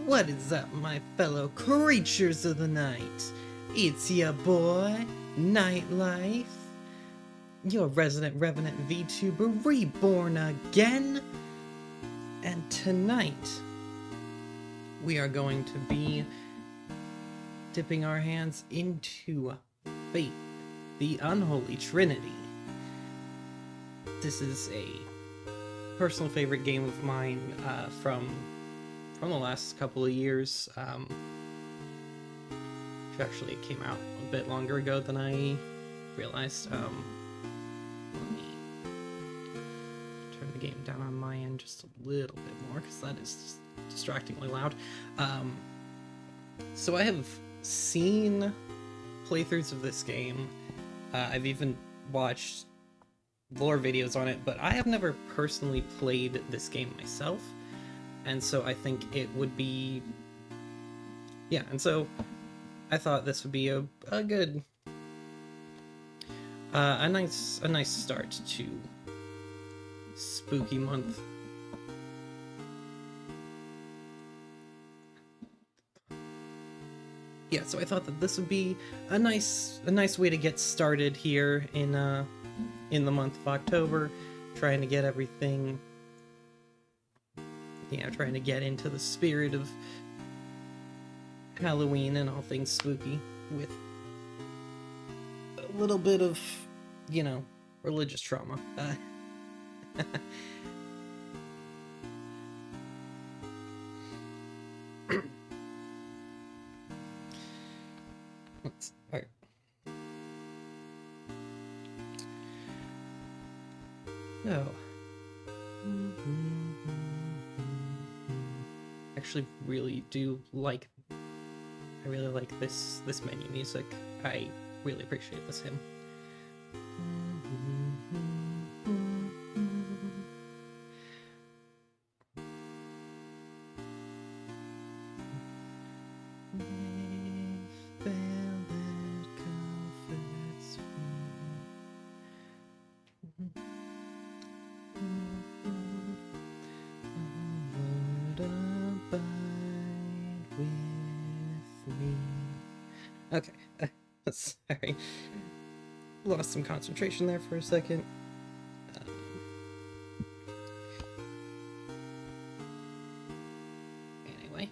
What is up, my fellow creatures of the night? It's your boy, Nyte Lyfe, your resident revenant VTuber, reborn again. And tonight, we are going to be dipping our hands into Fate, the Unholy Trinity. This is a personal favorite game of mine from the last couple of years. Actually, it came out a bit longer ago than I realized. Let me turn the game down on my end just a little bit more, because that is just distractingly loud. So I have seen playthroughs of this game. I've even watched lore videos on it, but I have never personally played this game myself. And so I think it would be, yeah, and so I thought this would be a good, a nice start to spooky month. Yeah, so I thought that this would be a nice way to get started here in the month of October, trying to get everything, trying to get into the spirit of Halloween and all things spooky with a little bit of, religious trauma. Let's start. So, actually really do like, I really like this menu music. I really appreciate this hymn. Okay, sorry. Lost some concentration there for a second. Anyway.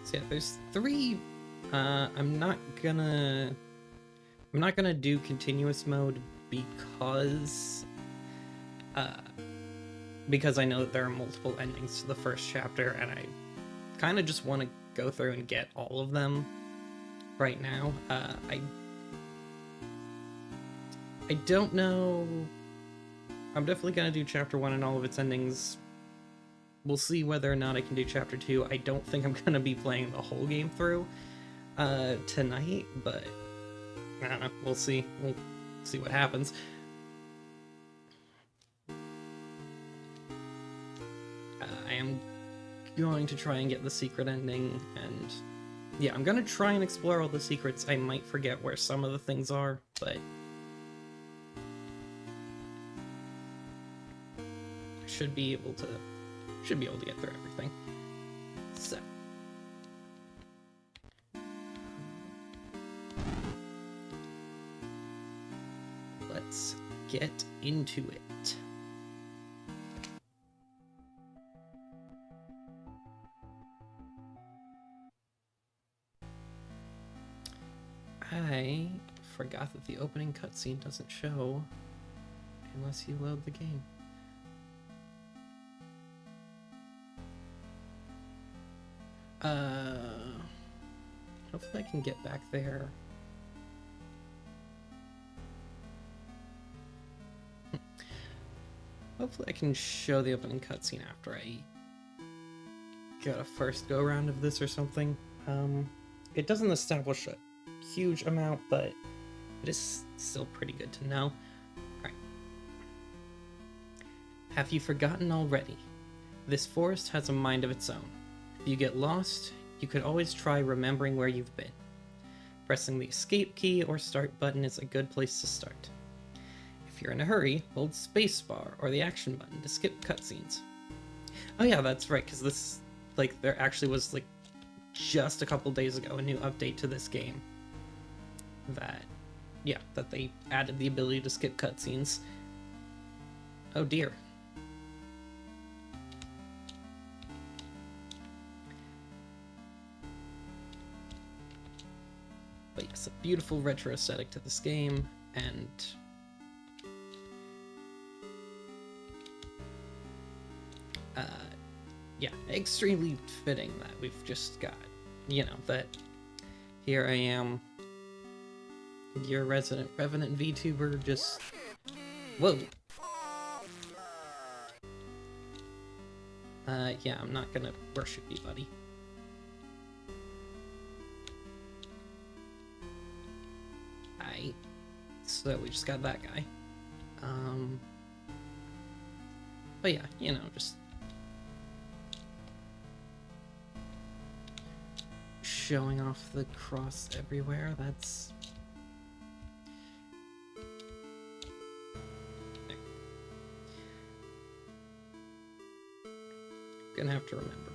So yeah, there's three. I'm not gonna do continuous mode because I know that there are multiple endings to the first chapter, and I kind of just want to go through and get all of them right now. I don't know. I'm definitely going to do chapter 1 and all of its endings. We'll see whether or not I can do chapter 2. I don't think I'm going to be playing the whole game through tonight, but I don't know. We'll see. We'll see what happens. I am going to try and get the secret ending, and yeah, I'm gonna try and explore all the secrets. I might forget where some of the things are, but I should be able to get through everything. So let's get into it. I forgot that the opening cutscene doesn't show unless you load the game. Hopefully I can get back there. Hopefully I can show the opening cutscene after I get a first go-round of this or something. It doesn't establish a huge amount, but it is still pretty good to know. Alright. Have you forgotten already? This forest has a mind of its own. If you get lost, you could always try remembering where you've been. Pressing the escape key or start button is a good place to start. If you're in a hurry, hold spacebar or the action button to skip cutscenes. Oh yeah, that's right, because this, like, there actually was, like, just a couple days ago a new update to this game that, yeah, that they added the ability to skip cutscenes. Oh dear. But yes, a beautiful retro aesthetic to this game, and yeah, extremely fitting that we've just got, you know, that here I am, your resident revenant VTuber, just, whoa. Yeah, I'm not gonna worship you, buddy. So we just got that guy. But yeah, you know, just showing off the cross everywhere, that's... Gonna have to remember.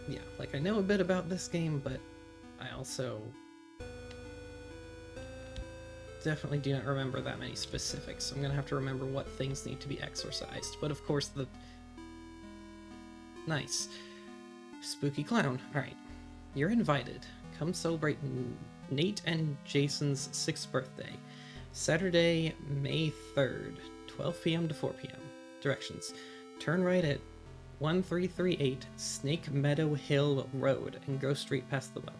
Yeah, like, I know a bit about this game, but I also definitely do not remember that many specifics, so I'm gonna have to remember what things need to be exorcised. But of course, the... Nice. Spooky clown. Alright. You're invited. Come celebrate Nate and Jason's 6th birthday. Saturday, May 3rd, 12 p.m. to 4 p.m. Directions. Turn right at 1338 Snake Meadow Hill Road and go straight past the well.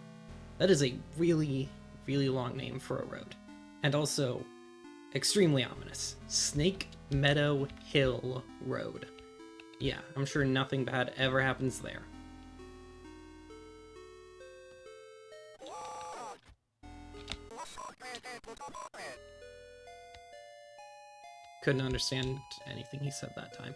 That is a really, really long name for a road. And also, extremely ominous. Snake Meadow Hill Road. Yeah, I'm sure nothing bad ever happens there. Couldn't understand anything he said that time.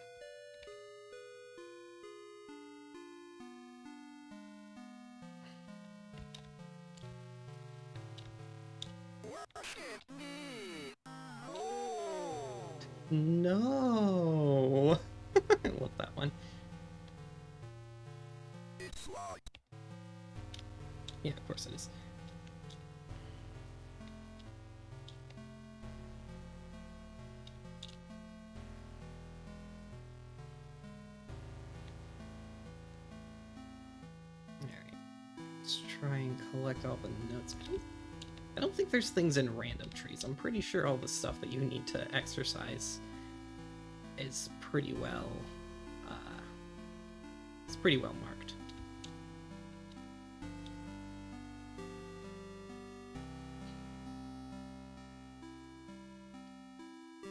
No! I love that one. Yeah, of course it is. Alright. Let's try and collect all the notes. I don't think there's things in random trees. I'm pretty sure all the stuff that you need to exercise is pretty well, it's pretty well marked.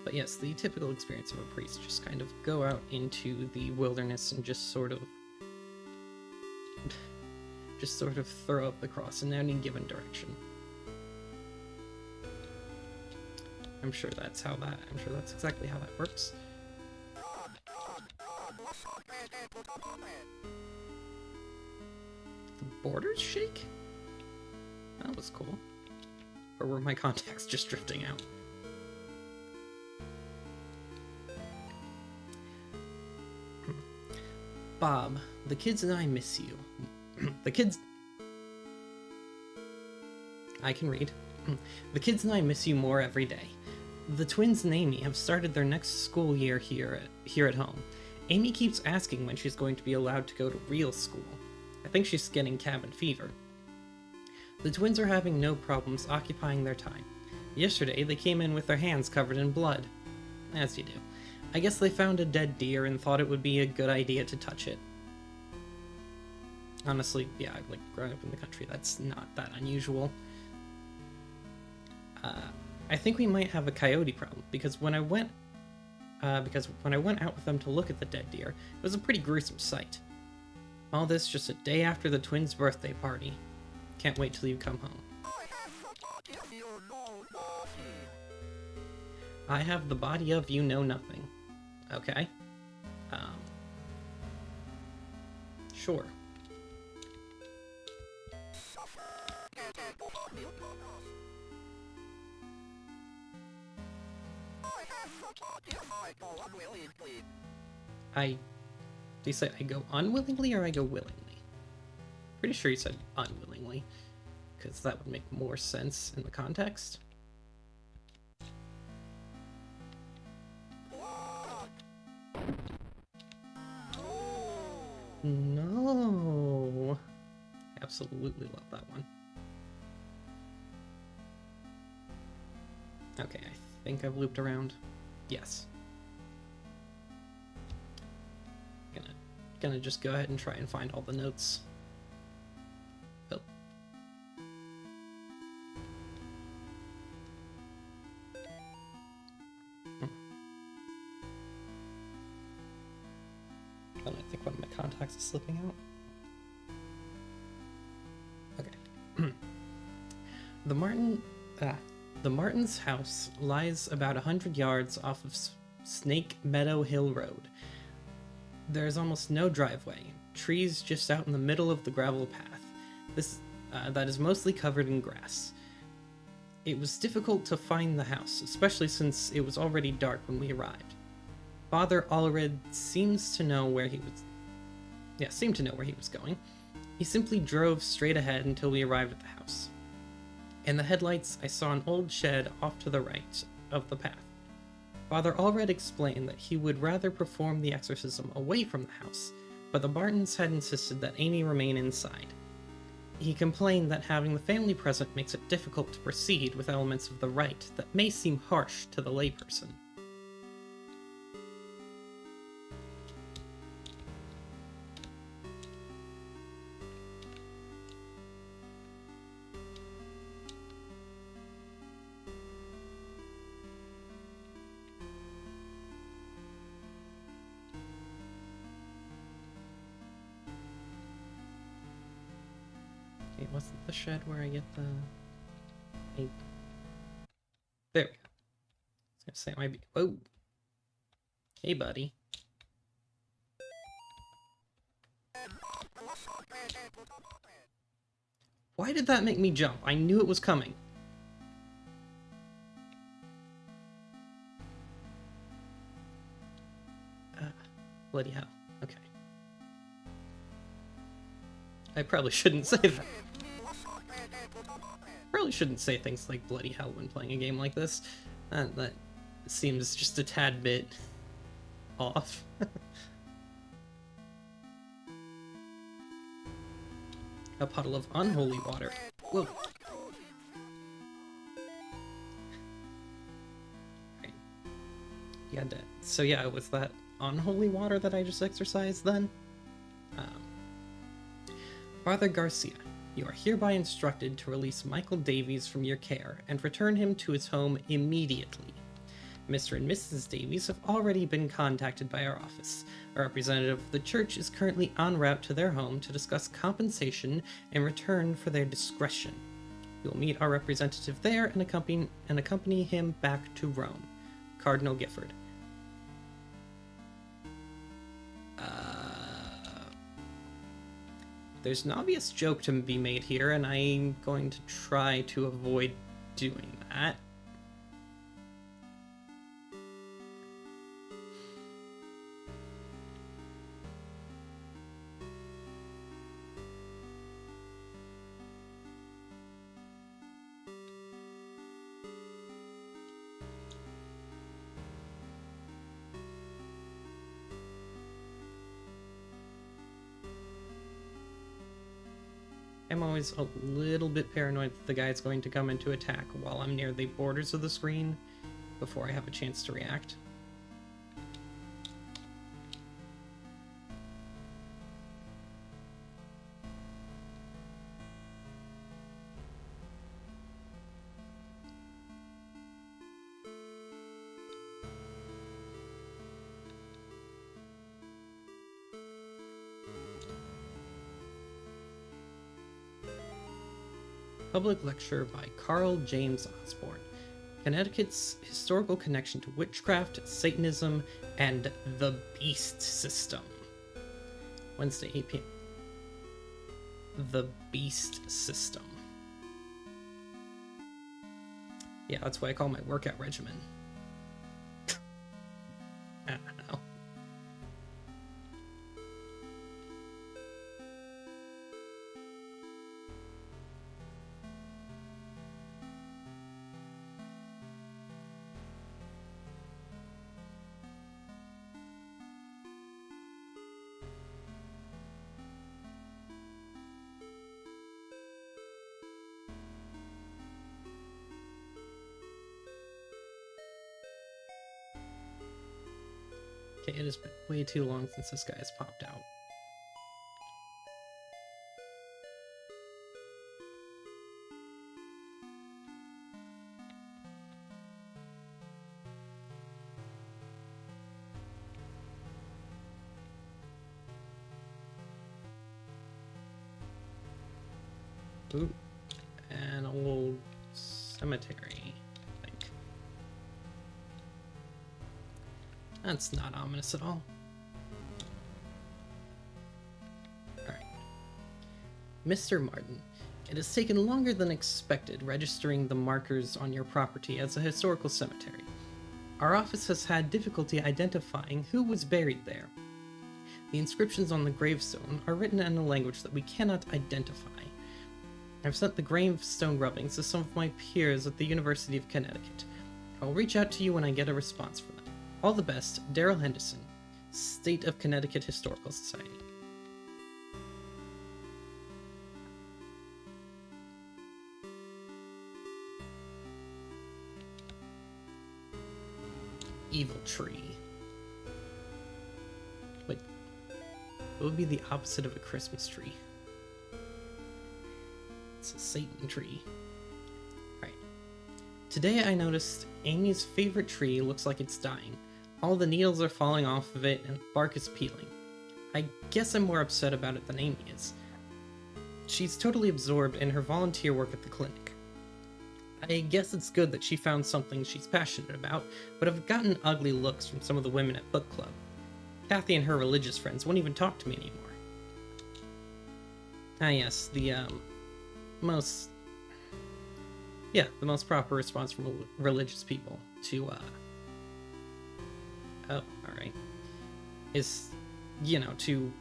But yes, the typical experience of a priest, just kind of go out into the wilderness and just sort of throw up the cross in any given direction. I'm sure that's exactly how that works. The borders shake? That was cool. Or were my contacts just drifting out? Bob, the kids and I miss you. The kids... I can read. The kids and I miss you more every day. The twins and Amy have started their next school year here at home. Amy keeps asking when she's going to be allowed to go to real school. I think she's getting cabin fever. The twins are having no problems occupying their time. Yesterday, they came in with their hands covered in blood. As you do. I guess they found a dead deer and thought it would be a good idea to touch it. Honestly, yeah, like, growing up in the country, that's not that unusual. I think we might have a coyote problem, because when I went out with them to look at the dead deer, it was a pretty gruesome sight. All this just a day after the twins' birthday party. Can't wait till you come home. I have the body of you know nothing. Okay. Sure. Do you say I go unwillingly or I go willingly? Pretty sure you said unwillingly, because that would make more sense in the context. No. Absolutely love that one. Okay, I think I've looped around. Yes. Gonna just go ahead and try and find all the notes. Oh. I think one of my contacts is slipping out. Okay. The Martins' house lies about 100 yards off of Snake Meadow Hill Road. There's almost no driveway, trees just out in the middle of the gravel path. That is mostly covered in grass. It was difficult to find the house, especially since it was already dark when we arrived. Father Allred seemed to know where he was going. He simply drove straight ahead until we arrived at the house. In the headlights, I saw an old shed off to the right of the path. Father Allred explained that he would rather perform the exorcism away from the house, but the Bartons had insisted that Amy remain inside. He complained that having the family present makes it difficult to proceed with elements of the rite that may seem harsh to the layperson. It wasn't the shed where I get the... There we go. I was gonna say it might be... Whoa! Hey, buddy. Why did that make me jump? I knew it was coming. Bloody hell. Okay. I probably shouldn't say that. Probably shouldn't say things like bloody hell when playing a game like this. That seems just a tad bit off. A puddle of unholy water. Whoa. Right. Yeah, so yeah, was that unholy water that I just exorcised then? Father Garcia, you are hereby instructed to release Michael Davies from your care and return him to his home immediately. Mr. and Mrs. Davies have already been contacted by our office. A representative of the church is currently en route to their home to discuss compensation in return for their discretion. You will meet our representative there and accompany him back to Rome. Cardinal Gifford. There's an obvious joke to be made here, and I'm going to try to avoid doing that. I'm always a little bit paranoid that the guy's going to come into attack while I'm near the borders of the screen before I have a chance to react. Public lecture by Carl James Osborne. Connecticut's historical connection to witchcraft, Satanism, and the beast system. Wednesday, 8 p.m. The beast system. Yeah, that's what I call my workout regimen. Okay, it has been way too long since this guy has popped out. Ooh, an old cemetery, I think. That's not ominous at all. Alright. Mr. Martin, it has taken longer than expected registering the markers on your property as a historical cemetery. Our office has had difficulty identifying who was buried there. The inscriptions on the gravestone are written in a language that we cannot identify. I've sent the gravestone rubbings to some of my peers at the University of Connecticut. I will reach out to you when I get a response from them. All the best, Daryl Henderson, State of Connecticut Historical Society. Evil tree. Wait, what would be the opposite of a Christmas tree? It's a Satan tree. Right. Today I noticed Amy's favorite tree looks like it's dying. All the needles are falling off of it and the bark is peeling. I guess I'm more upset about it than Amy is. She's totally absorbed in her volunteer work at the clinic. I guess it's good that she found something she's passionate about, but I've gotten ugly looks from some of the women at book club. Kathy and her religious friends won't even talk to me anymore. Ah yes, the most proper response from religious people to is, to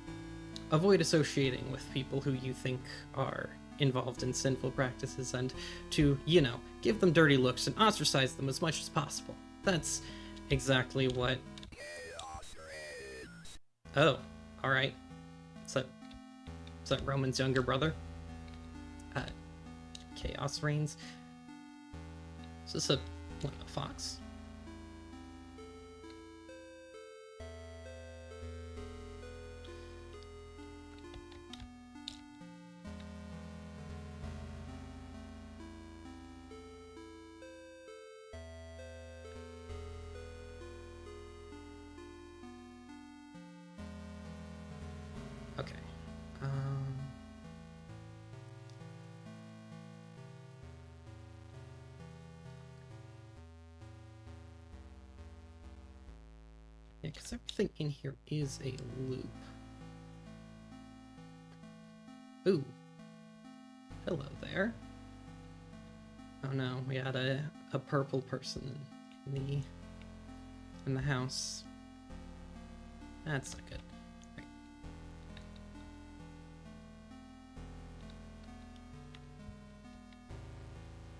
avoid associating with people who you think are involved in sinful practices and to, give them dirty looks and ostracize them as much as possible. That's exactly what... Oh, alright. Is that Roman's younger brother? Chaos Reigns. Is this a fox? Okay. Yeah, because everything in here is a loop. Ooh. Hello there. Oh no, we had a purple person in the house. That's not good. Right.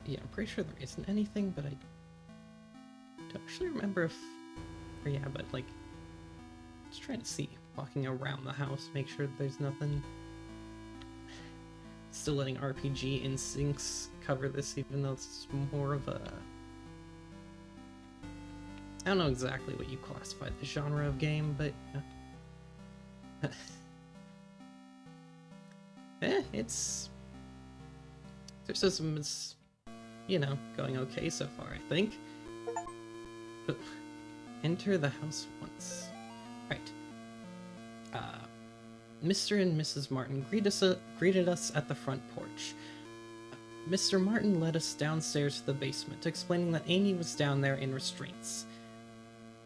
Yeah, I'm pretty sure there isn't anything, but I don't actually remember if... Or yeah, but like... Just trying to see. Walking around the house, make sure there's nothing... Still letting RPG instincts cover this, even though it's more of a... I don't know exactly what you classify the genre of game, but... it's... Exorcism is, going okay so far, I think. But enter the house once. Right. Mr. and Mrs. Martin greeted us at the front porch. Mr. Martin led us downstairs to the basement, explaining that Amy was down there in restraints.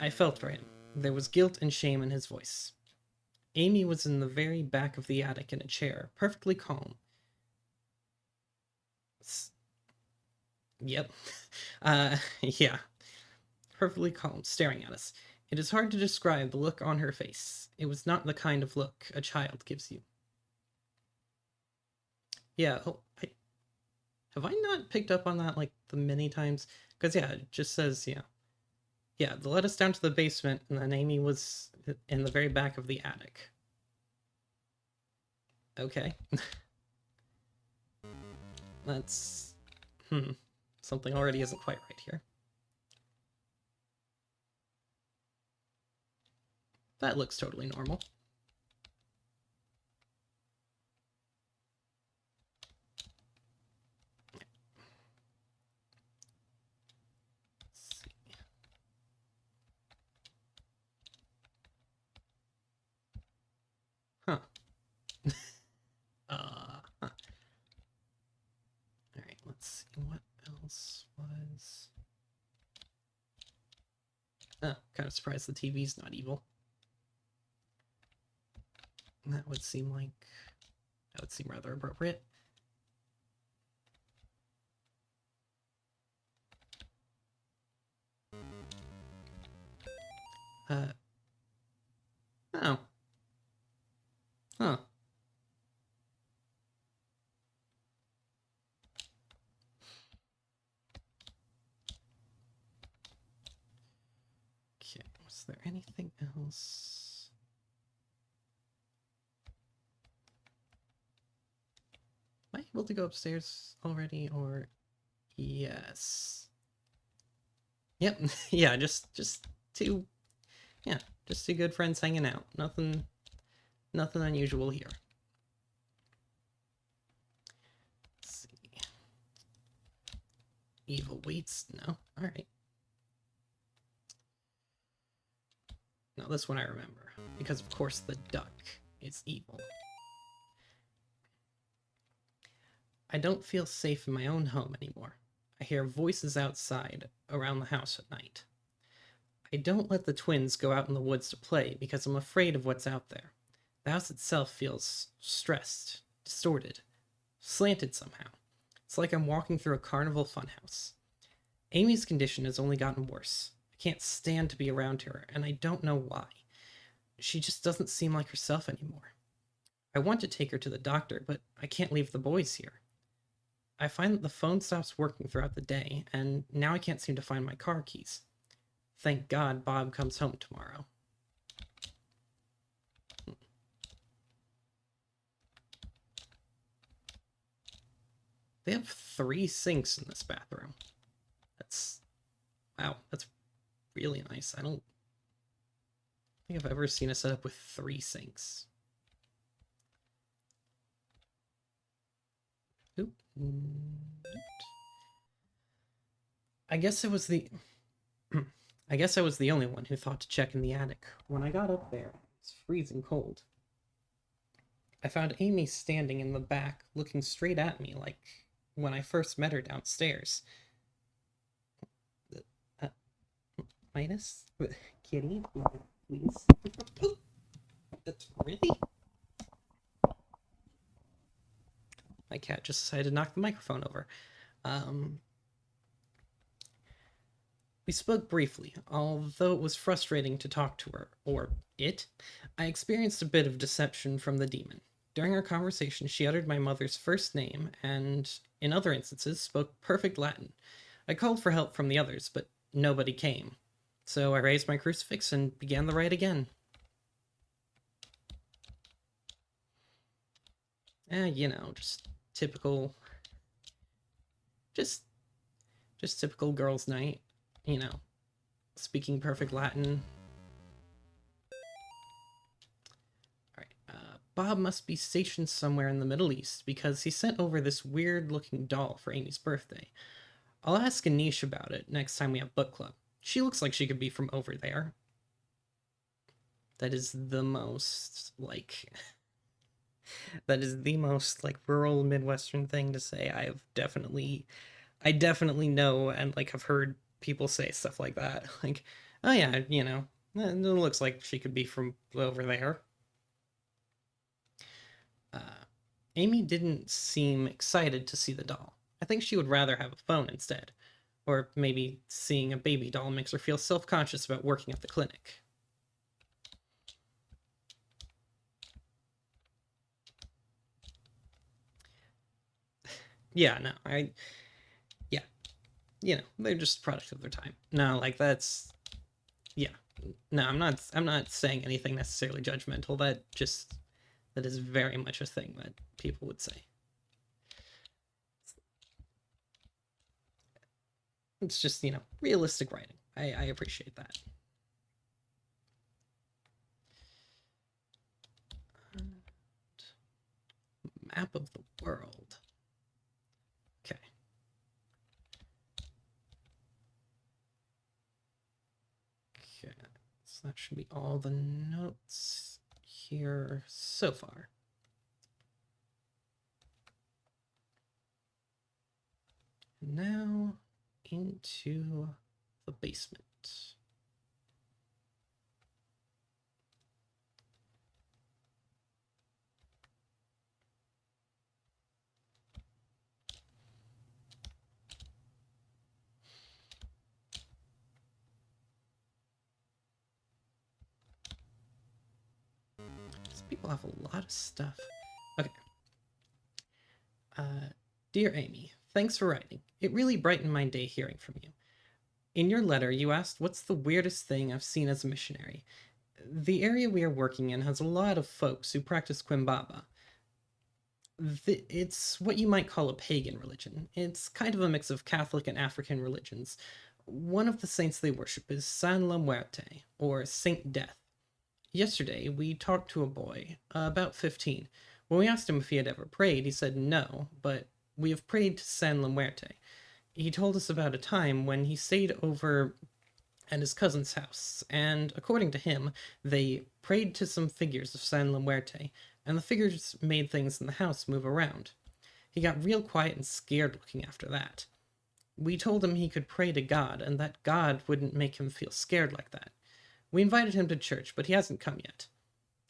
I felt for him. There was guilt and shame in his voice. Amy was in the very back of the attic in a chair, perfectly calm. Yep. Yeah. Perfectly calm, staring at us. It is hard to describe the look on her face. It was not the kind of look a child gives you. Yeah, have I not picked up on that, like, the many times? Because, yeah, it just says, yeah, they led us down to the basement, and then Amy was in the very back of the attic. Okay. That's... Something already isn't quite right here. that looks totally normal. Huh. Huh. Alright, let's see what else was... Oh, kind of surprised the TV's not evil. That would seem rather appropriate. Oh. Huh. Okay, was there anything else? Am I able to go upstairs already, or... Yes. Yep, yeah, just two... Yeah, just two good friends hanging out. Nothing unusual here. Let's see. Evil waits? No? Alright. No, this one I remember. Because of course the duck is evil. I don't feel safe in my own home anymore. I hear voices outside around the house at night. I don't let the twins go out in the woods to play because I'm afraid of what's out there. The house itself feels stressed, distorted, slanted somehow. It's like I'm walking through a carnival funhouse. Amy's condition has only gotten worse. I can't stand to be around her, and I don't know why. She just doesn't seem like herself anymore. I want to take her to the doctor, but I can't leave the boys here. I find that the phone stops working throughout the day, and now I can't seem to find my car keys. Thank God Bob comes home tomorrow. They have 3 sinks in this bathroom. Wow, that's really nice. I don't think I've ever seen a setup with 3 sinks. Oop. I guess I was the only one who thought to check in the attic. When I got up there, it was freezing cold. I found Amy standing in the back, looking straight at me like when I first met her downstairs. Midas? Kitty, please. That's really? My cat just decided to knock the microphone over. We spoke briefly, although it was frustrating to talk to her, or it. I experienced a bit of deception from the demon. During our conversation, she uttered my mother's first name, and, in other instances, spoke perfect Latin. I called for help from the others, but nobody came. So I raised my crucifix and began the rite again. You know, just typical... Just typical girls' night. You know, speaking perfect Latin. Alright, Bob must be stationed somewhere in the Middle East because he sent over this weird-looking doll for Amy's birthday. I'll ask Anish about it next time we have book club. She looks like she could be from over there. That is the most, like... that is the most, like, rural Midwestern thing to say. I definitely know and, like, have heard people say stuff like that. Like, oh yeah, you know, it looks like she could be from over there. Amy didn't seem excited to see the doll. I think she would rather have a phone instead. Or maybe seeing a baby doll makes her feel self-conscious about working at the clinic. Yeah, no, yeah, you know, they're just a product of their time. No, like, that's, yeah. No, I'm not saying anything necessarily judgmental. That is very much a thing that people would say. It's just, you know, realistic writing. I appreciate that. should be all the notes here so far. Now into the basement. These people have a lot of stuff. Okay. Dear Amy, thanks for writing. It really brightened my day hearing from you. In your letter, you asked what's the weirdest thing I've seen as a missionary. The area we are working in has a lot of folks who practice Quimbaba. It's what you might call a pagan religion. It's kind of a mix of Catholic and African religions. One of the saints they worship is San La Muerte, or Saint Death. Yesterday, we talked to a boy, about 15. When we asked him if he had ever prayed, he said no, but we have prayed to San La Muerte. He told us about a time when he stayed over at his cousin's house, and according to him, they prayed to some figures of San La Muerte, and the figures made things in the house move around. He got real quiet and scared looking after that. We told him he could pray to God, and that God wouldn't make him feel scared like that. We invited him to church, but he hasn't come yet.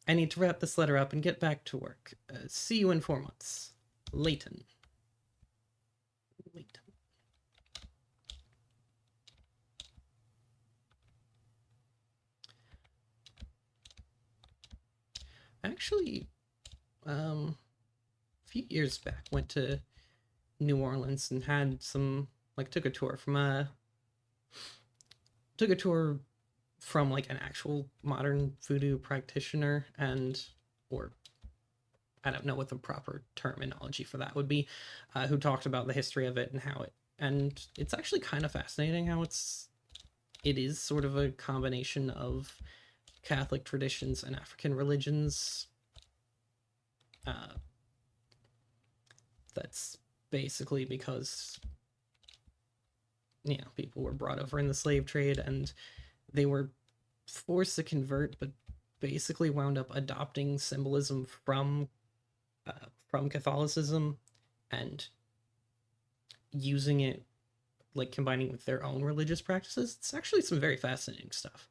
I need to wrap this letter up and get back to work. See you in 4 months. Leighton. Actually, a few years back, went to New Orleans and had some, took a tour from like an actual modern voodoo practitioner, or I don't know what the proper terminology for that would be, who talked about the history of it and it's actually kind of fascinating how it is sort of a combination of Catholic traditions and African religions. That's basically because, people were brought over in the slave trade and they were forced to convert, but basically wound up adopting symbolism from Catholicism and using it, combining with their own religious practices. It's actually some very fascinating stuff.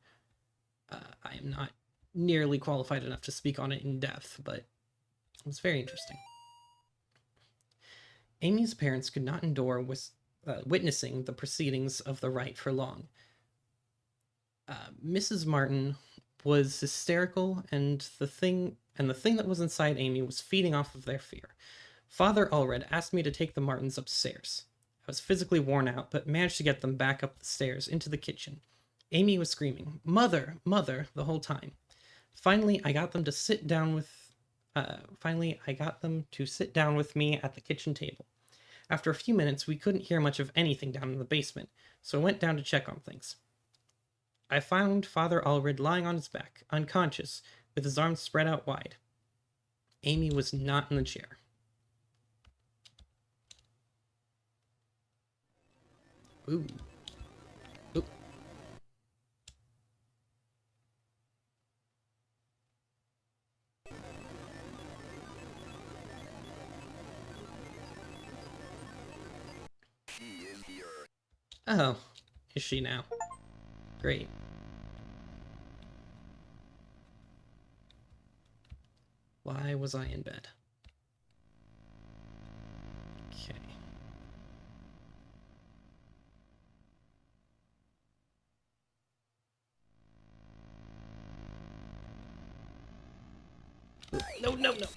I am not nearly qualified enough to speak on it in depth, but it's very interesting. Amy's parents could not endure witnessing the proceedings of the rite for long. Mrs. Martin was hysterical, and the thing that was inside Amy was feeding off of their fear. Father Allred asked me to take the Martins upstairs. I was physically worn out, but managed to get them back up the stairs into the kitchen. Amy was screaming, "Mother, mother," the whole time. Finally, I got them to sit down with me at the kitchen table. After a few minutes, we couldn't hear much of anything down in the basement, so I went down to check on things. I found Father Allred lying on his back, unconscious, with his arms spread out wide. Amy was not in the chair. Ooh. Ooh. She is here. Oh, is she now? Great. Why was I in bed? Okay. No, no, no.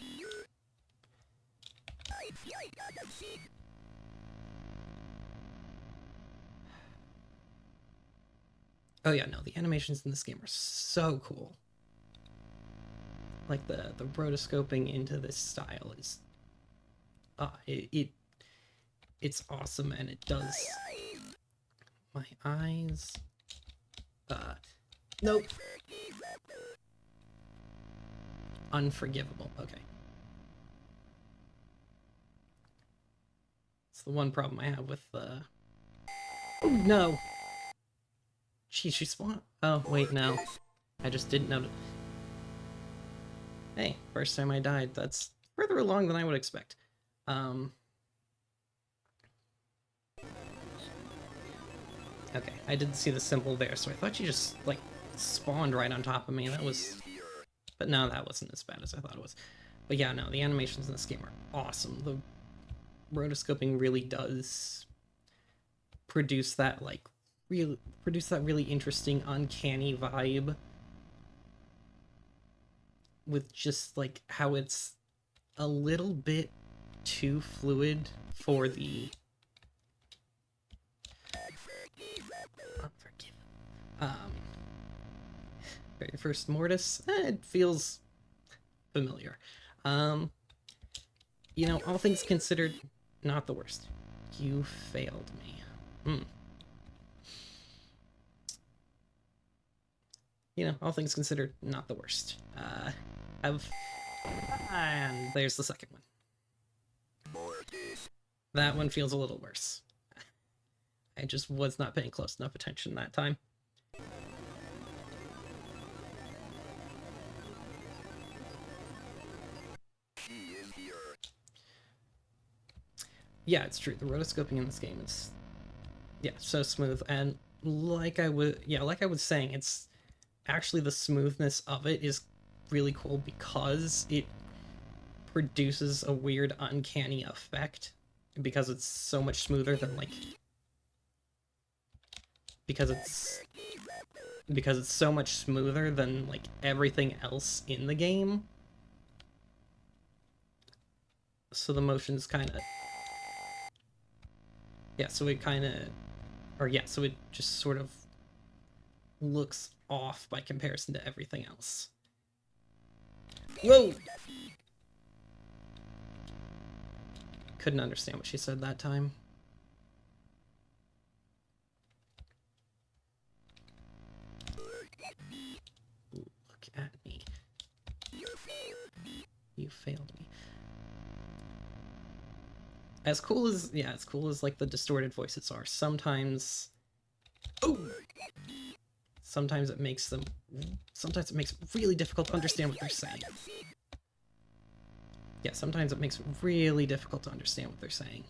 Oh yeah, no, the animations in this game are so cool. Like the rotoscoping into this style is it's awesome, and it does. My eyes. Nope. Unforgivable. Okay. It's the one problem I have with the. Oh no. She spawned. Oh wait, no. I just didn't know. Hey, first time I died. That's further along than I would expect. Okay, I didn't see the symbol there, so I thought you just, like, spawned right on top of me. That was... But no, that wasn't as bad as I thought it was. But yeah, no, the animations in this game are awesome. The rotoscoping really does produce that, like, really interesting, uncanny vibe. With just, like, how it's a little bit too fluid for the... Very first Mortis, it feels familiar. You know, all things considered, not the worst. You failed me. You know, all things considered, not the worst. And there's the second one. That one feels a little worse. I just was not paying close enough attention that time. Yeah, it's true. The rotoscoping in this game is, yeah, so smooth. And like I was saying, it's actually the smoothness of it is really cool because it produces a weird, uncanny effect because it's so much smoother than, like, because it's so much smoother than, like, everything else in the game. So the motion's kind of, yeah, so it kind of, or yeah, so it just sort of looks off by comparison to everything else. Whoa! Couldn't understand what she said that time. Look at me. You failed me. As cool as, yeah, as cool as, like, the distorted voices are, sometimes... Oh! Sometimes it makes it really difficult to understand what they're saying. Yeah, sometimes it makes it really difficult to understand what they're saying.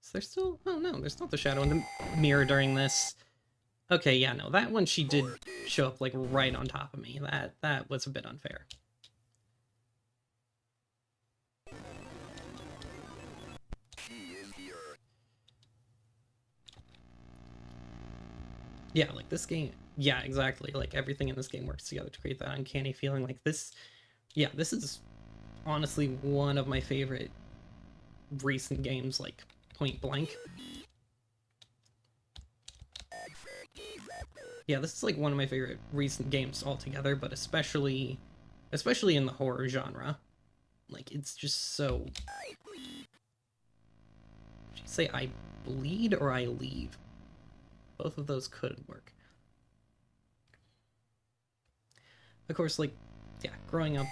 Is there still... Oh no, there's not the shadow in the mirror during this. Okay, yeah, no, that one she did show up, like, right on top of me. That was a bit unfair. Yeah, like, this game... Yeah, exactly. Like, everything in this game works together to create that uncanny feeling. Like, this... Yeah, this is honestly one of my favorite recent games, like, point blank. Yeah, this is, like, one of my favorite recent games altogether, but especially in the horror genre. Like, it's just so... Did you say I bleed or I leave? Both of those could work. Of course, like, yeah, growing up...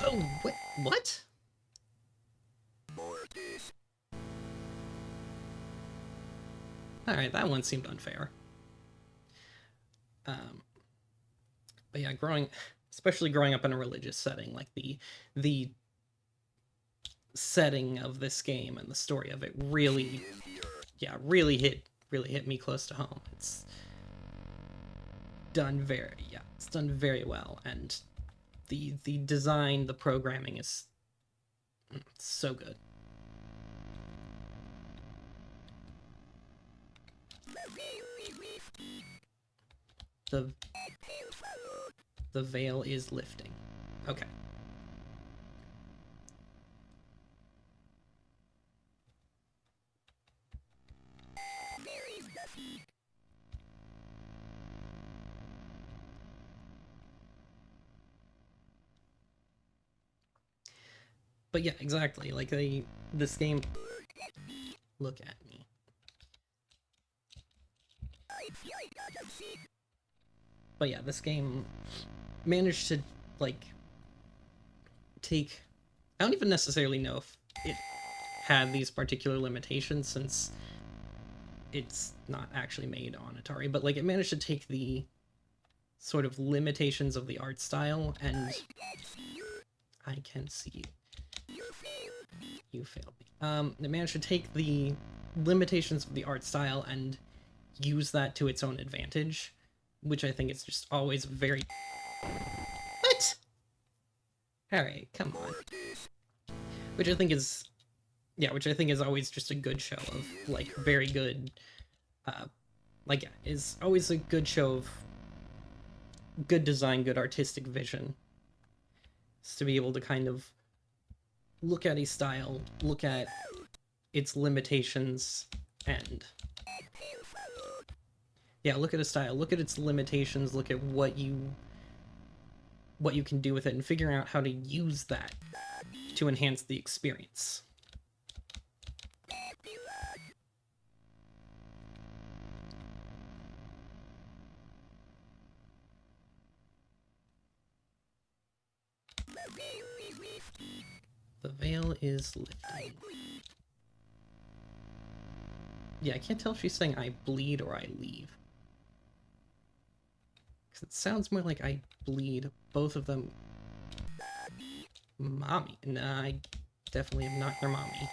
Oh, what? Alright, that one seemed unfair. But yeah, especially growing up in a religious setting, like, the setting of this game and the story of it really, yeah, really hit me close to home. It's done very well, and the design, the programming is so good. The veil is lifting. Okay. But yeah, exactly. Like, this game... Look at me. But yeah, this game managed to, like, take... I don't even necessarily know if it had these particular limitations, since it's not actually made on Atari, but like it managed to take the sort of limitations of the art style, and I can see you failed me. It managed to take the limitations of the art style and use that to its own advantage, which I think is just always very... What? Alright, come on. Which I think is... Yeah, which I think is always just a good show of, like, very good... like, is always a good show of good design, good artistic vision. Is to be able to kind of look at a style, look at its limitations, and... Yeah, look at a style, look at its limitations, look at what you can do with it, and figuring out how to use that to enhance the experience. The veil is lifting. Yeah, I can't tell if she's saying I bleed or I leave. Because it sounds more like I bleed. Both of them. Mommy. Nah, I definitely am not your mommy.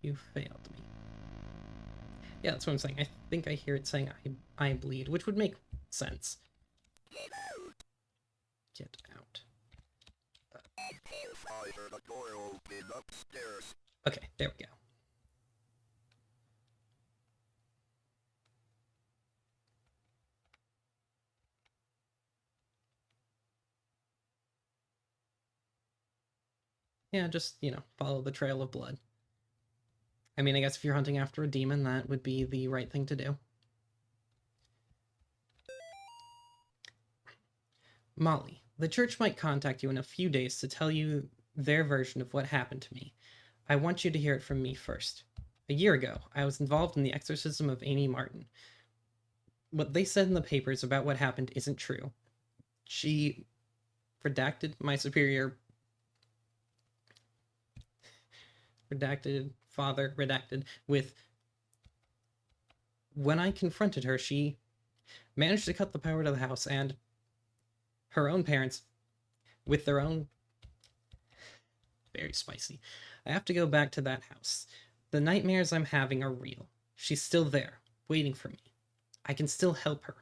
You failed me. Yeah, that's what I'm saying. I think I hear it saying I bleed, which would make sense. Get out. Okay, there we go. Yeah, just, you know, follow the trail of blood. I mean, I guess if you're hunting after a demon, that would be the right thing to do. Molly, the church might contact you in a few days to tell you their version of what happened to me. I want you to hear it from me first. A year ago, I was involved in the exorcism of Amy Martin. What they said in the papers about what happened isn't true. She redacted my superior... Redacted, father, redacted, with... When I confronted her, she managed to cut the power to the house, and her own parents, with their own... Very spicy. I have to go back to that house. The nightmares I'm having are real. She's still there, waiting for me. I can still help her.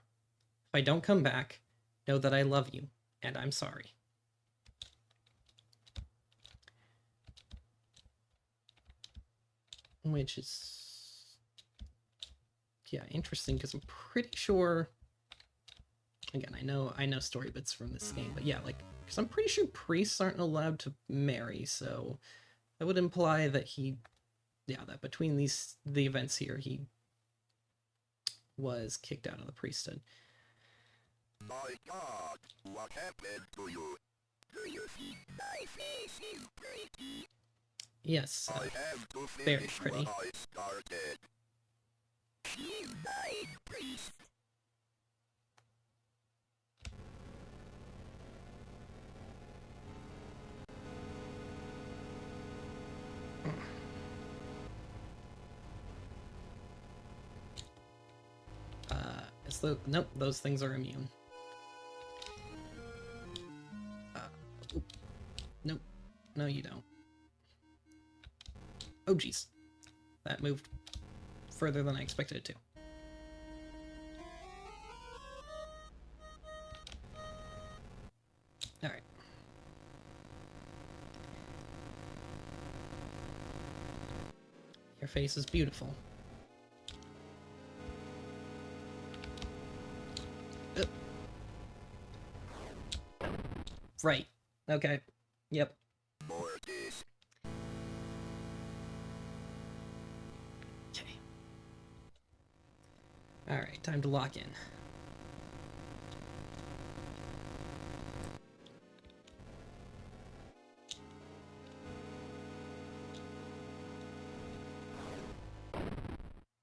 If I don't come back, know that I love you, and I'm sorry. Which is... Yeah, interesting, because I'm pretty sure... Again, I know story bits from this game, but yeah, like, because I'm pretty sure priests aren't allowed to marry, so that would imply that that between the events here, he was kicked out of the priesthood. My God, what happened to you? Do you see my face is pretty? Yes, I have to very finish pretty. what I started. She died, priest. Nope, those things are immune. Nope, no you don't. Oh jeez, that moved further than I expected it to. Alright. Your face is beautiful. Right. Okay. Yep. Okay. Alright, time to lock in.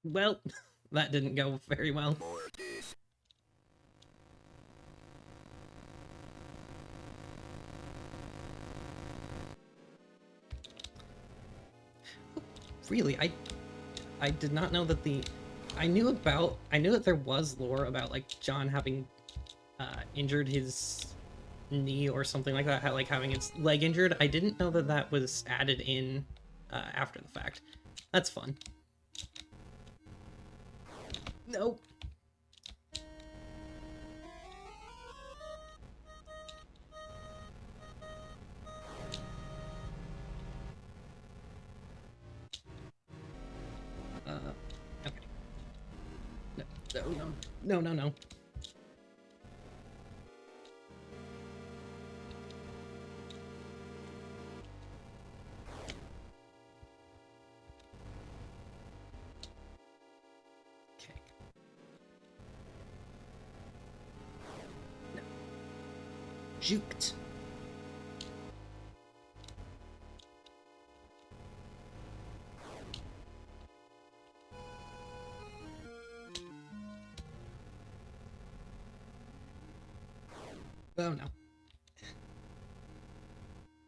Well, That didn't go very well. Mortis. Really, I did not know that I knew that there was lore about like John having injured his knee or something like that, like having his leg injured. I didn't know that that was added in after the fact. That's fun. Nope. Okay. No. Okay. No. Juked. Oh no.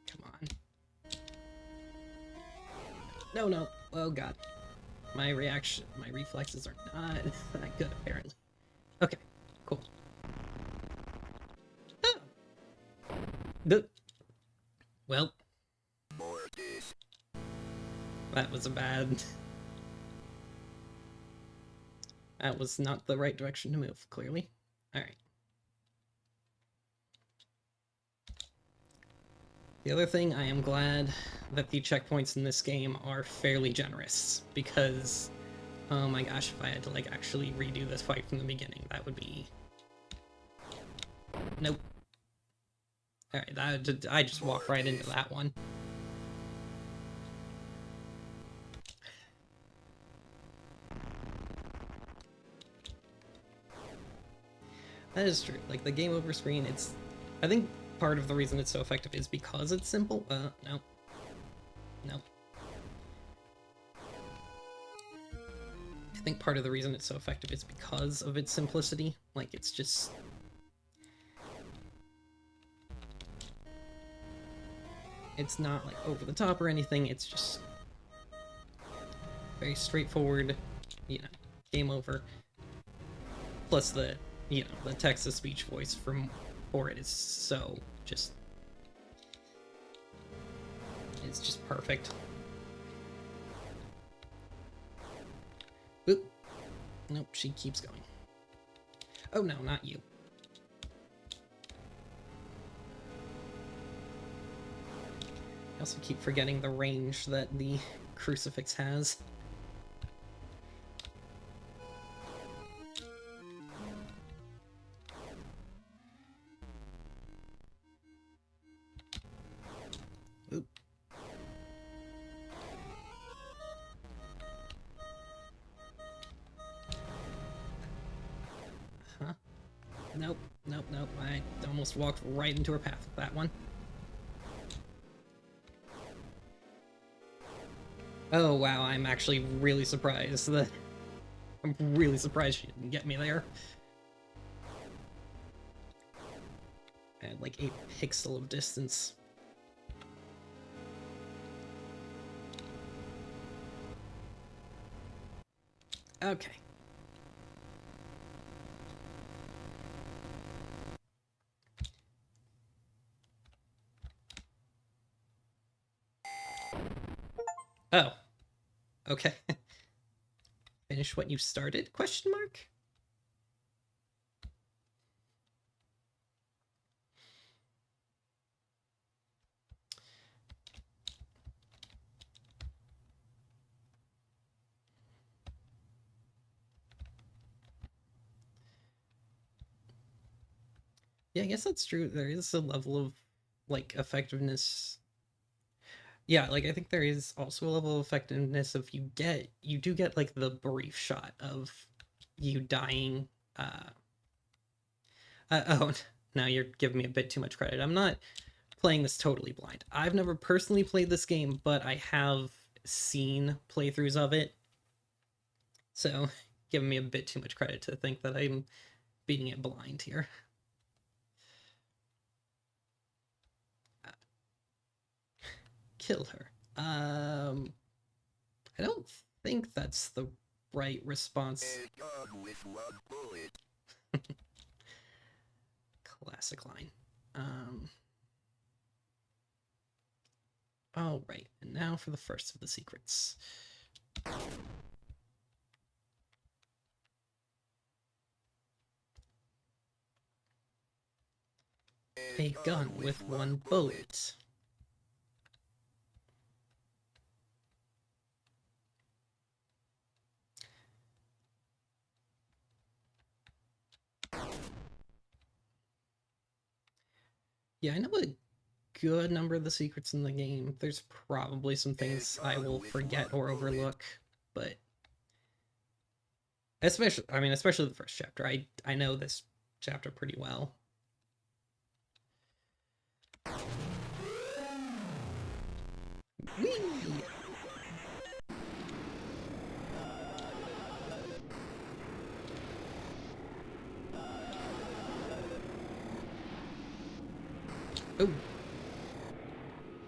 Come on. No. Oh god. My reflexes are not that good, apparently. Okay, cool. Oh. Well, Mortis. that was a bad... That was not the right direction to move, clearly. Alright. The other thing, I am glad that the checkpoints in this game are fairly generous, because, oh my gosh, if I had to, like, actually redo this fight from the beginning, that would be... Nope. Alright, I just walked right into that one. That is true. Like, the game over screen, it's... I think part of the reason it's so effective is because it's simple. No. No. I think part of the reason it's so effective is because of its simplicity. Like, it's just... It's not, like, over the top or anything, it's just... very straightforward, you know, game over. Plus the, you know, the text-to-speech voice for it is so just... It's just perfect. Oop. Nope, she keeps going. Oh no, not you. I also keep forgetting the range that the crucifix has. Oop. Huh? Nope. I almost walked right into her path with that one. Oh wow, I'm actually really surprised that... I'm really surprised she didn't get me there. I had like a pixel of distance. Okay. Oh. Okay. Finish what you started? Question mark? Yeah, I guess that's true. There is a level of, like, effectiveness. Yeah, like, I think there is also a level of effectiveness if you do get, like, the brief shot of you dying. Oh, now you're giving me a bit too much credit. I'm not playing this totally blind. I've never personally played this game, but I have seen playthroughs of it. So, giving me a bit too much credit to think that I'm beating it blind here. Kill her. I don't think that's the right response. With one bullet. Classic line. All right, and now for the first of the secrets. A gun with one bullet. Yeah, I know a good number of the secrets in the game. There's probably some things I will forget or overlook, but especially the first chapter. I know this chapter pretty well. Whee! Oh.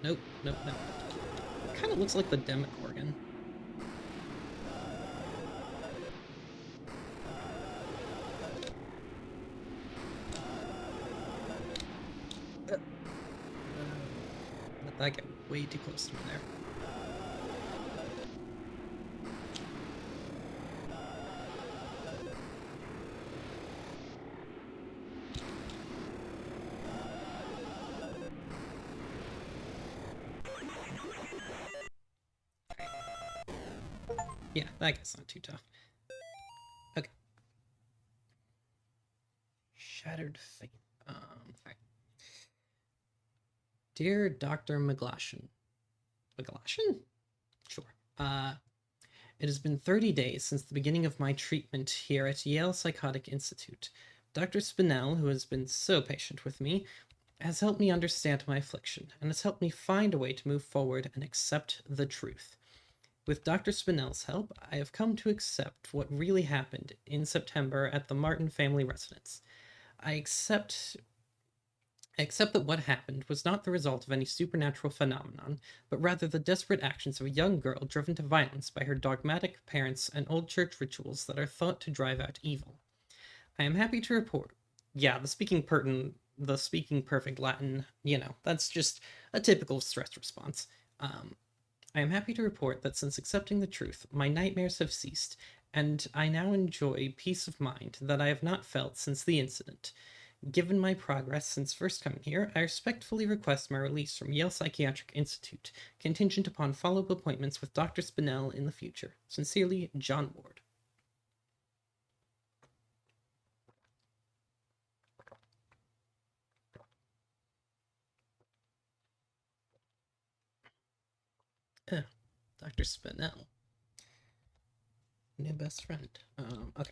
Nope, nope, nope. Kind of looks like the Demogorgon. Let that get way too close to me there. Yeah, that guy's not too tough. Okay. Shattered Faith. Alright. Dear Dr. McGlashan. McGlashan? Sure. It has been 30 days since the beginning of my treatment here at Yale Psychotic Institute. Dr. Spinell, who has been so patient with me, has helped me understand my affliction and has helped me find a way to move forward and accept the truth. With Dr. Spinell's help, I have come to accept what really happened in September at the Martin family residence. I accept that what happened was not the result of any supernatural phenomenon, but rather the desperate actions of a young girl driven to violence by her dogmatic parents and old church rituals that are thought to drive out evil. I am happy to report. Yeah, the speaking perfect Latin, that's just a typical stress response. I am happy to report that since accepting the truth, my nightmares have ceased, and I now enjoy peace of mind that I have not felt since the incident. Given my progress since first coming here, I respectfully request my release from Yale Psychiatric Institute, contingent upon follow-up appointments with Dr. Spinell in the future. Sincerely, John Ward. Dr. Spinell. New best friend. Okay.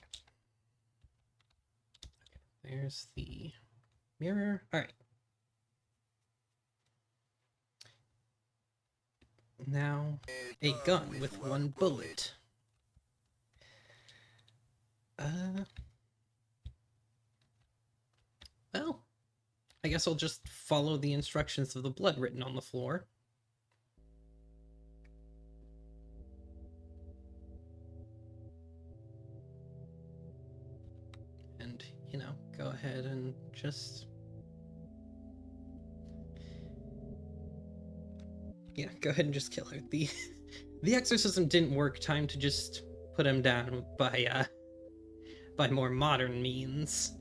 There's the mirror. Alright. Now, a gun with one bullet. Well, I guess I'll just follow the instructions of the blood written on the floor. And, go ahead and just... Yeah, go ahead and just kill her. The exorcism didn't work. Time to just put him down by more modern means.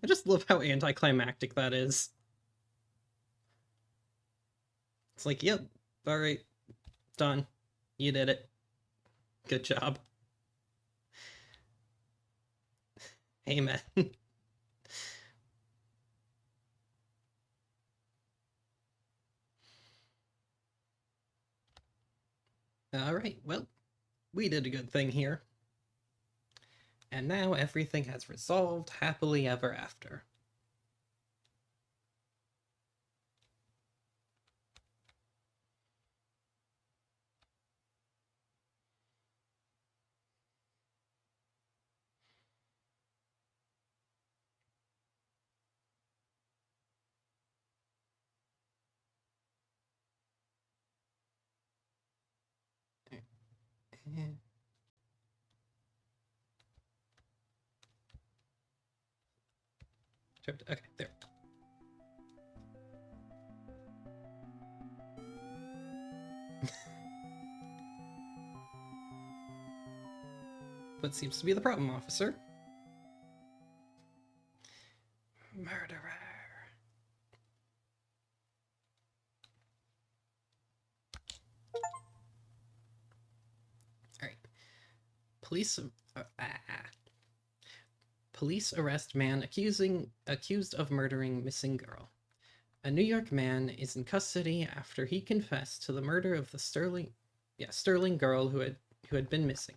I just love how anticlimactic that is. It's like, yep, alright, done. You did it. Good job. Amen. Alright, well, we did a good thing here. And now everything has resolved happily ever after. Okay, there. What seems to be the problem, officer? Murderer. Alright. Police... Police arrest man accused of murdering missing girl. A New York man is in custody after he confessed to the murder of the Sterling girl who had been missing.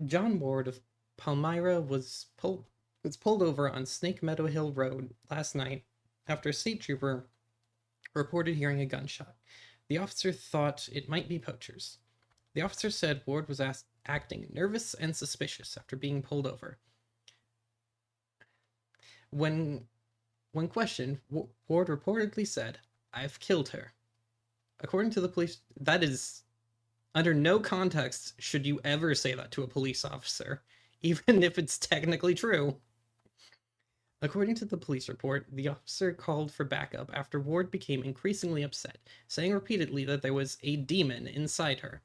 John Ward of Palmyra was pulled over on Snake Meadow Hill Road last night after a state trooper reported hearing a gunshot. The officer thought it might be poachers. The officer said Ward was acting nervous and suspicious after being pulled over. When questioned, Ward reportedly said, "I've killed her." According to the police, that is, under no context should you ever say that to a police officer, even if it's technically true. According to the police report, the officer called for backup after Ward became increasingly upset, saying repeatedly that there was a demon inside her.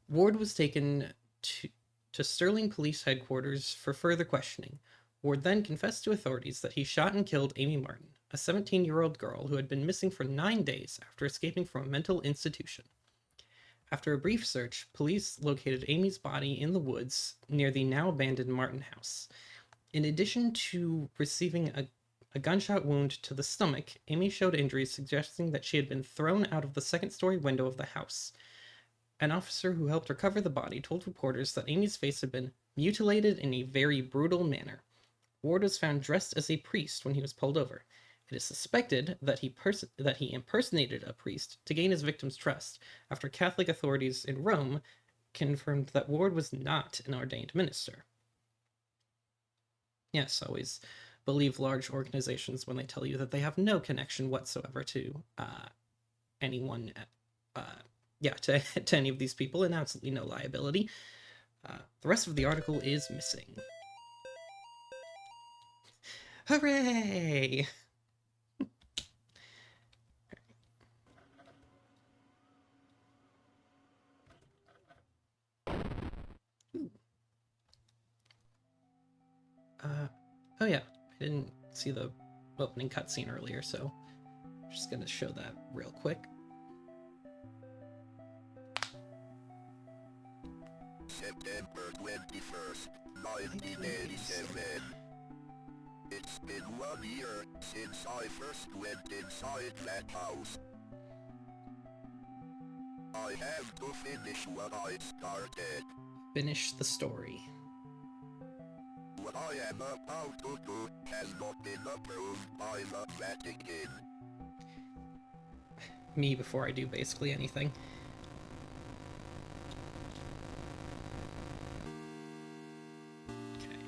Ward was taken to Sterling Police Headquarters for further questioning. Ward then confessed to authorities that he shot and killed Amy Martin, a 17-year-old girl who had been missing for 9 days after escaping from a mental institution. After a brief search, police located Amy's body in the woods near the now abandoned Martin house. In addition to receiving a gunshot wound to the stomach, Amy showed injuries suggesting that she had been thrown out of the second-story window of the house. An officer who helped recover the body told reporters that Amy's face had been mutilated in a very brutal manner. Ward was found dressed as a priest when he was pulled over. It is suspected that he impersonated a priest to gain his victim's trust, after Catholic authorities in Rome confirmed that Ward was not an ordained minister. Yes, always believe large organizations when they tell you that they have no connection whatsoever to anyone, to any of these people, and absolutely no liability. The rest of the article is missing. Hooray! Oh yeah, I didn't see the opening cutscene earlier, so I'm just gonna show that real quick. September 21st, 1987. It's been 1 year since I first went inside that house. I have to finish what I started. Finish the story. What I am about to do has not been approved by the Vatican. Me before I do basically anything. Okay.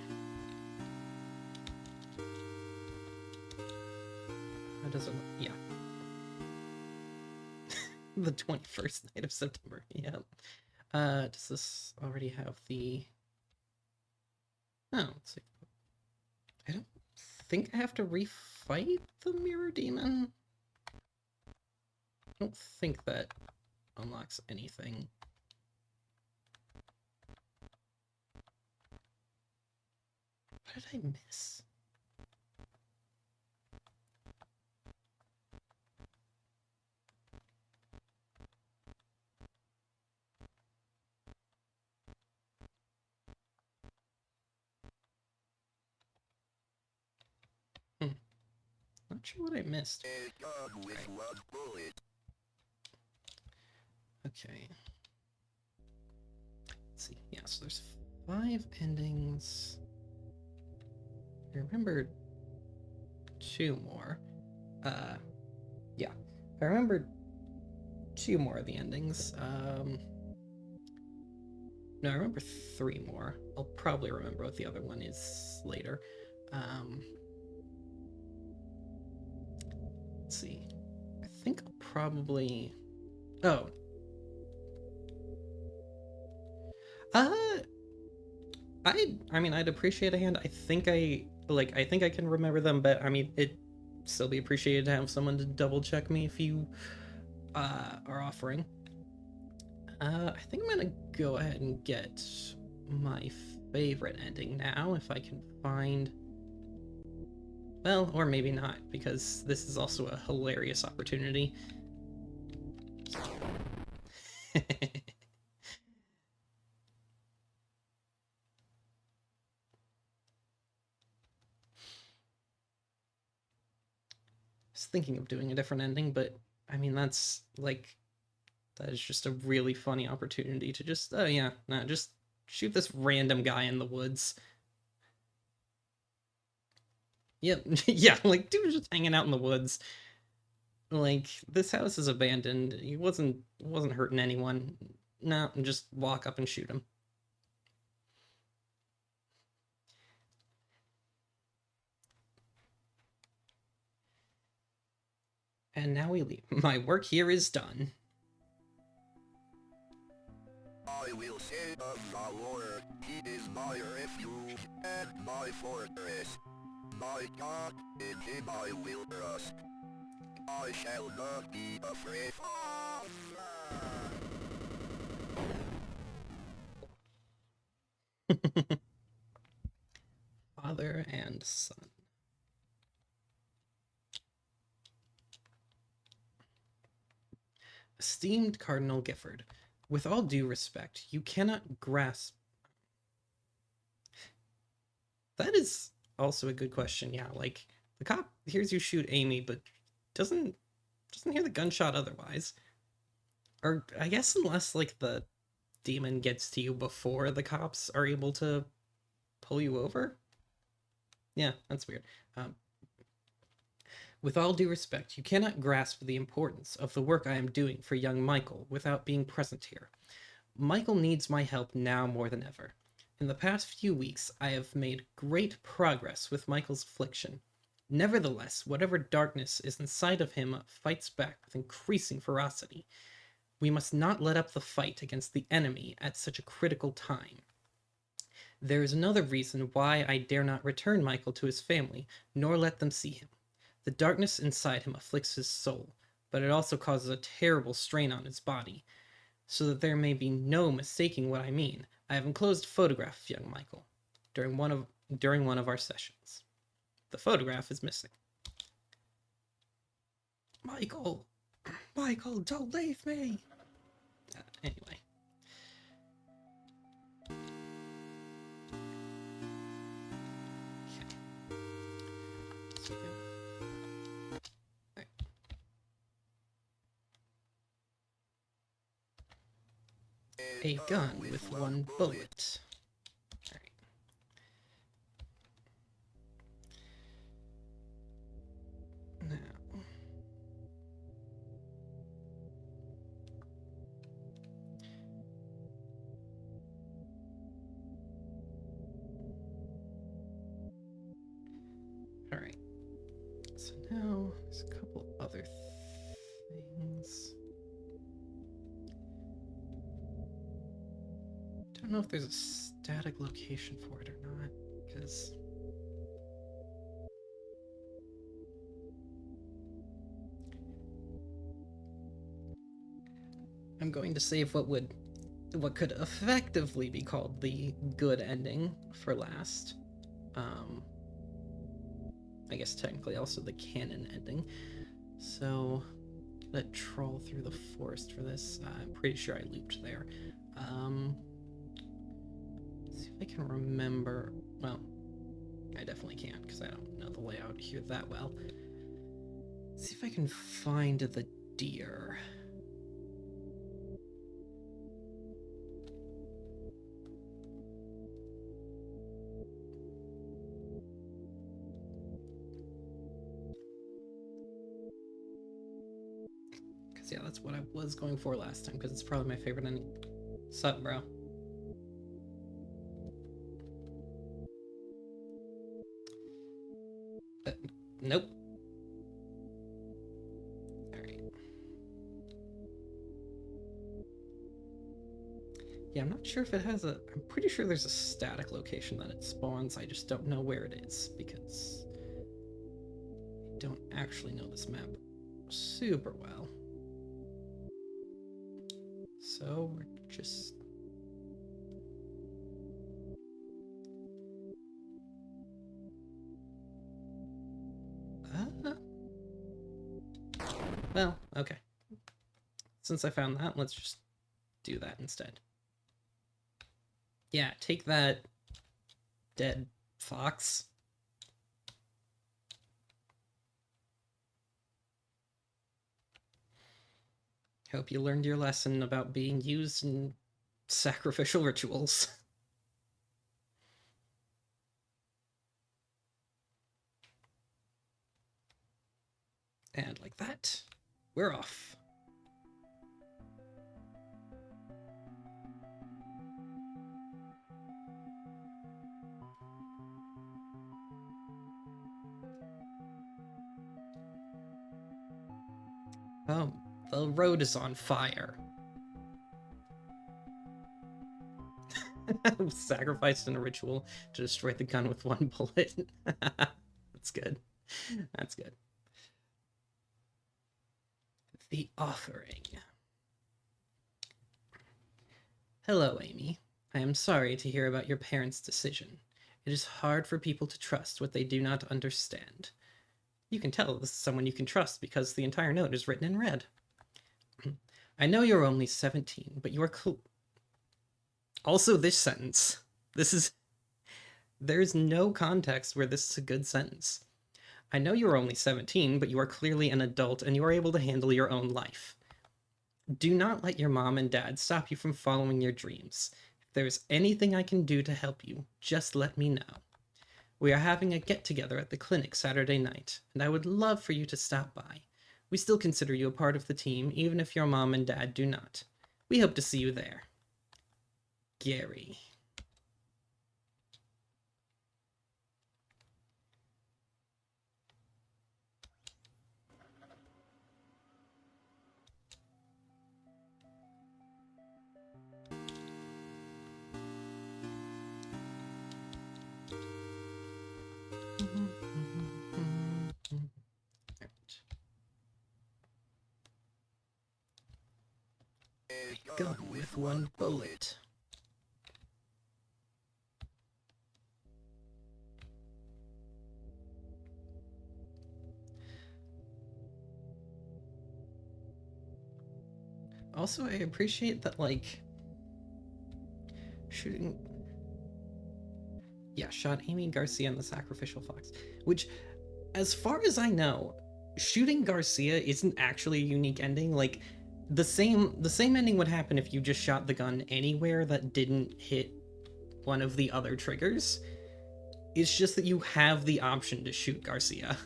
That doesn't... yeah. The 21st night of September, yeah. Does this already have the... oh, let's see. I don't think I have to refight the Mirror Demon. I don't think that unlocks anything. What did I miss? Not sure what I missed. Okay. Let's see. Yeah, so there's 5 endings. I remember 2 more. Yeah. I remember 2 more of the endings. No, I remember 3 more. I'll probably remember what the other one is later. Let's see. I think I'll probably... Oh. I mean, I'd appreciate a hand. I think I can remember them, but I mean, it'd still be appreciated to have someone to double check me if you are offering. I think I'm gonna go ahead and get my favorite ending now, if I can find... Well, or maybe not, because this is also a hilarious opportunity. I was thinking of doing a different ending, but I mean, that is just a really funny opportunity to just, oh yeah, no, just shoot this random guy in the woods. Yep, yeah, like, dude was just hanging out in the woods. Like, this house is abandoned. He wasn't hurting anyone. No, just walk up and shoot him. And now we leave. My work here is done. I will say of the Lord, he is my refuge and my fortress. My God, in him I will trust. I shall not be afraid. Father and son. Esteemed Cardinal Gifford, with all due respect, you cannot grasp... That is also a good question, yeah, like, the cop hears you shoot Amy, but doesn't hear the gunshot otherwise. Or, I guess unless, like, the demon gets to you before the cops are able to pull you over? Yeah, that's weird. With all due respect, you cannot grasp the importance of the work I am doing for young Michael without being present here. Michael needs my help now more than ever. In the past few weeks, I have made great progress with Michael's affliction. Nevertheless, whatever darkness is inside of him fights back with increasing ferocity. We must not let up the fight against the enemy at such a critical time. There is another reason why I dare not return Michael to his family, nor let them see him. The darkness inside him afflicts his soul, but it also causes a terrible strain on his body. So that there may be no mistaking what I mean, I have enclosed a photograph of young Michael during one of our sessions. The photograph is missing. Michael, don't leave me. Anyway. A gun with one bullet. Alright. Now. Alright. So now there's a couple other things. Don't know if there's a static location for it or not, because I'm going to save what could effectively be called the good ending for last. I guess technically also the canon ending. So let's troll through the forest for this. I'm pretty sure I looped there. Let's see if I can remember. Well, I definitely can't because I don't know the layout here that well. Let's see if I can find the deer. So yeah, that's what I was going for last time, because it's probably my favorite ending. Sup, bro? Nope. Alright. Yeah, I'm not sure if it has a... I'm pretty sure there's a static location that it spawns. I just don't know where it is, because I don't actually know this map super well. So we're just... Well, okay. Since I found that, let's just do that instead. Yeah, take that, dead fox. Hope you learned your lesson about being used in sacrificial rituals. And like that, we're off. Oh, the road is on fire. Sacrificed in a ritual to destroy the gun with one bullet. That's good. That's good. The offering. Hello, Amy. I am sorry to hear about your parents' decision. It is hard for people to trust what they do not understand. You can tell this is someone you can trust because the entire note is written in red. I know you're only 17, but you are Also, this sentence. There's no context where this is a good sentence. I know you are only 17, but you are clearly an adult and you are able to handle your own life. Do not let your mom and dad stop you from following your dreams. If there's anything I can do to help you, just let me know. We are having a get-together at the clinic Saturday night, and I would love for you to stop by. We still consider you a part of the team, even if your mom and dad do not. We hope to see you there. Gary. Gun with one bullet. Also, I appreciate that, like, shooting... Yeah, shot Amy Garcia and the Sacrificial Fox, which, as far as I know, shooting Garcia isn't actually a unique ending. Like, the same ending would happen if you just shot the gun anywhere that didn't hit one of the other triggers. It's just that you have the option to shoot Garcia,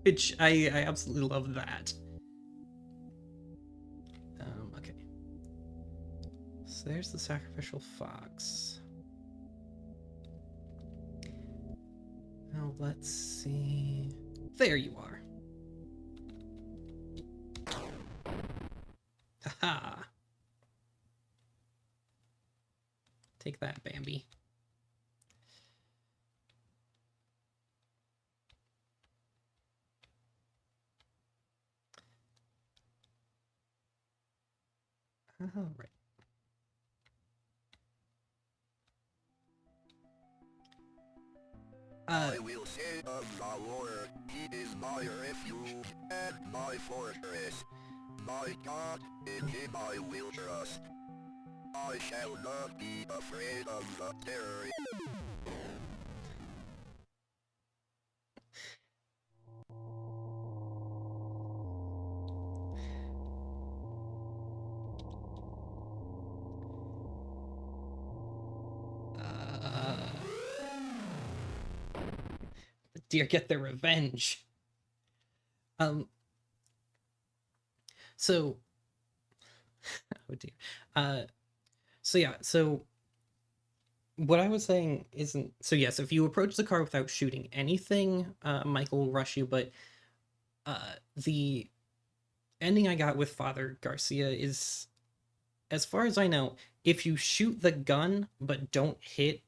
which I absolutely love that. Okay. So there's the Sacrificial Fox. Now let's see... There you are. Haha. Take that, Bambi. All right. I will say of the Lord, He is my refuge and my fortress. My God, in Him I will trust. I shall not be afraid of the terror. The deer get their revenge. So, oh dear. So what I was saying isn't so. Yes, if you approach the car without shooting anything, Michael will rush you. But the ending I got with Father Garcia is, as far as I know, if you shoot the gun but don't hit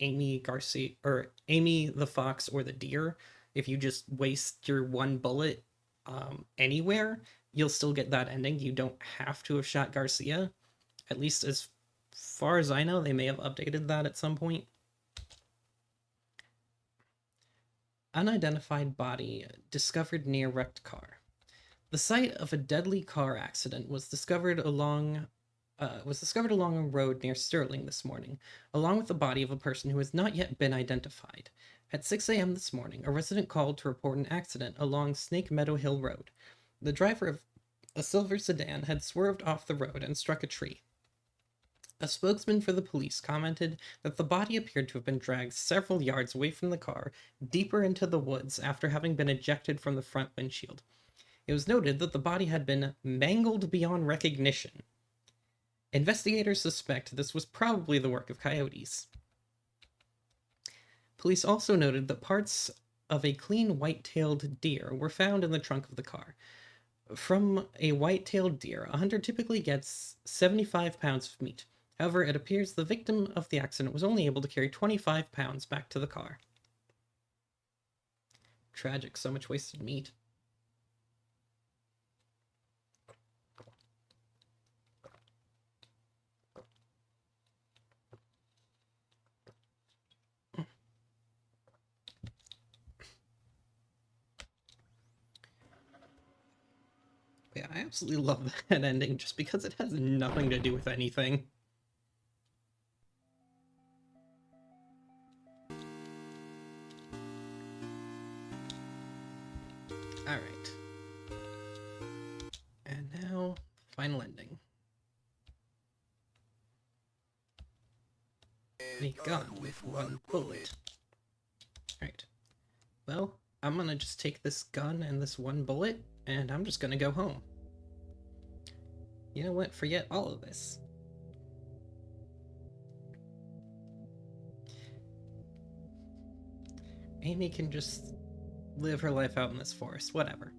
Amy Garcia or Amy the fox or the deer, if you just waste your one bullet anywhere, you'll still get that ending. You don't have to have shot Garcia. At least as far as I know, they may have updated that at some point. Unidentified body discovered near wrecked car. The site of a deadly car accident was discovered along a road near Sterling this morning, along with the body of a person who has not yet been identified. At 6 a.m. this morning, a resident called to report an accident along Snake Meadow Hill Road. The driver of a silver sedan had swerved off the road and struck a tree. A spokesman for the police commented that the body appeared to have been dragged several yards away from the car, deeper into the woods after having been ejected from the front windshield. It was noted that the body had been mangled beyond recognition. Investigators suspect this was probably the work of coyotes. Police also noted that parts of a clean white-tailed deer were found in the trunk of the car. From a white-tailed deer, a hunter typically gets 75 pounds of meat. However, it appears the victim of the accident was only able to carry 25 pounds back to the car. Tragic, so much wasted meat. Yeah, I absolutely love that ending just because it has nothing to do with anything. Alright. And now, final ending. A gun with one bullet. Alright. Well, I'm gonna just take this gun and this one bullet, and I'm just gonna go home. You know what? Forget all of this. Amy can just live her life out in this forest, whatever.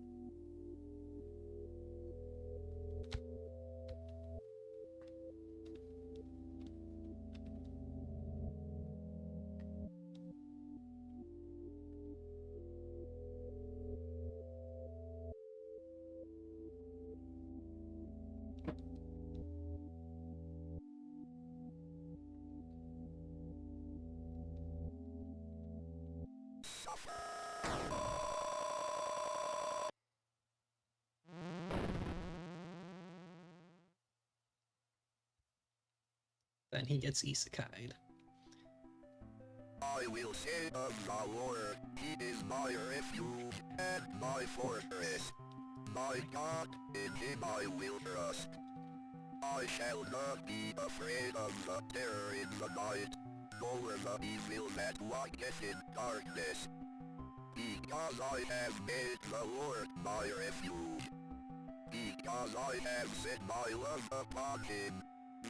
Then he gets isekai'd. I will say of the Lord, he is my refuge and my fortress. My God, in him I will trust. I shall not be afraid of the terror in the night, nor the evil that walketh in darkness. Because I have made the Lord my refuge. Because I have set my love upon him,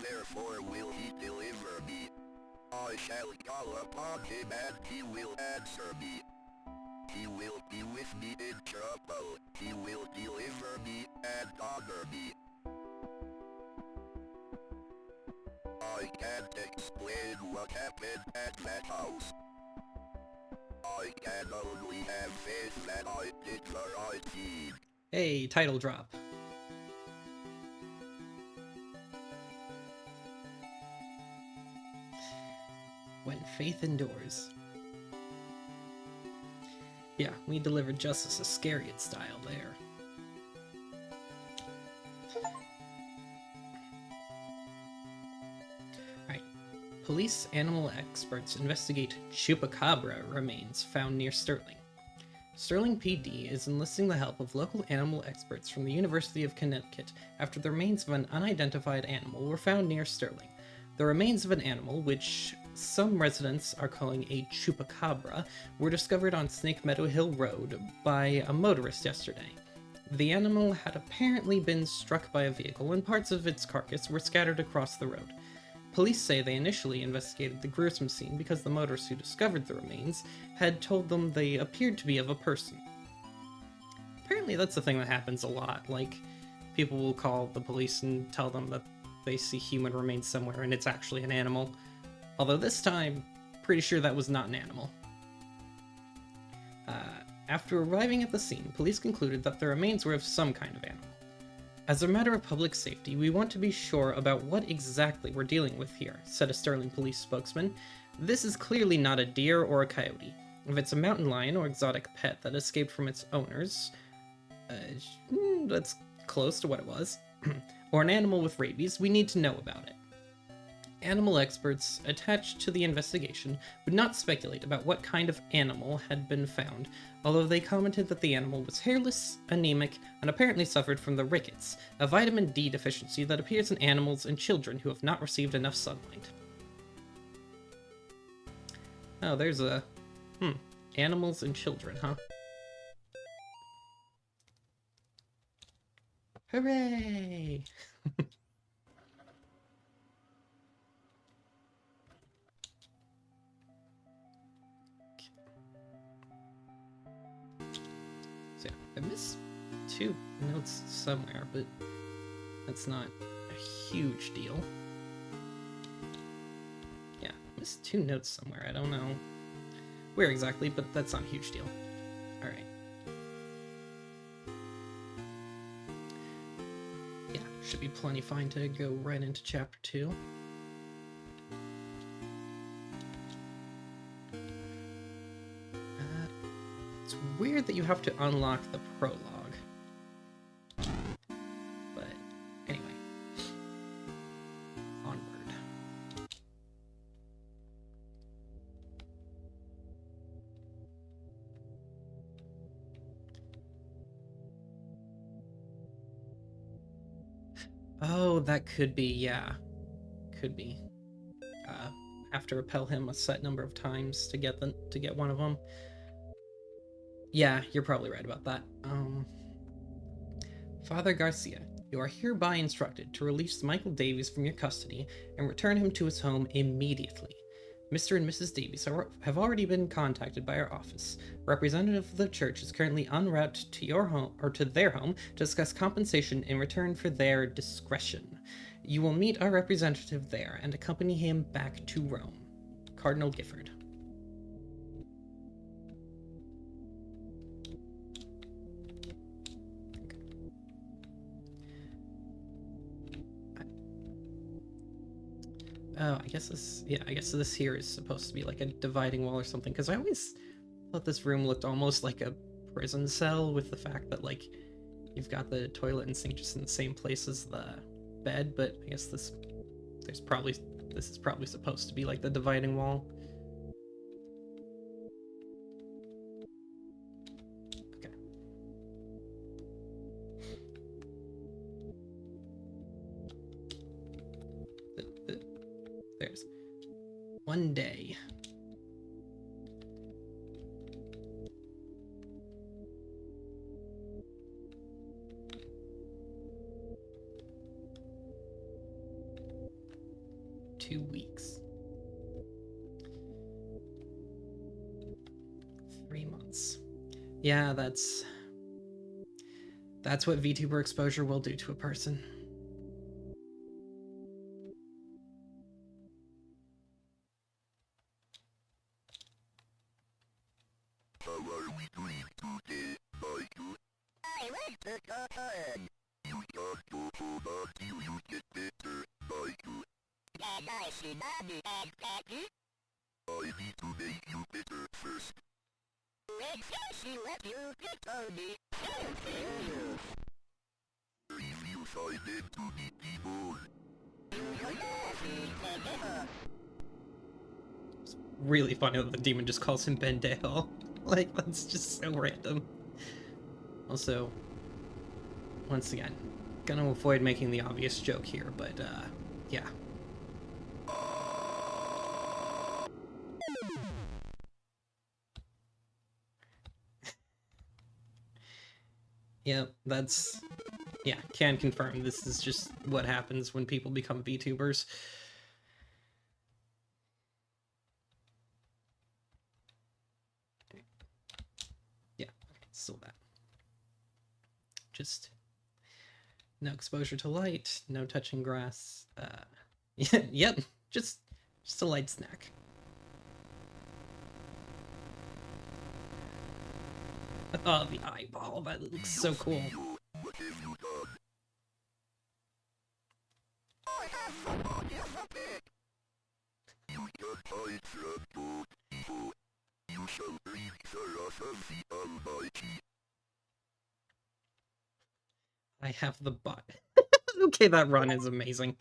therefore will he deliver me. I shall call upon him and he will answer me. He will be with me in trouble. He will deliver me and honor me. I can't explain what happened at that house. I can only have faith that I did the right deed. Hey, title drop. When faith endures. Yeah, we delivered Justice Iscariot style there. Alright. Police animal experts investigate chupacabra remains found near Sterling. Sterling PD is enlisting the help of local animal experts from the University of Connecticut after the remains of an unidentified animal were found near Sterling. The remains of an animal, which some residents are calling a chupacabra, were discovered on Snake Meadow Hill Road by a motorist yesterday. The animal had apparently been struck by a vehicle, and parts of its carcass were scattered across the road. Police say they initially investigated the gruesome scene because the motorist who discovered the remains had told them they appeared to be of a person. Apparently that's the thing that happens a lot, like, people will call the police and tell them that they see human remains somewhere and it's actually an animal. Although this time, pretty sure that was not an animal. After arriving at the scene, police concluded that the remains were of some kind of animal. As a matter of public safety, we want to be sure about what exactly we're dealing with here, said a Sterling police spokesman. This is clearly not a deer or a coyote. If it's a mountain lion or exotic pet that escaped from its owners, that's close to what it was, or an animal with rabies, we need to know about it. Animal experts attached to the investigation would not speculate about what kind of animal had been found, although they commented that the animal was hairless, anemic, and apparently suffered from the rickets, a vitamin D deficiency that appears in animals and children who have not received enough sunlight. Oh, there's a... animals and children, huh? Hooray! So yeah, I missed 2 notes somewhere, but that's not a huge deal. Yeah, I missed 2 notes somewhere. I don't know where exactly, but that's not a huge deal. Alright. Yeah, should be plenty fine to go right into chapter 2. It's weird that you have to unlock the prologue. But anyway. Onward. Oh, that could be, yeah. Could be. Have to repel him a set number of times to get one of them. Yeah, you're probably right about that. Father Garcia, you are hereby instructed to release Michael Davies from your custody and return him to his home immediately. Mr. and Mrs. Davies have already been contacted by our office. A representative of the church is currently en route to your home or to their home to discuss compensation in return for their discretion. You will meet our representative there and accompany him back to Rome. Cardinal Gifford. Oh, I guess this here is supposed to be like a dividing wall or something, because I always thought this room looked almost like a prison cell, with the fact that, like, you've got the toilet and sink just in the same place as the bed, but I guess this is probably supposed to be like the dividing wall. Okay. There's one day. Two weeks. 3 months. Yeah, that's what VTuber exposure will do to a person. How are we doing today, Michael? I like the cotton. You can't go home until you get better, Michael. Can I see Mommy and Daddy? I need to make you better first. When she let you get on me, she'll kill you. If you find them to be people, you're laughing, Bendejo. It's really funny that the demon just calls him Bendejo. Like, that's just so random. Also, once again, gonna avoid making the obvious joke here, but, yeah. Yeah, that's... Yeah, can confirm this is just what happens when people become VTubers. Yeah, still that. Just no exposure to light, no touching grass. Yep, just a light snack. Oh, the eyeball, that looks so cool. What have you done? I have the body of a pig. You can't hide from good evil. You shall breathe the wrath of the Almighty. I have the butt. Okay, that run is amazing.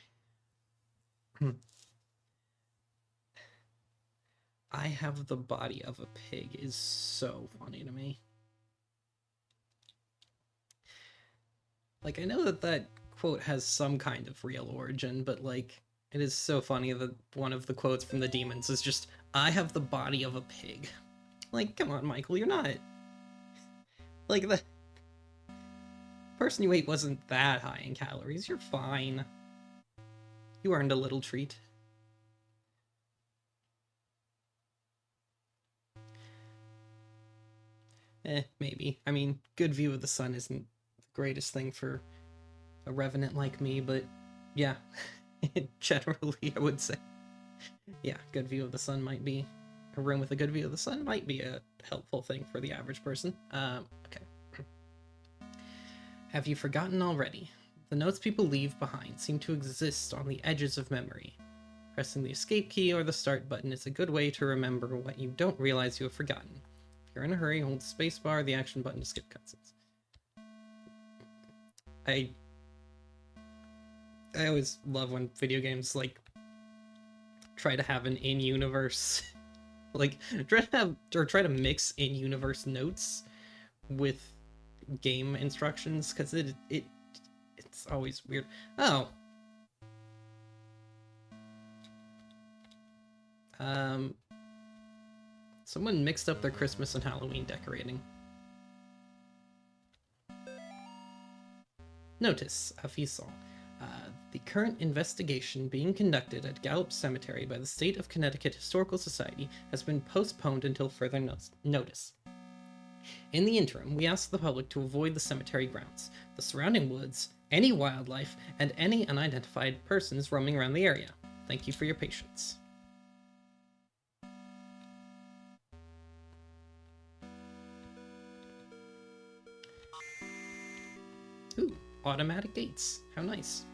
I have the body of a pig is so funny to me. Like, I know that quote has some kind of real origin, but, like, it is so funny that one of the quotes from the demons is just, I have the body of a pig. Like, come on, Michael, you're not... Like, the person you ate wasn't that high in calories. You're fine. You earned a little treat. Maybe. I mean, good view of the sun isn't the greatest thing for a revenant like me, but yeah, generally I would say, yeah, good view of the sun might be, a room with a good view of the sun might be a helpful thing for the average person. Okay. Have you forgotten already? The notes people leave behind seem to exist on the edges of memory. Pressing the escape key or the start button is a good way to remember what you don't realize you have forgotten. If you're in a hurry, hold the spacebar, the action button to skip cutscenes. I always love when video games, like, try to have an in-universe, like, try to mix in-universe notes with game instructions, because it's always weird. Oh. Someone mixed up their Christmas and Halloween decorating. Notice, Afisol. The current investigation being conducted at Gallup Cemetery by the State of Connecticut Historical Society has been postponed until further notice. In the interim, we ask the public to avoid the cemetery grounds, the surrounding woods, any wildlife, and any unidentified persons roaming around the area. Thank you for your patience. Ooh, automatic gates. How nice.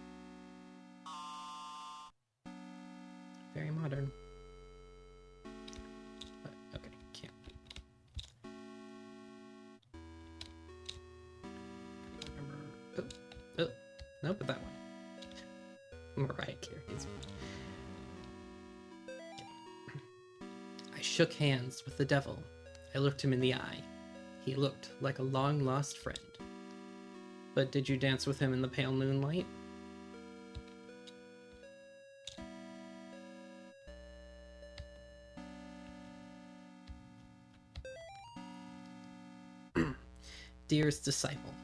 Very modern. But, okay, can't. Remember. Oh, no, but that one. Mariah Carey's. I shook hands with the devil. I looked him in the eye. He looked like a long-lost friend. But did you dance with him in the pale moonlight? Dearest disciple,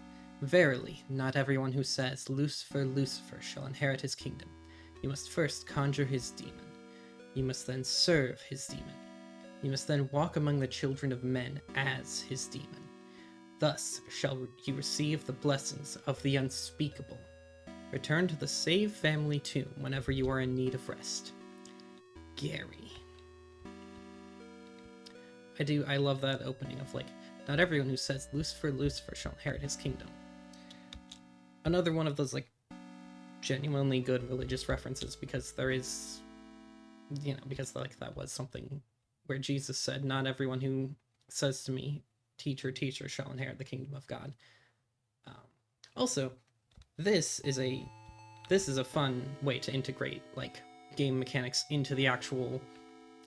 verily, not everyone who says, Lucifer, Lucifer, shall inherit his kingdom. You must first conjure his demon. You must then serve his demon. You must then walk among the children of men as his demon. Thus shall you receive the blessings of the unspeakable. Return to the Save family tomb whenever you are in need of rest. Gary. I love that opening of, like, not everyone who says Lucifer, Lucifer shall inherit his kingdom. Another one of those, like, genuinely good religious references, because there is, you know, because, like, that was something where Jesus said, not everyone who says to me, teacher, teacher, shall inherit the kingdom of God. Also, this is a fun way to integrate, like, game mechanics into the actual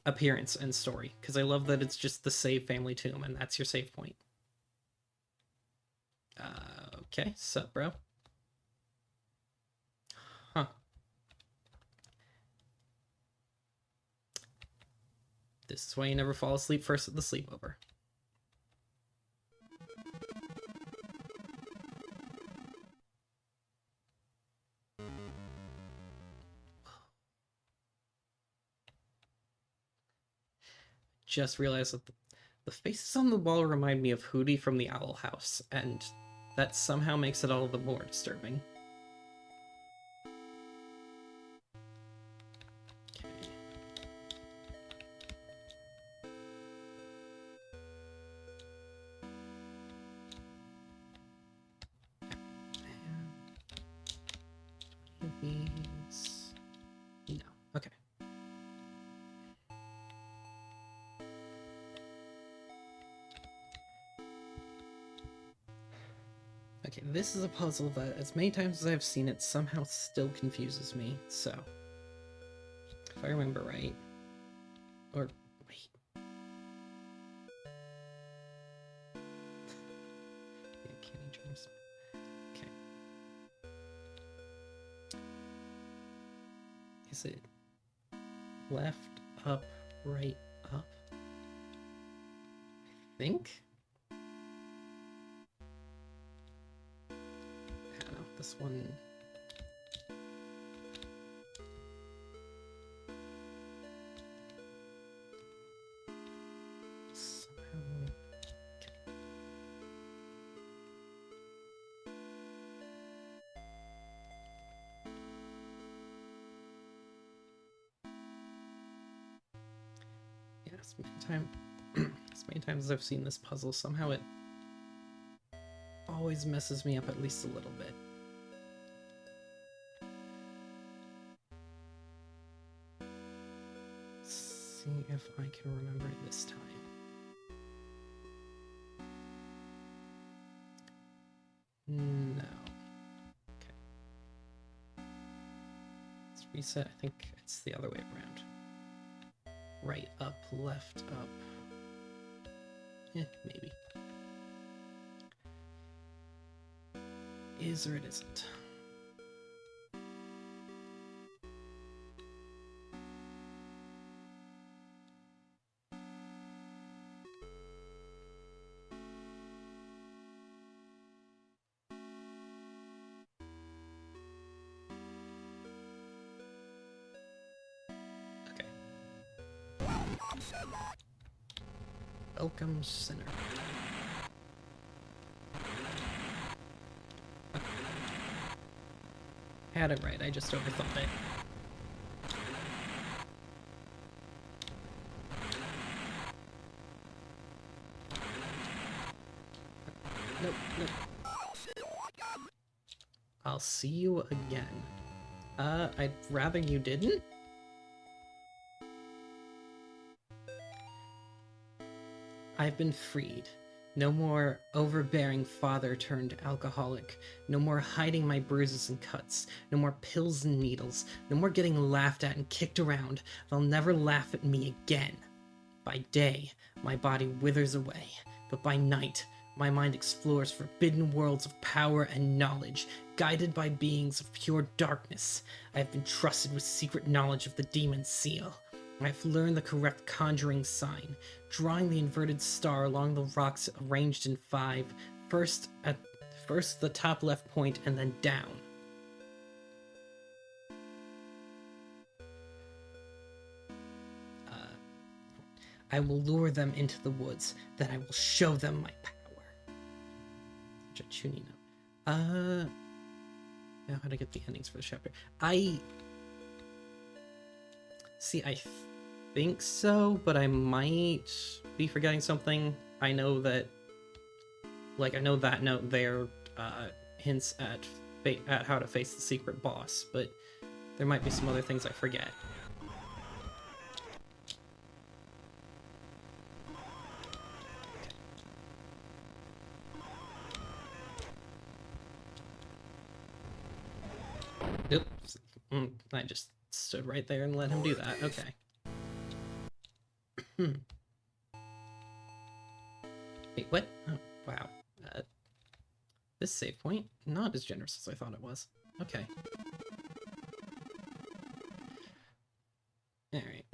appearance and story, because I love that it's just the Save family tomb, and that's your save point. Okay, sup, bro? Huh. This is why you never fall asleep first at the sleepover. just realized that the faces on the wall remind me of Hootie from the Owl House, and that somehow makes it all the more disturbing. These... No. Okay. Okay, this is a puzzle that, as many times as I've seen it, somehow still confuses me, so... If I remember right... Or... wait... Yeah, Candy Dreams... Okay. Is it... left, up, right, up? I think? I don't know, this one... somehow... Yeah, as many times as I've seen this puzzle, somehow it always messes me up at least a little bit. Let's see if I can remember it this time. No. Okay. Let's reset. I think it's the other way around. Right, up, left, up. Maybe. Is or it isn't. Okay. Welcome Center. I had it right, I just overthought it. Nope, nope. I'll see you again. I'd rather you didn't? I've been freed. No more overbearing father turned alcoholic. No more hiding my bruises and cuts. No more pills and needles. No more getting laughed at and kicked around. They'll never laugh at me again. By day, my body withers away. But by night, my mind explores forbidden worlds of power and knowledge, guided by beings of pure darkness. I have been trusted with secret knowledge of the demon seal. I've learned the correct conjuring sign, drawing the inverted star along the rocks arranged in 5, first the top left point and then down. I will lure them into the woods, then I will show them my power. Such a tuning note. Now how to get the endings for the chapter. I think so, but I might be forgetting something. I know that note there hints at how to face the secret boss, but there might be some other things I forget. Oops. I just stood right there and let him do that. Okay. Wait, what? Oh, wow. This save point? Not as generous as I thought it was. Okay. Alright.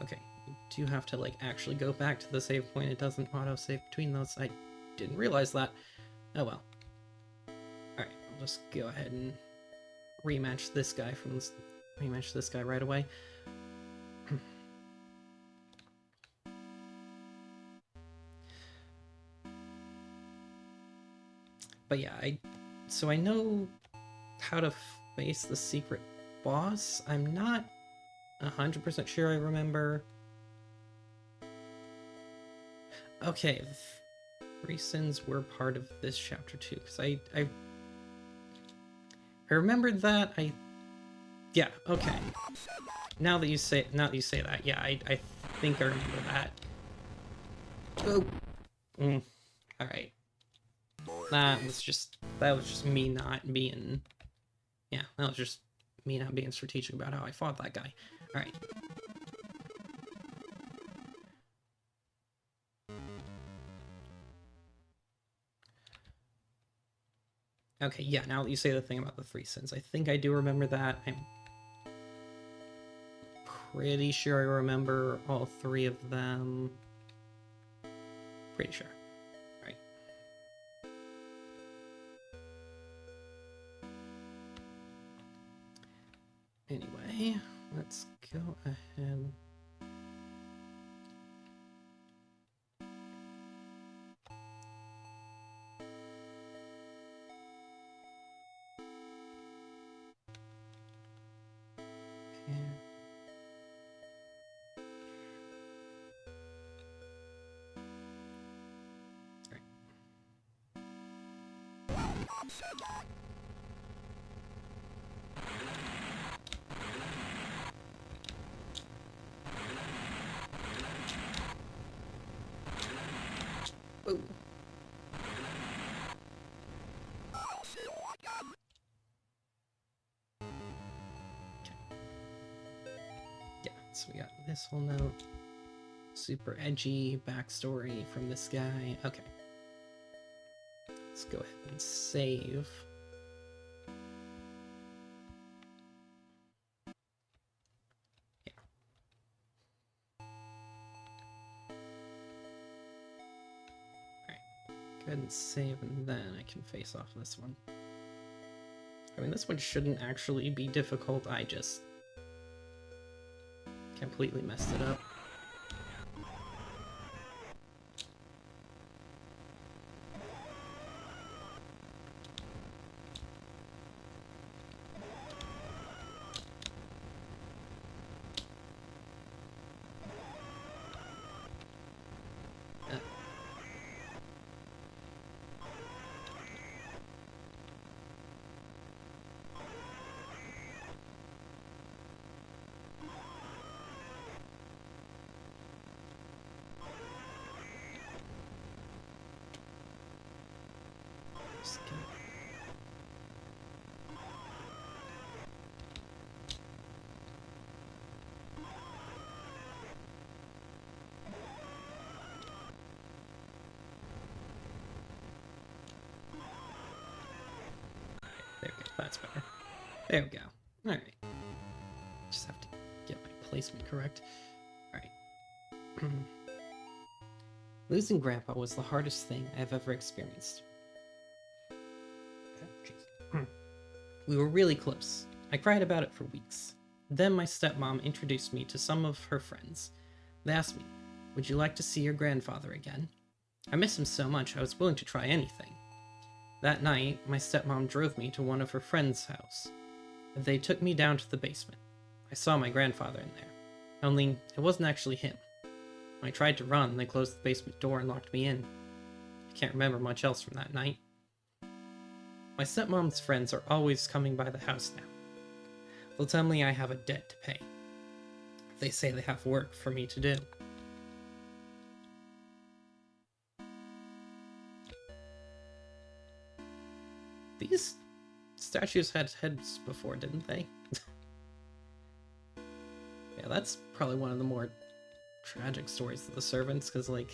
Okay. You do have to, like, actually go back to the save point. It doesn't auto-save between those. I didn't realize that. Oh well. Alright, I'll just go ahead and rematch this guy right away. But yeah, so I know how to face the secret boss. I'm not 100% sure I remember. Okay, the 3 sins were part of this chapter too, because I remembered that. Yeah, okay. Now that you say that, yeah, I think I remember that. Oh. All right. That was just me not being. Yeah, that was just me not being strategic about how I fought that guy. All right. Okay, yeah, now that you say the thing about the 3 sins, I think I do remember that. I'm pretty sure I remember all 3 of them. Pretty sure. Right. Anyway, let's go ahead. Oh. Yeah, so we got this whole note. Super edgy backstory from this guy. Okay. Let's go ahead and save. Yeah. Alright. Go ahead and save, and then I can face off this one. I mean, this one shouldn't actually be difficult. I just completely messed it up. There we go. That's better. There we go. Alright. Just have to get my placement correct. Alright. Losing Grandpa was the hardest thing I've ever experienced. We were really close. I cried about it for weeks. Then my stepmom introduced me to some of her friends. They asked me, "Would you like to see your grandfather again?" I miss him so much I was willing to try anything. That night, my stepmom drove me to one of her friends' house. They took me down to the basement. I saw my grandfather in there. Only, it wasn't actually him. When I tried to run, they closed the basement door and locked me in. I can't remember much else from that night. My stepmom's friends are always coming by the house now. They'll tell me I have a debt to pay. They say they have work for me to do. These statues had heads before, didn't they? Yeah, that's probably one of the more tragic stories of the servants, because, like,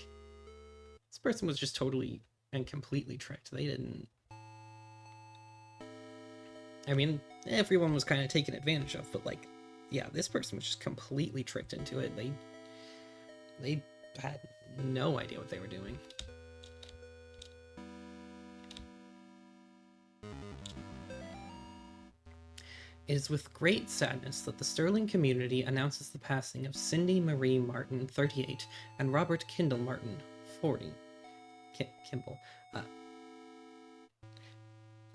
this person was just totally and completely tricked. They didn't... I mean, everyone was kind of taken advantage of, but, like, yeah, this person was just completely tricked into it. They had no idea what they were doing. It is with great sadness that the Sterling community announces the passing of Cindy Marie Martin, 38, and Robert Kindle Martin, 40. Kimball.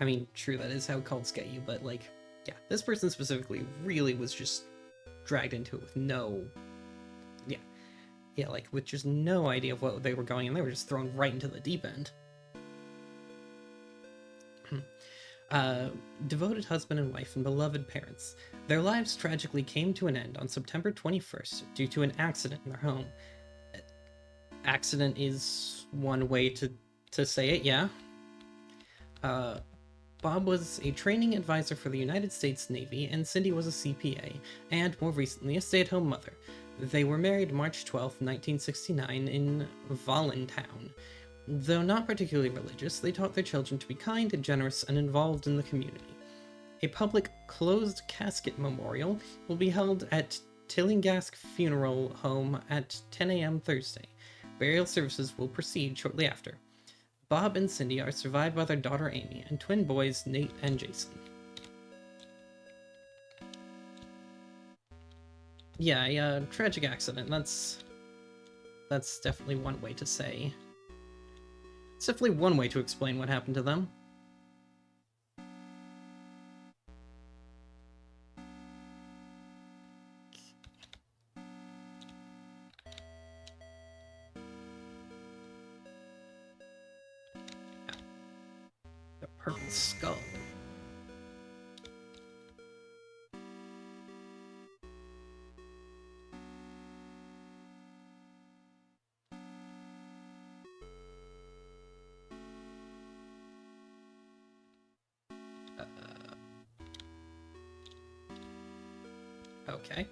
I mean, true, that is how cults get you, but, like, yeah, this person specifically really was just dragged into it with no... Yeah, like, with just no idea of what they were going in. They were just thrown right into the deep end. Devoted husband and wife and beloved parents. Their lives tragically came to an end on September 21st due to an accident in their home. Accident is one way to say it, yeah. Bob was a training advisor for the United States Navy, and Cindy was a CPA, and more recently a stay-at-home mother. They were married March 12, 1969 in Voluntown. Though not particularly religious, they taught their children to be kind, generous, and involved in the community. A public closed casket memorial will be held at Tillingask Funeral Home at 10 a.m. Thursday. Burial services will proceed shortly after. Bob and Cindy are survived by their daughter Amy and twin boys Nate and Jason. Yeah, a tragic accident. That's definitely one way to say. It's definitely one way to explain what happened to them. The purple skull. Okay.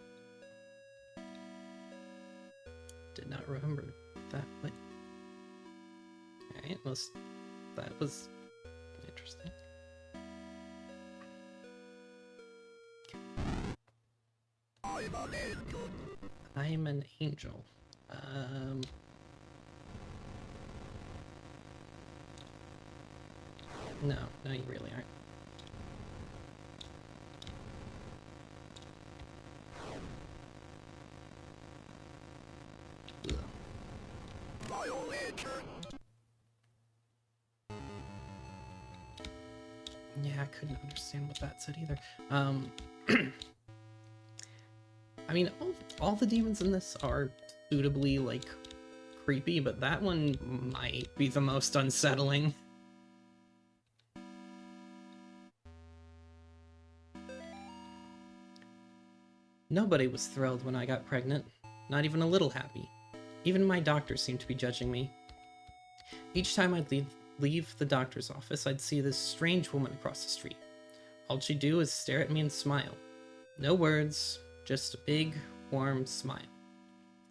Did not remember that. But... Alright, that was interesting. I'm an angel. No, you really aren't. Yeah, I couldn't understand what that said either. I mean, all the demons in this are suitably, like, creepy, but that one might be the most unsettling. Nobody was thrilled when I got pregnant, not even a little happy. Even my doctor seemed to be judging me. Each time I'd leave the doctor's office, I'd see this strange woman across the street. All she'd do is stare at me and smile. No words, just a big, warm smile.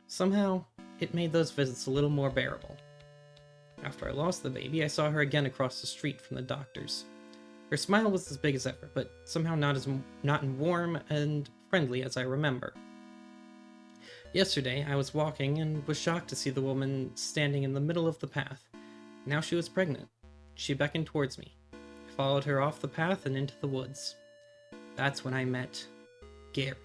Somehow, it made those visits a little more bearable. After I lost the baby, I saw her again across the street from the doctor's. Her smile was as big as ever, but somehow not as warm and friendly as I remember. Yesterday, I was walking and was shocked to see the woman standing in the middle of the path. Now she was pregnant. She beckoned towards me. I followed her off the path and into the woods. That's when I met Gary.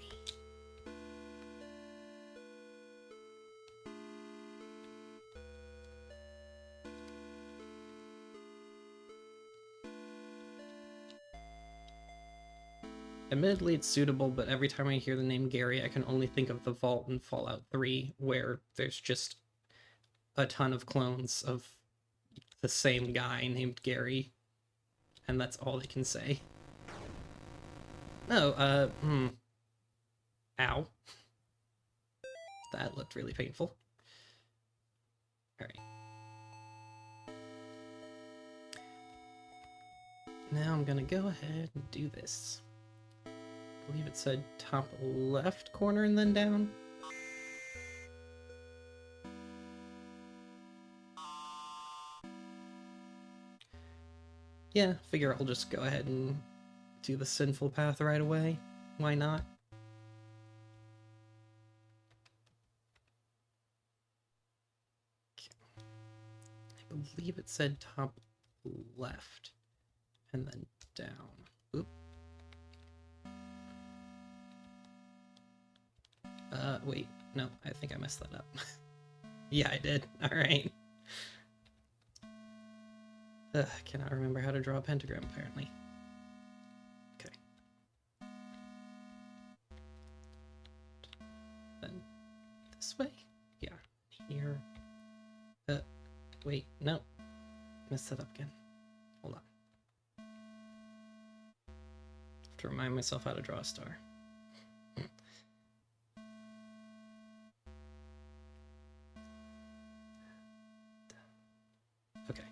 Admittedly, it's suitable, but every time I hear the name Gary, I can only think of the vault in Fallout 3, where there's just a ton of clones of the same guy named Gary, and that's all they can say. Oh, Ow. That looked really painful. Alright. Now I'm gonna go ahead and do this. I believe it said top left corner and then down. Yeah, figure I'll just go ahead and do the sinful path right away. Why not? I believe it said top left and then down. Oop. Wait. No, I think I messed that up. Yeah, I did. Alright. Cannot remember how to draw a pentagram, apparently. Okay. Then this way? Yeah. Here. Wait, no. Messed that up again. Hold on. Have to remind myself how to draw a star. Okay.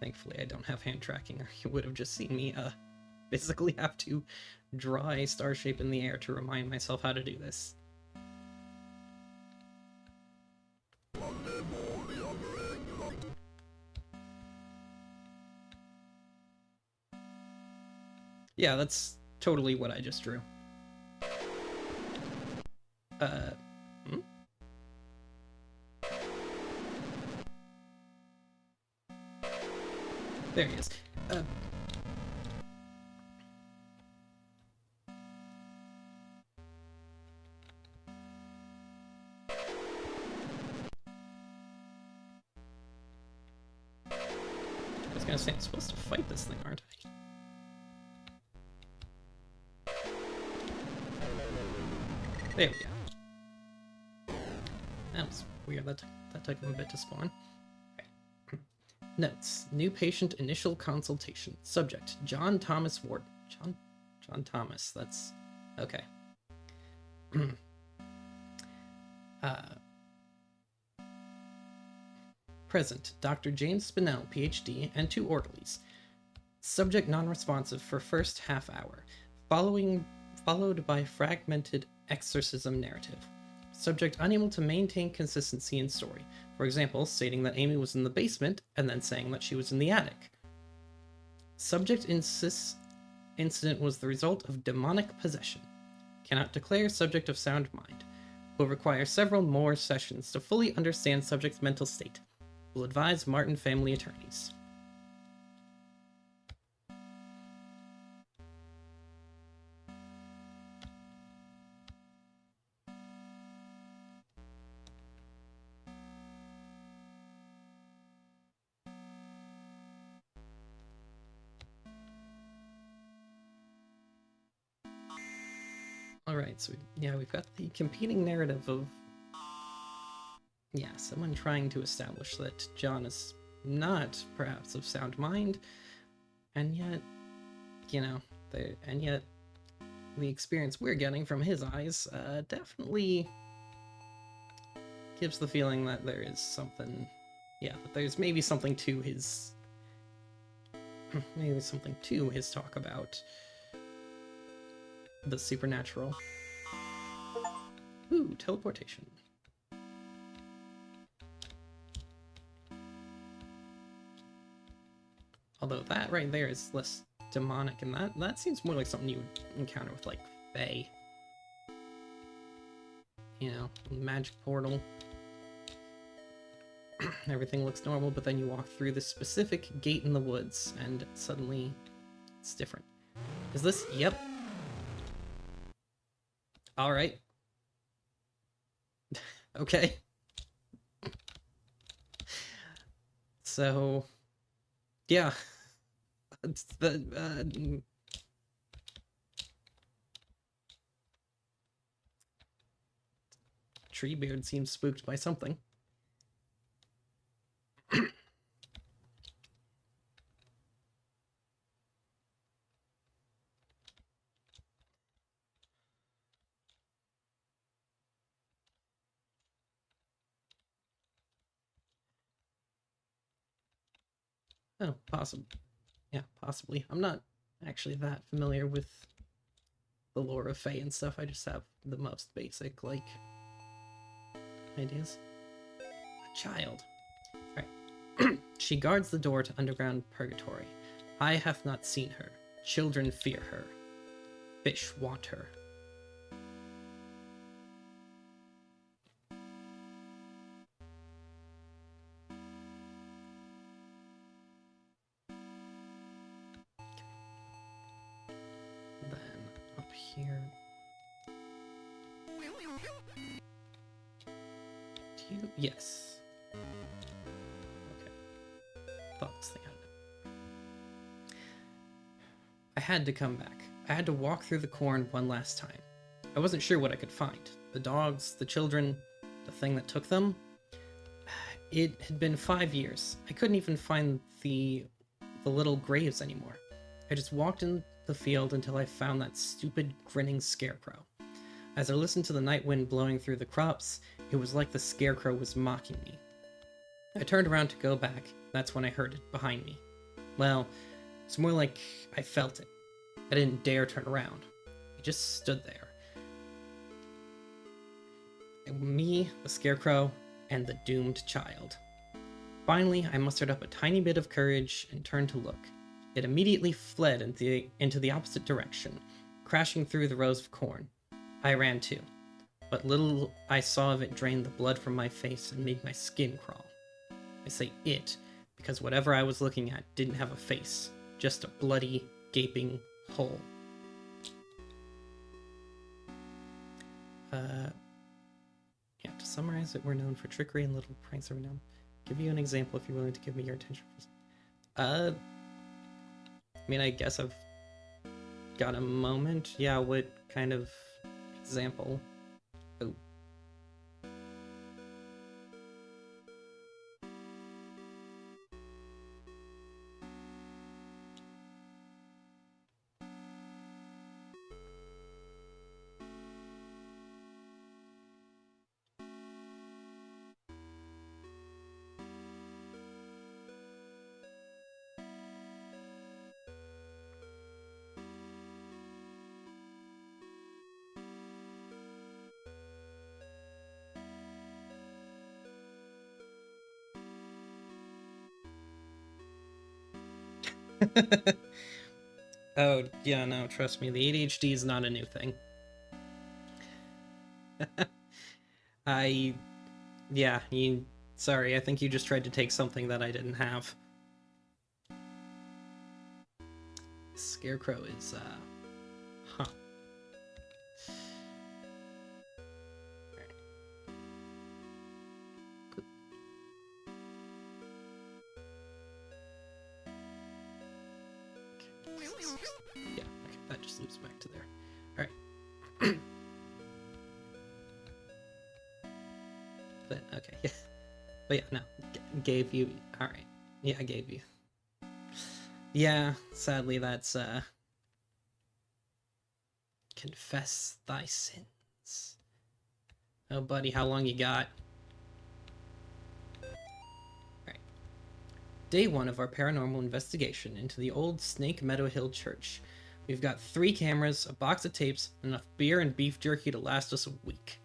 Thankfully, I don't have hand tracking, or you would have just seen me, basically have to draw a star shape in the air to remind myself how to do this. Yeah, that's totally what I just drew. There he is. I was gonna say, I'm supposed to fight this thing, aren't I? There we go. That was weird. That took him a bit to spawn. Okay. Notes. New patient initial consultation. Subject. John Thomas Ward. John Thomas. That's... okay. Present. Dr. James Spinell, PhD, and 2 orderlies. Subject non-responsive for first half hour. Followed by fragmented exorcism narrative. Subject unable to maintain consistency in story. For example, stating that Amy was in the basement and then saying that she was in the attic. Subject insists incident was the result of demonic possession. Cannot declare subject of sound mind. Will require several more sessions to fully understand subject's mental state. Will advise Martin family attorneys. Alright, so yeah, we've got the competing narrative of, yeah, someone trying to establish that John is not perhaps of sound mind, and yet, you know, and yet the experience we're getting from his eyes definitely gives the feeling that there is something, yeah, that there's maybe something to his, talk about the supernatural. Ooh, teleportation. Although that right there is less demonic, and that seems more like something you would encounter with, like, Fae. You know, magic portal. Everything looks normal, but then you walk through this specific gate in the woods, and suddenly it's different. Is this? Yep. Alright. Okay. So, yeah. It's the, Treebeard seems spooked by something. Oh, possibly. Yeah, possibly. I'm not actually that familiar with the lore of Fae and stuff. I just have the most basic, like, ideas. A child. Right. She guards the door to underground purgatory. Eye hath not seen her. Children fear her. Fish want her. here. Do you? Yes. Okay. Thought this thing had it. I had to come back. I had to walk through the corn one last time. I wasn't sure what I could find. The dogs, the children, the thing that took them. It had been 5 years. I couldn't even find the little graves anymore. I just walked in the field until I found that stupid, grinning scarecrow. As I listened to the night wind blowing through the crops, it was like the scarecrow was mocking me. I turned around to go back. That's when I heard it behind me. Well, it's more like I felt it. I didn't dare turn around. It just stood there. And me, the scarecrow, and the doomed child. Finally, I mustered up a tiny bit of courage and turned to look. It immediately fled into the opposite direction, crashing through the rows of corn. I ran too, but little I saw of it drained the blood from my face and made my skin crawl. I say it because whatever I was looking at didn't have a face, just a bloody, gaping hole. Yeah, to summarize it, we're known for trickery and little pranks every now and then. Give you an example if you're willing to give me your attention. I mean, I guess I've got a moment. Yeah, what kind of example? Oh. Oh, yeah, no, trust me, the ADHD is not a new thing. Sorry, I think you just tried to take something that I didn't have. Scarecrow is, huh. Yeah, okay, that just loops back to there. Alright. But, okay, yeah. But yeah, no, gave you, alright. Yeah, I gave you. Yeah, sadly that's, confess thy sins. Oh, buddy, how long you got? Alright. Day 1 of our paranormal investigation into the old Snake Meadow Hill Church. We've got 3 cameras, a box of tapes, enough beer and beef jerky to last us a week.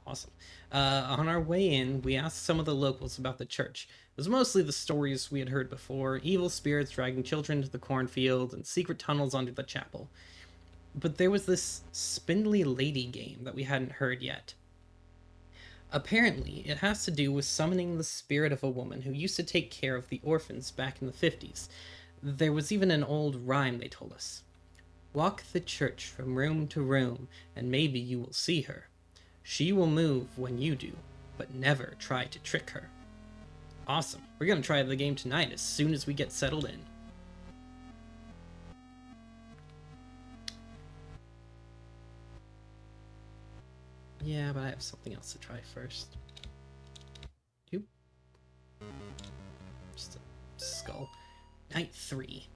Awesome. On our way in, we asked some of the locals about the church. It was mostly the stories we had heard before, evil spirits dragging children to the cornfield, and secret tunnels under the chapel. But there was this spindly lady game that we hadn't heard yet. Apparently, it has to do with summoning the spirit of a woman who used to take care of the orphans back in the 50s. There was even an old rhyme they told us. Walk the church from room to room, and maybe you will see her. She will move when you do, but never try to trick her. Awesome. We're gonna try the game tonight as soon as we get settled in. Yeah, but I have something else to try first. Oop. Just a skull. Night 3.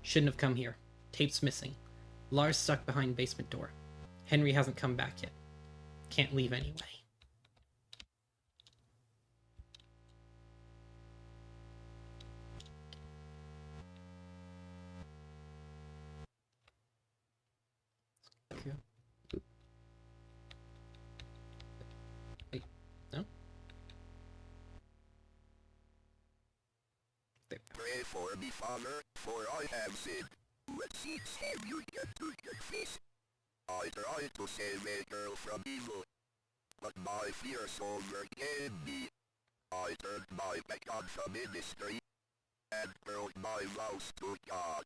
Shouldn't have come here. Tape's missing. Lars stuck behind basement door. Henry hasn't come back yet. Can't leave anyway. Okay. Oop. Wait, no? There. Pray for me, Father, for I have sinned. What sins have you done to confess? I tried to save a girl from evil, but my fears overcame me. I turned my back on the ministry and broke my vows to God.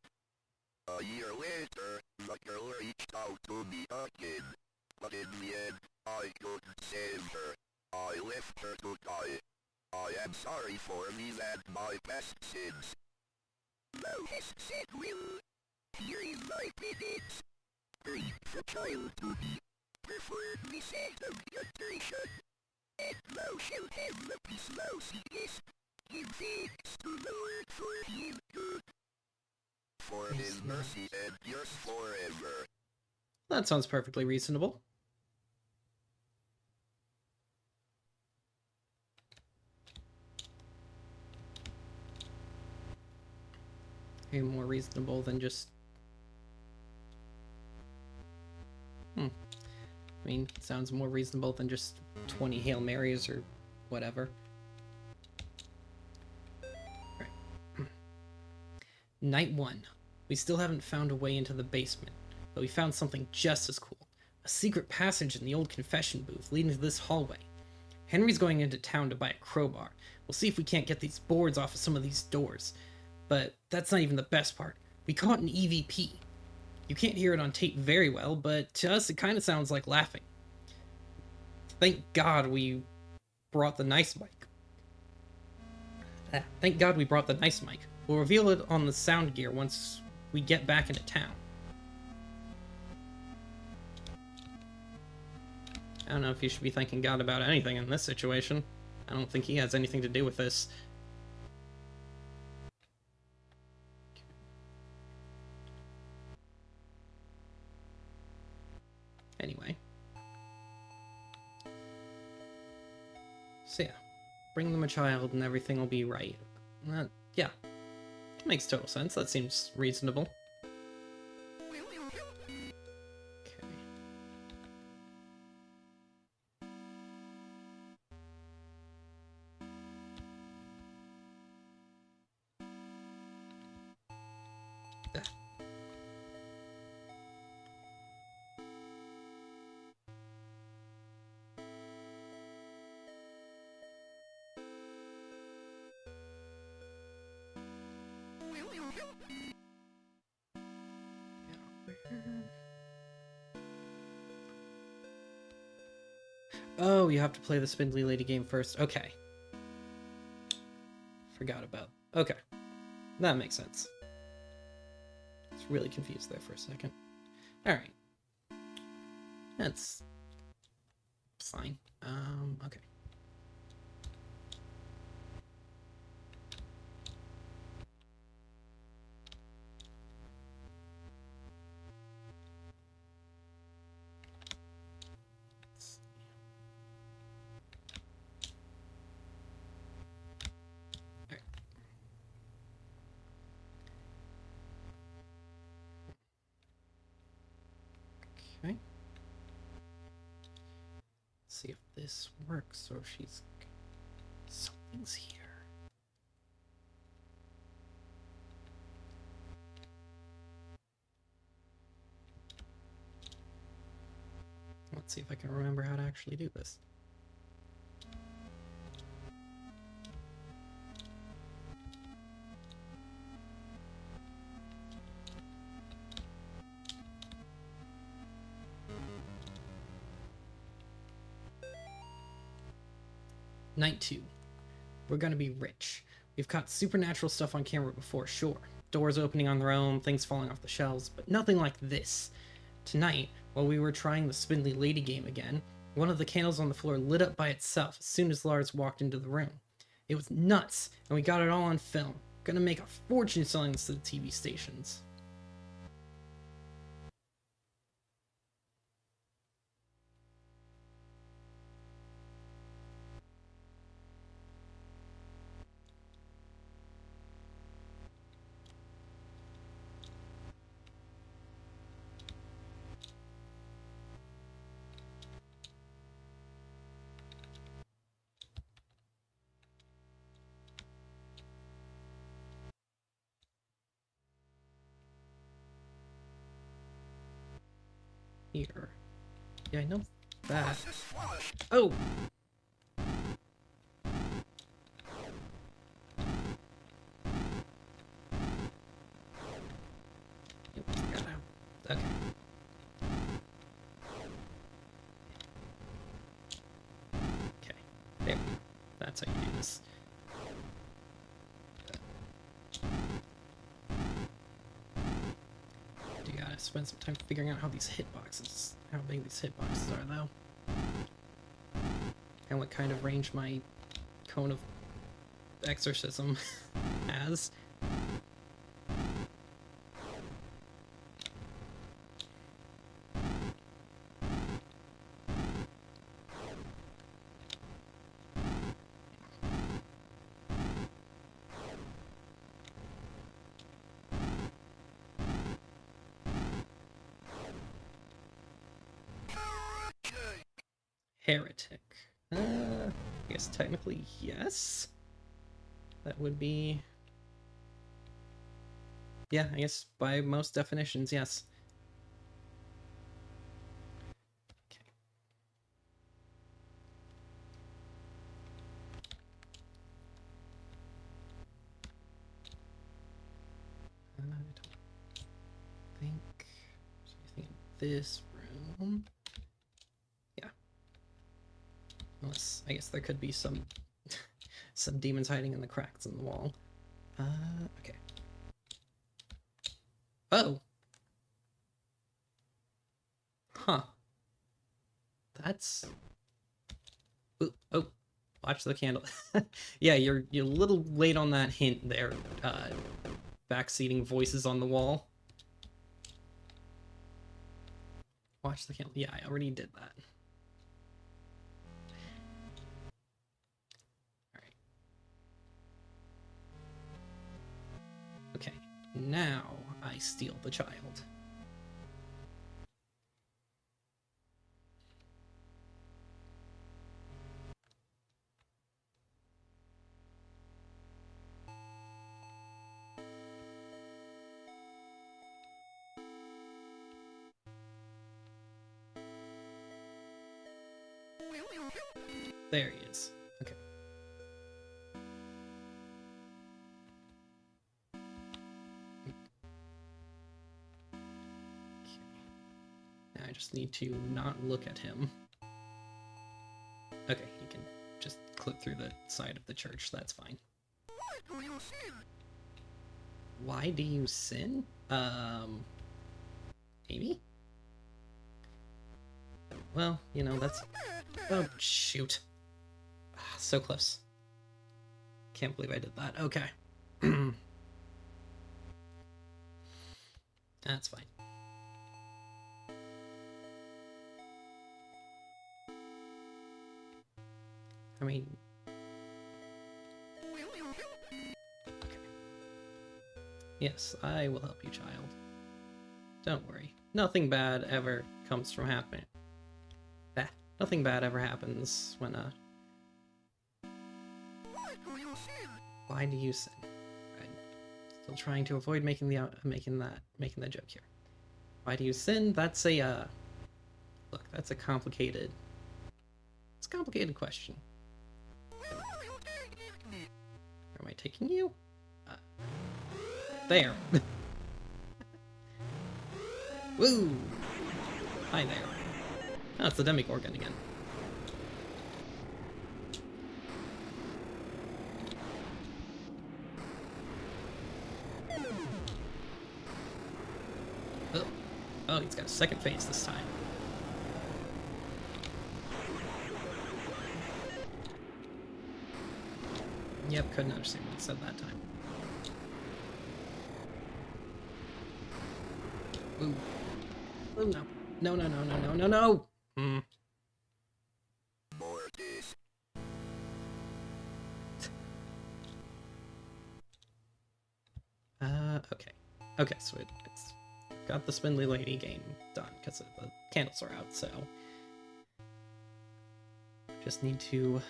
A year later, The girl reached out to me again, but in the end, I couldn't save her. I left her to die. I am sorry for me and my past sins. Thou hast said well. Here is my penance. Bring the child to me, preferably sanctification, and thou shalt have the peace thou seekest. Give thanks to the Lord for his good. For his mercy endures forever. That sounds perfectly reasonable. Way more reasonable than just... I mean, sounds more reasonable than just 20 Hail Marys or whatever. Right. Night 1. We still haven't found a way into the basement, but we found something just as cool. A secret passage in the old confession booth leading to this hallway. Henry's going into town to buy a crowbar. We'll see if we can't get these boards off of some of these doors. But that's not even the best part. We caught an EVP. You can't hear it on tape very well, but to us it kind of sounds like laughing. Thank God we brought the nice mic. Thank God we brought the nice mic. We'll reveal it on the sound gear once we get back into town. I don't know if you should be thanking God about anything in this situation. I don't think he has anything to do with this. Anyway. So yeah, bring them a child and everything will be right. Yeah, makes total sense. That seems reasonable. Okay. Oh, you have to play the Spindly Lady game first. Okay. Forgot about... Okay. That makes sense. I was really confused there for a second. Alright. That's... fine. Okay. Okay. Let's see if this works or she's... Something's here. Let's see if I can remember how to actually do this. Night 2. We're gonna be rich. We've caught supernatural stuff on camera before, sure. Doors opening on their own, things falling off the shelves, but nothing like this. Tonight, while we were trying the Spindly Lady game again, one of the candles on the floor lit up by itself as soon as Lars walked into the room. It was nuts, and we got it all on film. Gonna make a fortune selling this to the TV stations. Here. Yeah, I know that. Oh! Okay. that's how you do this. You gotta spend some time figuring out how these hitboxes, how big these hitboxes are, though. And what kind of range my cone of exorcism has. Heretic. I guess technically, yes. That would be... Yeah, I guess by most definitions, yes. Okay. I don't think... There's anything in this room. Yeah. Unless, I guess there could be some some demons hiding in the cracks in the wall. Okay. Oh! Huh. That's... Ooh, oh, watch the candle. Yeah, you're a little late on that hint there, backseating voices on the wall. Watch the candle. Yeah, I already did that. Alright. Okay, now I steal the child. There he is. Okay. Now I just need to not look at him. Okay, he can just clip through the side of the church. That's fine. Why do you sin? Maybe? Well, you know, that's... Oh, shoot. So close. Can't believe I did that. Okay. That's fine. I mean... Okay. Yes, I will help you, child. Don't worry. Nothing bad ever comes from happening. Nothing bad ever happens when, Why do you sin? I'm still trying to avoid making that joke here. Why do you sin? That's a, look, that's a complicated... It's a complicated question. Where am I taking you? There. Woo! Hi there. Oh, it's the Demigorgon again. Oh. Oh, he's got a second phase this time. Yep, couldn't understand what he said that time. Ooh. Oh, no. No, no, no, no, no, no, no! Hmm. Okay. Okay, so it's got the Spindly Lady game done, because the candles are out, so... Just need to...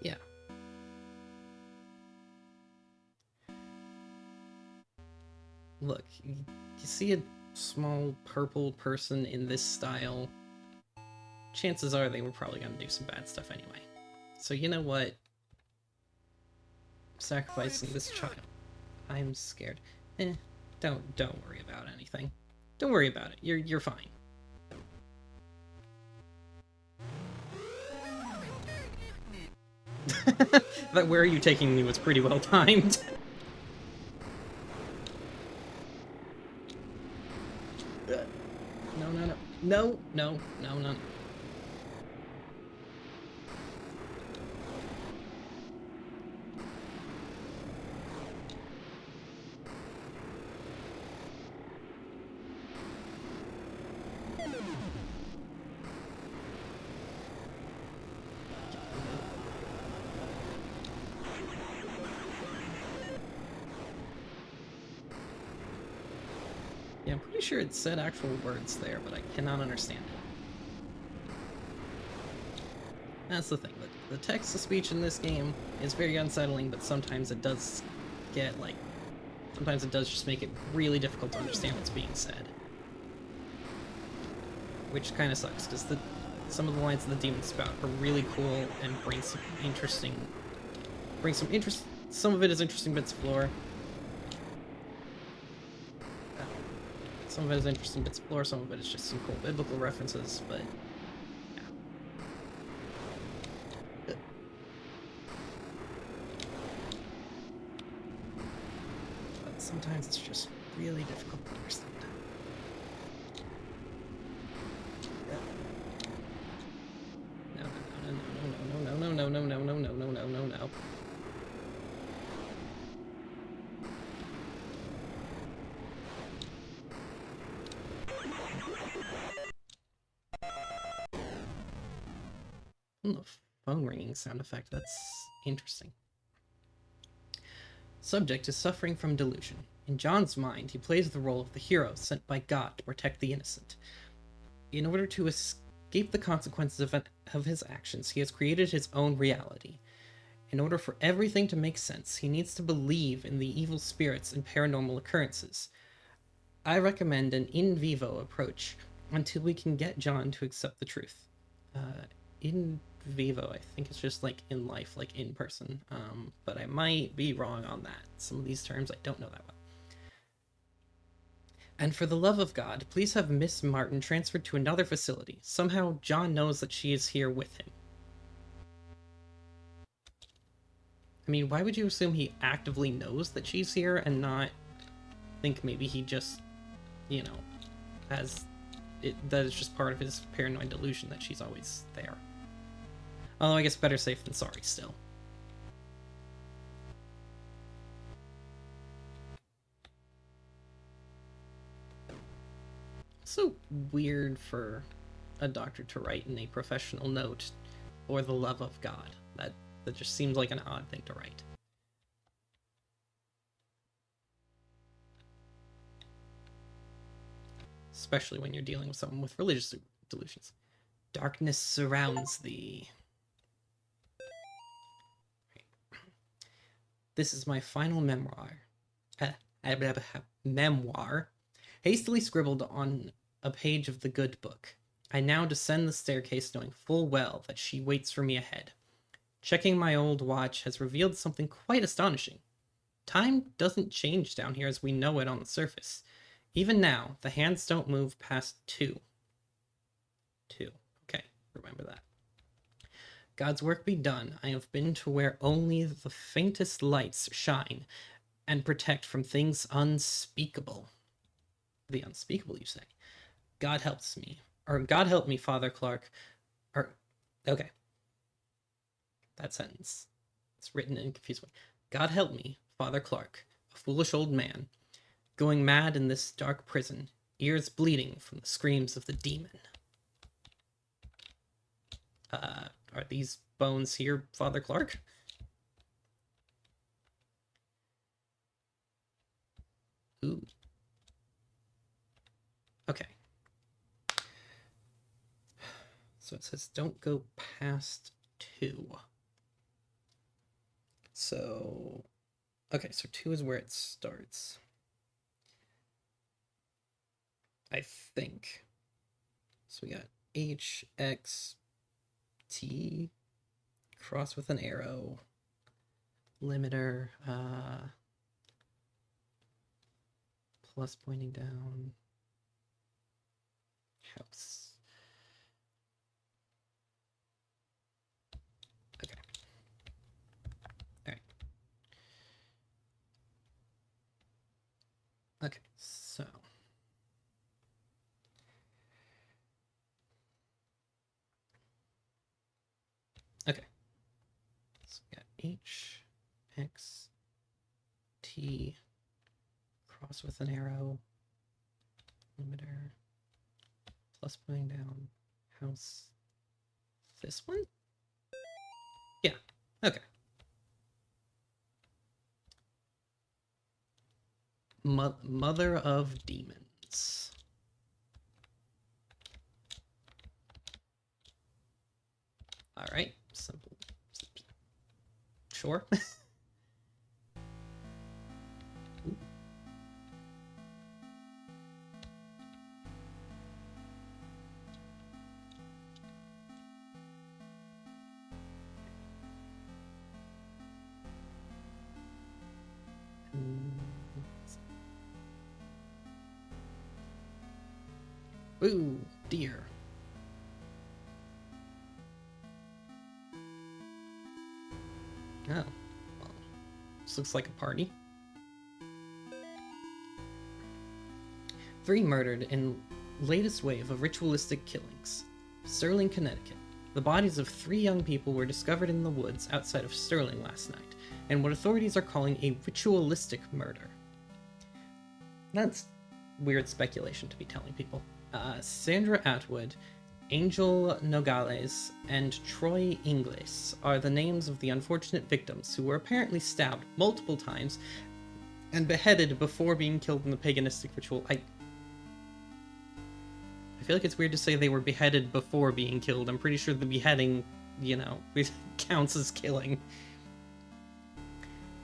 Yeah. Look, you see a small purple person in this style, chances are they were probably going to do some bad stuff anyway. So you know what? Sacrificing this child. I'm scared. Don't worry about anything. Don't worry about it. You're fine. But where are you taking me was pretty well timed. No, no, no. No, no, no, no. Yeah, I'm pretty sure it said actual words there, but I cannot understand it. That's the thing. The text-to-speech in this game is very unsettling, but sometimes it does get, like... Sometimes it does just make it really difficult to understand what's being said. Which kind of sucks, because some of the lines of the Demon Spout are really cool and bring some interesting... Some of it is interesting bits of lore. Some of it is interesting bits of lore, some of it is just some cool biblical references, but... Sometimes it's just really difficult to understand. No, no, no, no, no, no, no, no, no, no, no, no, no. The phone ringing sound effect, that's interesting. Subject is suffering from delusion. In John's mind, he plays the role of the hero sent by God to protect the innocent. In order to escape the consequences of his actions, he has created his own reality. In order for everything to make sense, he needs to believe in the evil spirits and paranormal occurrences. I recommend an in vivo approach until we can get John to accept the truth. In vivo, I think it's just like in life, like in person. But I might be wrong on that. Some of these terms I don't know that well. And for the love of God, please have Miss Martin transferred to another facility. Somehow John knows that she is here with him. I mean, why would you assume he actively knows that she's here and not think maybe he just, you know, has it, that is just part of his paranoid delusion that she's always there. Although I guess better safe than sorry still. So weird for a doctor to write in a professional note, "For the love of God." That just seems like an odd thing to write. Especially when you're dealing with someone with religious delusions. Darkness surrounds thee. This is my final memoir. Memoir, hastily scribbled on a page of the good book. I now descend the staircase knowing full well that she waits for me ahead. Checking my old watch has revealed something quite astonishing. Time doesn't change down here as we know it on the surface. Even now, the hands don't move past 2. 2. Okay, remember that. God's work be done. I have been to where only the faintest lights shine and protect from things unspeakable. The unspeakable, you say? God helps me. Or God help me, Father Clark. Or, okay. That sentence. It's written in a confused way. God help me, Father Clark, a foolish old man, going mad in this dark prison, ears bleeding from the screams of the demon. Are these bones here, Father Clark? Ooh. Okay. So it says don't go past 2. So, okay, so 2 is where it starts. I think. So we got H, X, T, cross with an arrow, limiter, plus pointing down, house. Okay. Okay, so. Okay. So we got H, X, T, cross with an arrow, limiter, plus putting down, house. This one? Yeah, okay. Mother of Demons. Alright, simple. Sure. Ooh, dear. Oh, well, this looks like a party. 3 murdered in latest wave of ritualistic killings. Sterling, Connecticut. The bodies of 3 young people were discovered in the woods outside of Sterling last night, in what authorities are calling a ritualistic murder. That's weird speculation to be telling people. Sandra Atwood, Angel Nogales, and Troy Ingles are the names of the unfortunate victims who were apparently stabbed multiple times and beheaded before being killed in the paganistic ritual. I feel like it's weird to say they were beheaded before being killed. I'm pretty sure the beheading, you know, counts as killing.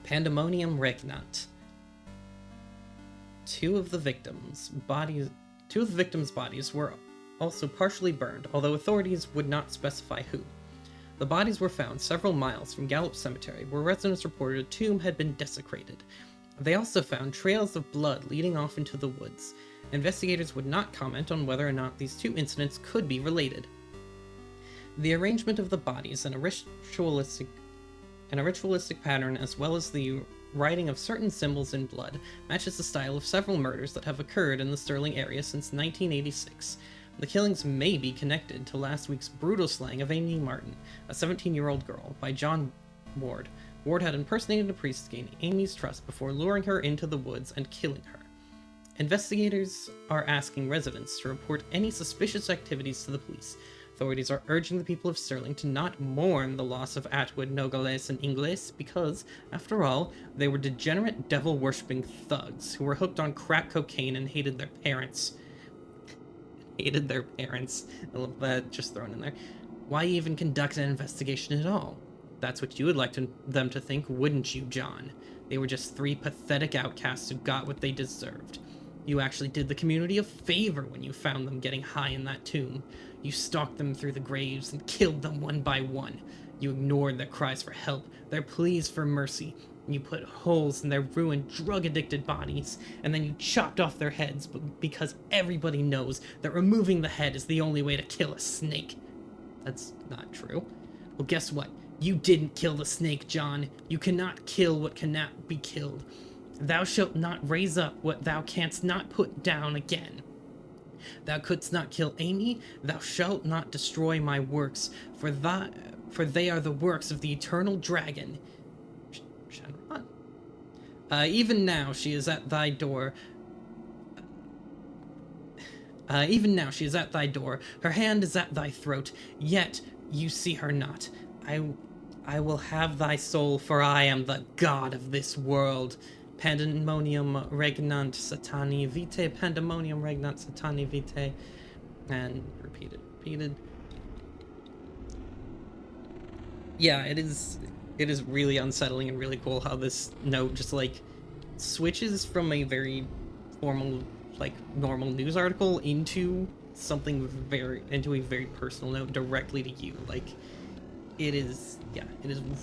Pandemonium Regnant. Two of the victims' bodies were also partially burned, although authorities would not specify who. The bodies were found several miles from Gallup Cemetery, where residents reported a tomb had been desecrated. They also found trails of blood leading off into the woods. Investigators would not comment on whether or not these 2 incidents could be related. The arrangement of the bodies in a ritualistic pattern, as well as the writing of certain symbols in blood, matches the style of several murders that have occurred in the Sterling area since 1986. The killings may be connected to last week's brutal slaying of Amy Martin, a 17-year-old girl, by John Ward. Ward had impersonated a priest to gain Amy's trust before luring her into the woods and killing her. Investigators are asking residents to report any suspicious activities to the police. Authorities are urging the people of Sterling to not mourn the loss of Atwood, Nogales, and Ingles because, after all, they were degenerate, devil-worshipping thugs who were hooked on crack cocaine and hated their parents. Hated their parents. I love that, just thrown in there. Why even conduct an investigation at all? That's what you would like them to think, wouldn't you, John? They were just 3 pathetic outcasts who got what they deserved. You actually did the community a favor when you found them getting high in that tomb. You stalked them through the graves and killed them one by one. You ignored their cries for help, their pleas for mercy. You put holes in their ruined, drug-addicted bodies, and then you chopped off their heads because everybody knows that removing the head is the only way to kill a snake. That's not true. Well, guess what? You didn't kill the snake, John. You cannot kill what cannot be killed. Thou shalt not raise up what thou canst not put down again. Thou couldst not kill Amy, thou shalt not destroy my works, for they are the works of the eternal dragon. Shenron? Even now she is at thy door. Her hand is at thy throat, yet you see her not. I will have thy soul, for I am the god of this world. Pandemonium regnant satani vitae, pandemonium regnant satani vitae, and repeated. Yeah, it is really unsettling and really cool how this note just like switches from a very formal, like normal news article into something into a very personal note directly to you. Like it is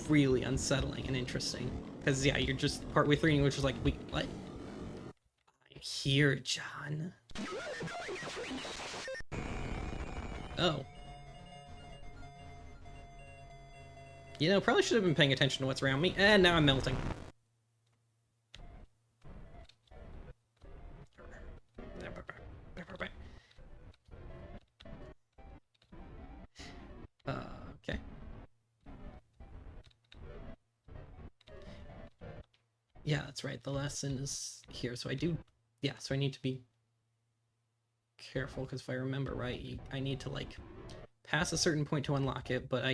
really unsettling and interesting. Because, yeah, you're just partway through and you're just like, wait, what? I'm here, John. Oh. You know, probably should have been paying attention to what's around me. And now I'm melting. Yeah, that's right. The lesson is here. So I do... Yeah, so I need to be careful, because if I remember right, I need to, like, pass a certain point to unlock it, but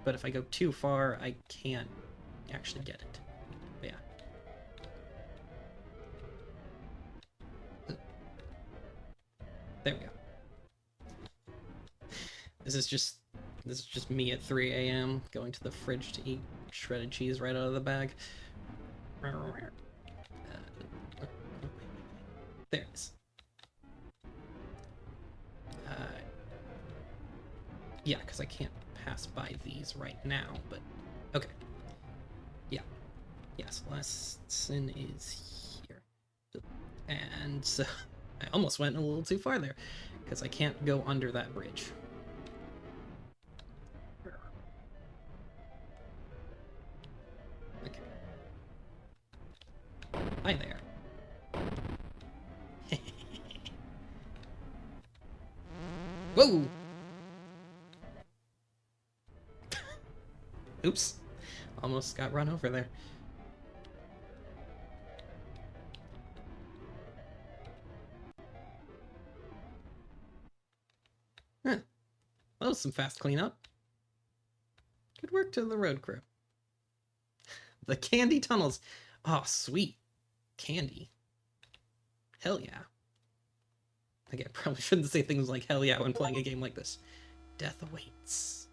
if I go too far, I can't actually get it. But yeah. There we go. This is just me at 3 a.m. going to the fridge to eat shredded cheese right out of the bag. There it is. Yeah, because I can't pass by these right now, but okay. Yeah. Yes, lesson is here. And so I almost went a little too far there, because I can't go under that bridge. Okay. Hi there. Whoa! Oops. Almost got run over there. Huh. That was some fast cleanup. Good work to the road crew. The candy tunnels. Oh, sweet. Candy. Hell yeah. Again, probably shouldn't say things like hell yeah when playing a game like this. Death awaits.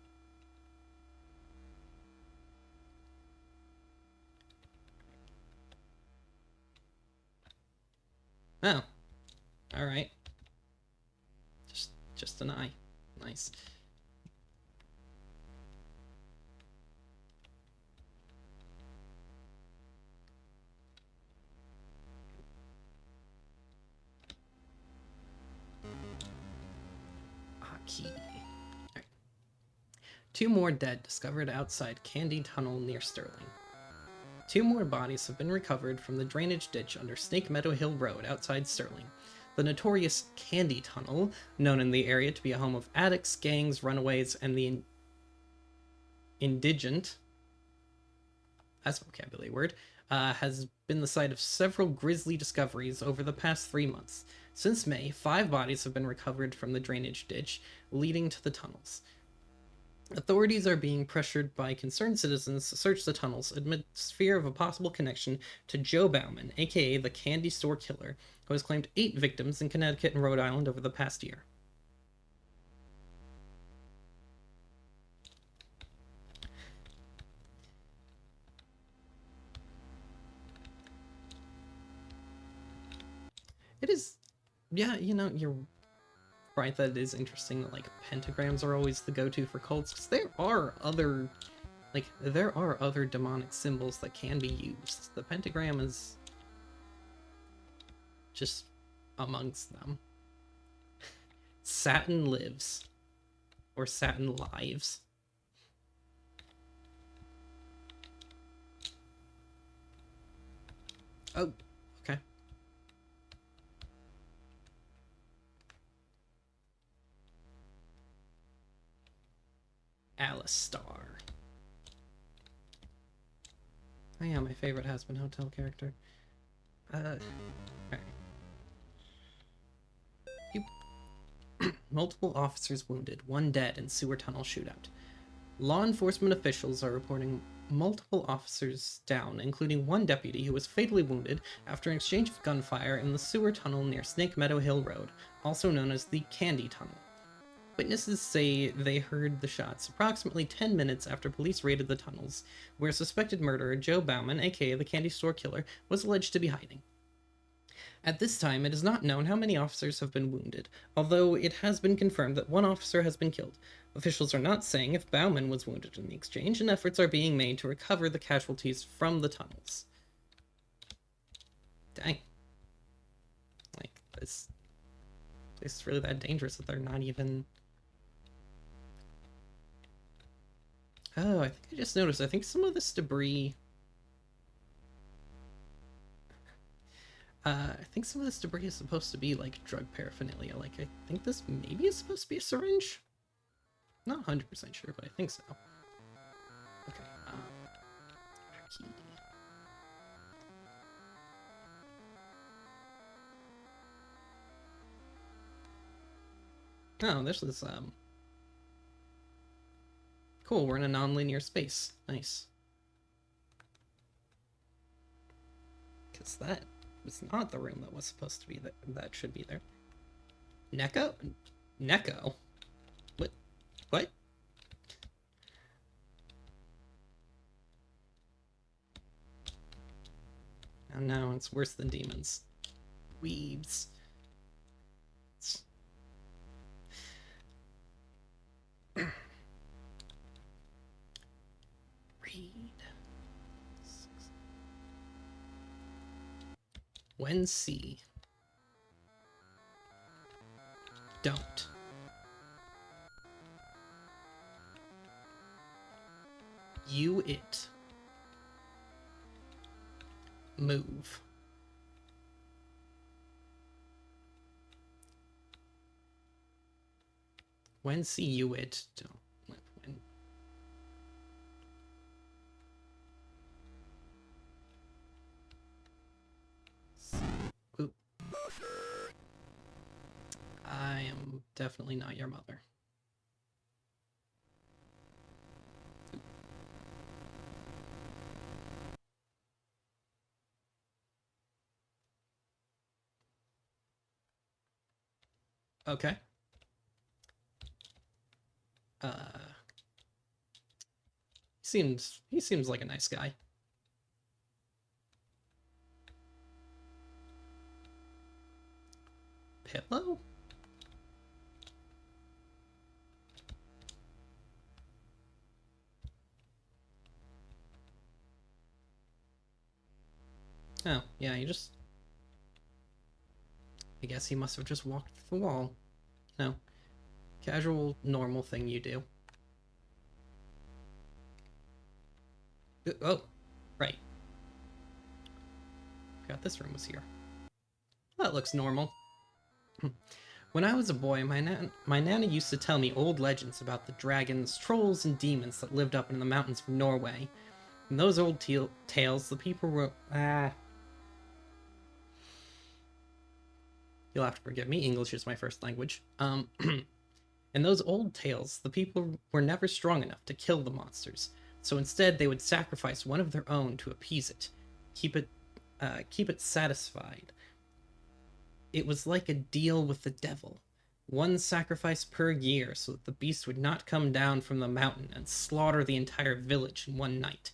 Oh. Alright. Just an eye. Nice. Key. Right. 2 more dead discovered outside Candy Tunnel near Sterling. 2 more bodies have been recovered from the drainage ditch under Snake Meadow Hill Road outside Sterling. The notorious Candy Tunnel, known in the area to be a home of addicts, gangs, runaways, and the indigent, that's a vocabulary word, has been the site of several grisly discoveries over the past 3 months. Since May, 5 bodies have been recovered from the drainage ditch leading to the tunnels. Authorities are being pressured by concerned citizens to search the tunnels amidst fear of a possible connection to Joe Bauman, aka the Candy Store Killer, who has claimed 8 victims in Connecticut and Rhode Island over the past year. It is, yeah, you know, you're right that it is interesting that, like, pentagrams are always the go-to for cults, because there are other demonic symbols that can be used. The pentagram is just amongst them. Satin lives. Or Satin lives. Oh, okay. Alistar. Oh yeah, my favorite Has-Been Hotel character. Alright. Multiple officers wounded, 1 dead in sewer tunnel shootout. Law enforcement officials are reporting multiple officers down, including 1 deputy who was fatally wounded after an exchange of gunfire in the sewer tunnel near Snake Meadow Hill Road, also known as the Candy Tunnel. Witnesses say they heard the shots approximately 10 minutes after police raided the tunnels, where suspected murderer Joe Bauman, aka the Candy Store Killer, was alleged to be hiding. At this time, it is not known how many officers have been wounded, although it has been confirmed that 1 officer has been killed. Officials are not saying if Bauman was wounded in the exchange, and efforts are being made to recover the casualties from the tunnels. Dang. Like, this is really that dangerous that they're not even... Oh, I think I just noticed. I think some of this debris... I think some of this debris is supposed to be, like, drug paraphernalia. Like, I think this maybe is supposed to be a syringe? Not 100% sure, but I think so. Okay, key. Oh, this is, cool, we're in a non-linear space. Nice. Because that was not the room that was supposed to be there. That should be there. Neko? Neko? What? What? Oh no, it's worse than demons. Weebs. Read. When see. Don't. You it. Move. When see you it. Don't. When. Oop. I am definitely not your mother. Okay. He seems like a nice guy. Pillow? Oh, yeah, he just... I guess he must have just walked through the wall. You know, casual, normal thing you do. Oh, right. Forgot this room was here. That looks normal. When I was a boy, my nana used to tell me old legends about the dragons, trolls, and demons that lived up in the mountains of Norway. In those old tales, the people were... You'll have to forgive me, English is my first language. In those old tales, the people were never strong enough to kill the monsters, so instead they would sacrifice one of their own to appease it, keep it satisfied. It was like a deal with the devil. One sacrifice per year so that the beast would not come down from the mountain and slaughter the entire village in one night.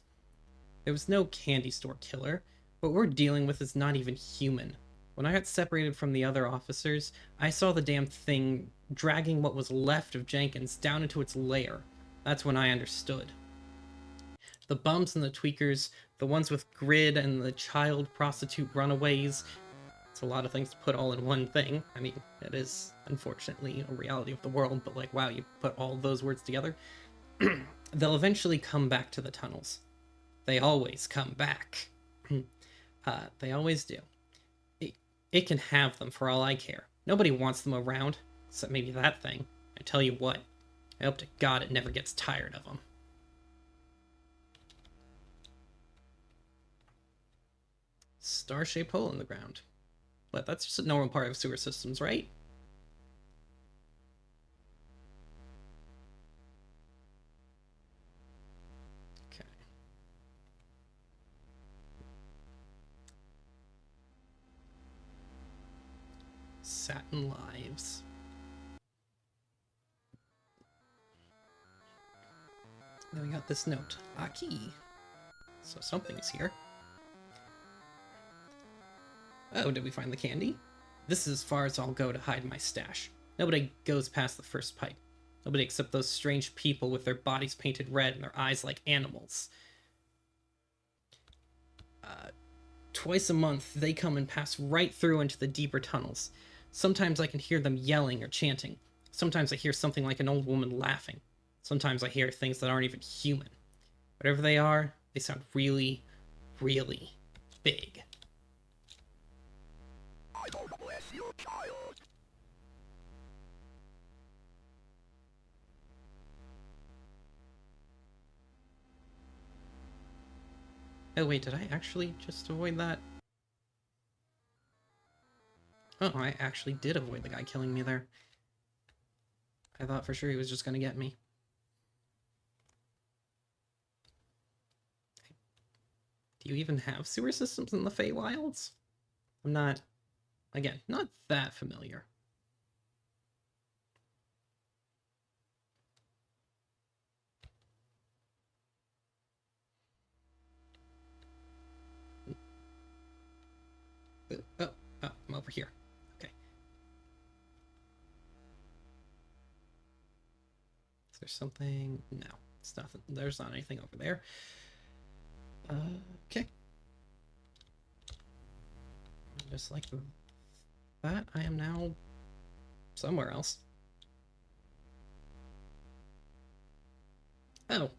There was no candy store killer. What we're dealing with is not even human. When I got separated from the other officers, I saw the damn thing dragging what was left of Jenkins down into its lair. That's when I understood. The bums and the tweakers, the ones with grid and the child prostitute runaways, it's a lot of things to put all in one thing. I mean, it is unfortunately a reality of the world, but like, wow, you put all those words together. They'll eventually come back to the tunnels. They always come back. They always do. It can have them for all I care. Nobody wants them around, except maybe that thing. I tell you what, I hope to God it never gets tired of them. Star-shaped hole in the ground. But that's just a normal part of sewer systems, right? Okay. Satin lives. Then we got this note. Aki. So something's here. Oh, did we find the candy? This is as far as I'll go to hide my stash. Nobody goes past the first pipe. Nobody except those strange people with their bodies painted red and their eyes like animals. Twice a month, they come and pass right through into the deeper tunnels. Sometimes I can hear them yelling or chanting. Sometimes I hear something like an old woman laughing. Sometimes I hear things that aren't even human. Whatever they are, they sound really, really big. I don't bless your child. Oh wait, did I actually just avoid that? Oh, I actually did avoid the guy killing me there. I thought for sure he was just gonna get me. Do you even have sewer systems in the Feywilds? I'm not, again, not that familiar. Oh, I'm over here. Okay. Is there something? No, it's nothing. There's not anything over there. Okay. Just like that, I am now somewhere else. Oh.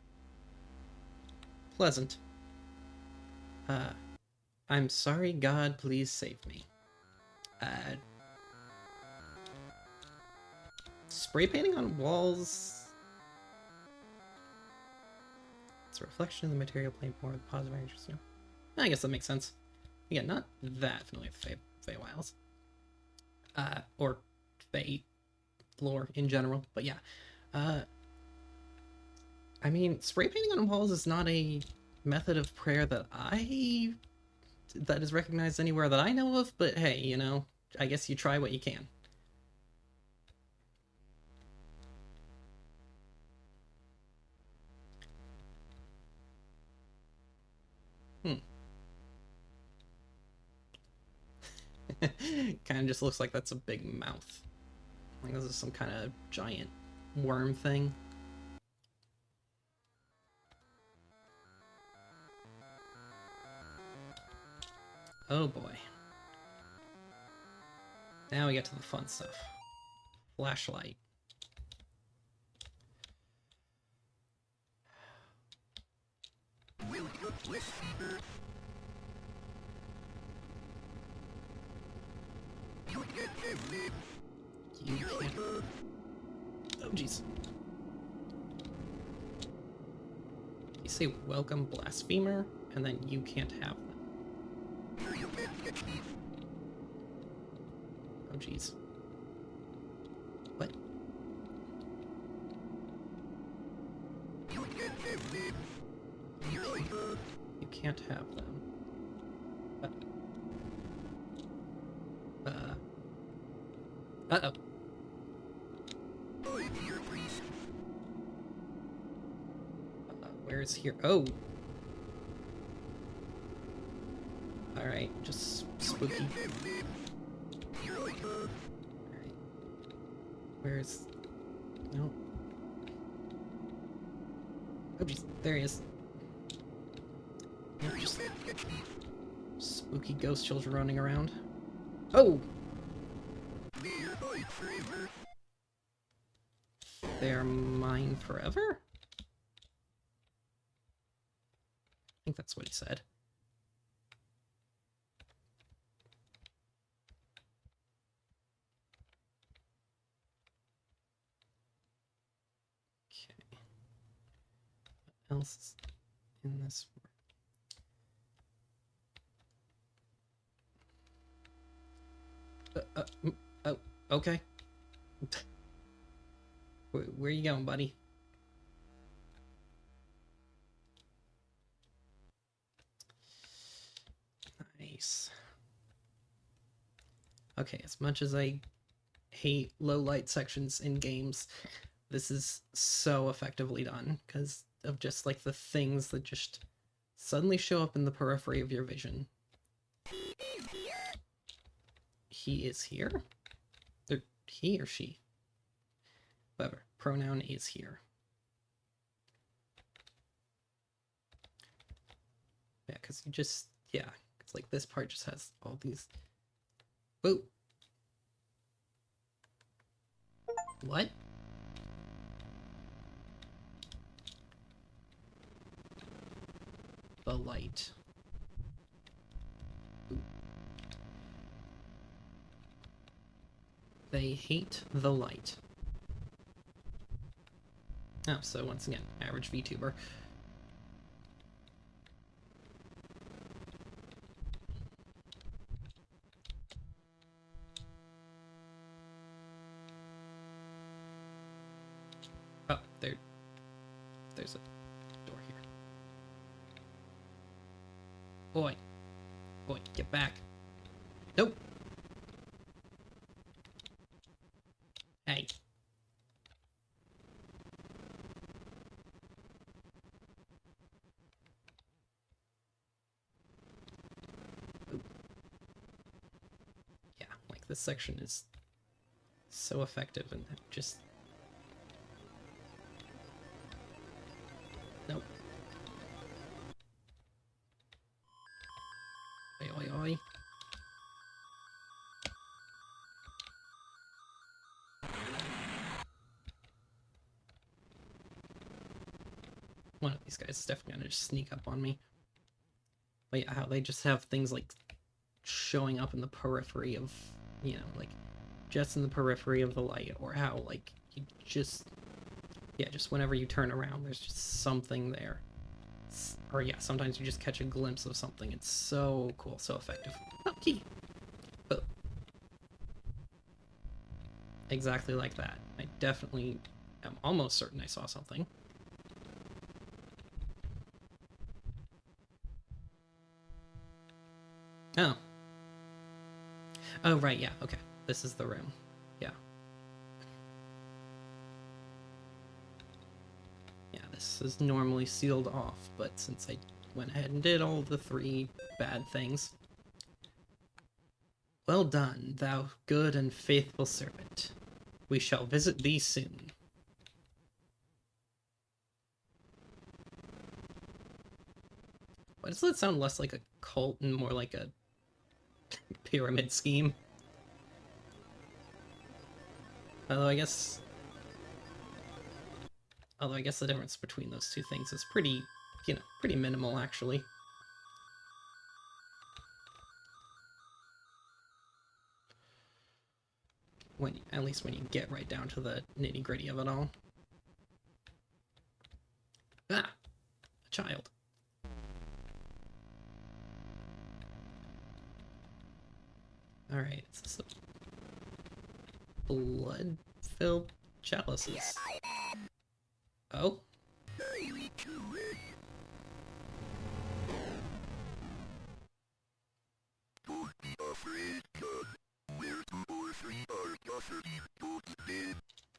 Pleasant. I'm sorry, God, please save me. Spray painting on walls. It's a reflection of the material plane more with positive interest. I guess that makes sense. Again, not that familiar with Feywilds. Or Fey lore in general, but yeah. I mean, spray painting on walls is not a method of prayer that is recognized anywhere that I know of, but hey, you know, I guess you try what you can. Kind of just looks like that's a big mouth. Like this is some kind of giant worm thing. Oh boy. Now we get to the fun stuff. Flashlight. Will you listen? You can't live. You can't. Oh jeez. You say welcome blasphemer, and then you can't have them. You can't get me. Oh jeez. What? You can't live. You can't have them. Uh-oh. Where is here? Oh! Alright, just spooky. Alright. Where's... No. Oh jeez, there he is. Yeah, just spooky ghost children running around. Oh! They're mine forever? I think that's what he said. Okay. What else is in this room? Oh, okay. Where are you going, buddy? Nice. Okay, as much as I hate low light sections in games, this is so effectively done because of just like the things that just suddenly show up in the periphery of your vision. He is here? Or he or she? Whatever. Pronoun is here. Yeah, because you just, yeah, it's like this part just has all these. Whoa. What? The light. Ooh. They hate the light. Oh, so once again, average VTuber. there's a door here. Boy. Boy, get back. Nope. Hey. Oop. Yeah, like this section is so effective and just... Nope. Oi, oi, oi. One of these guys is definitely gonna just sneak up on me. But yeah, how they just have things like showing up in the periphery of, you know, like just in the periphery of the light, or how like you just, yeah, just whenever you turn around, there's just something there. Or yeah, sometimes you just catch a glimpse of something. It's so cool, so effective. Oh, key. But exactly like that. I definitely am almost certain I saw something. Oh. Oh, right, yeah, okay. This is the room. Yeah. Yeah, this is normally sealed off, but since I went ahead and did all the 3 bad things. Well done, thou good and faithful servant. We shall visit thee soon. Why does that sound less like a cult and more like a pyramid scheme? Although I guess the difference between those 2 things is pretty, you know, pretty minimal actually. At least when you get right down to the nitty-gritty of it all. Ah! A child. Alright, is this a blood-filled chalices? Oh? Don't be afraid, God. Where 2 or 3 are gathered in God's name,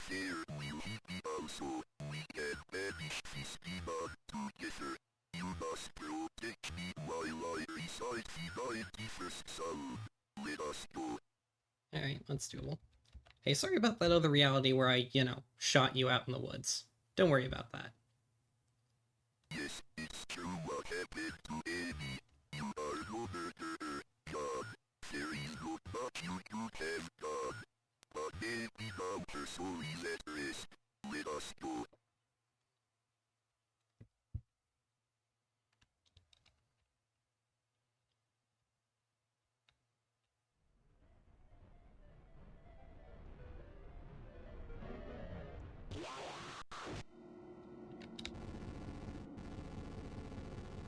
there will he be also. We can banish this demon together. You must protect me while I recite the 91st Psalm. Let us go. Alright, that's doable. Hey, sorry about that other reality where I, you know, shot you out in the woods. Don't worry about that. Yes, it's true what happened to Amy. You are no murderer, God. There is not much you could have done. But maybe now her soul is at rest. Let us go.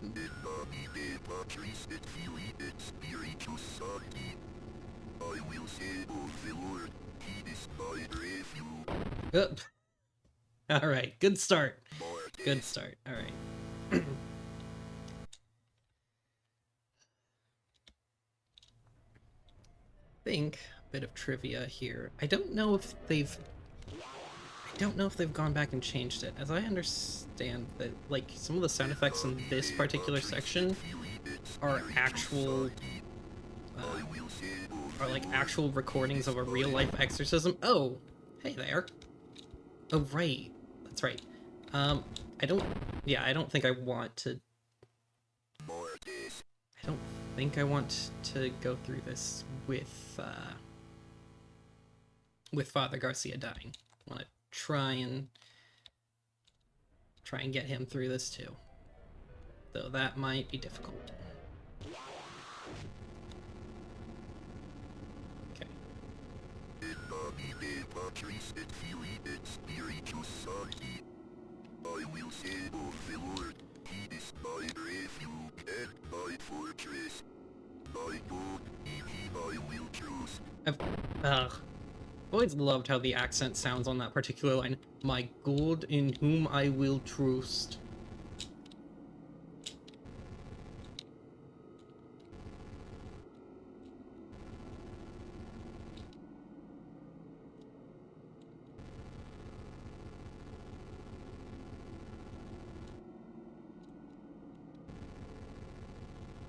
In nomine Patris et Filii et Spiritus Sancti. I will say of the Lord, he is my refuge. Alright, good start. Mortis. Good start, alright. Think a bit of trivia here. I don't know if they've gone back and changed it. As I understand that, like, some of the sound effects in this particular section are actual, actual recordings of a real-life exorcism. Oh, hey there. Oh, right. That's right. I don't think I want to... I don't think I want to go through this with Father Garcia dying. I want to try and get him through this too. Though that might be difficult. Okay. I will say of the Lord, he is my refuge and my fortress. My God, in him I will trust. Ugh. always loved how the accent sounds on that particular line. My God, in whom I will trust.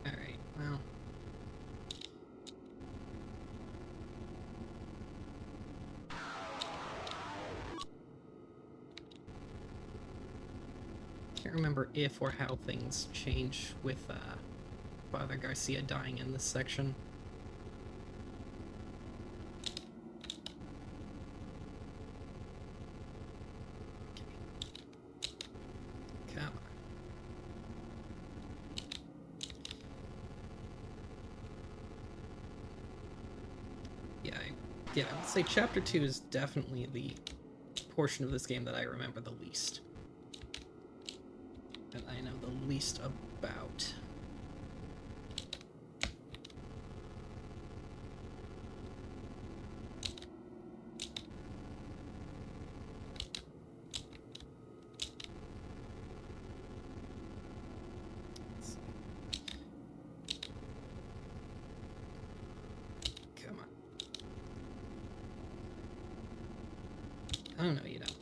Alright, well. Can't remember if or how things change with Father Garcia dying in this section. Come on. Yeah, I would say Chapter 2 is definitely the portion of this game that I remember the least. And I know the least about. Come on. Oh no, you don't.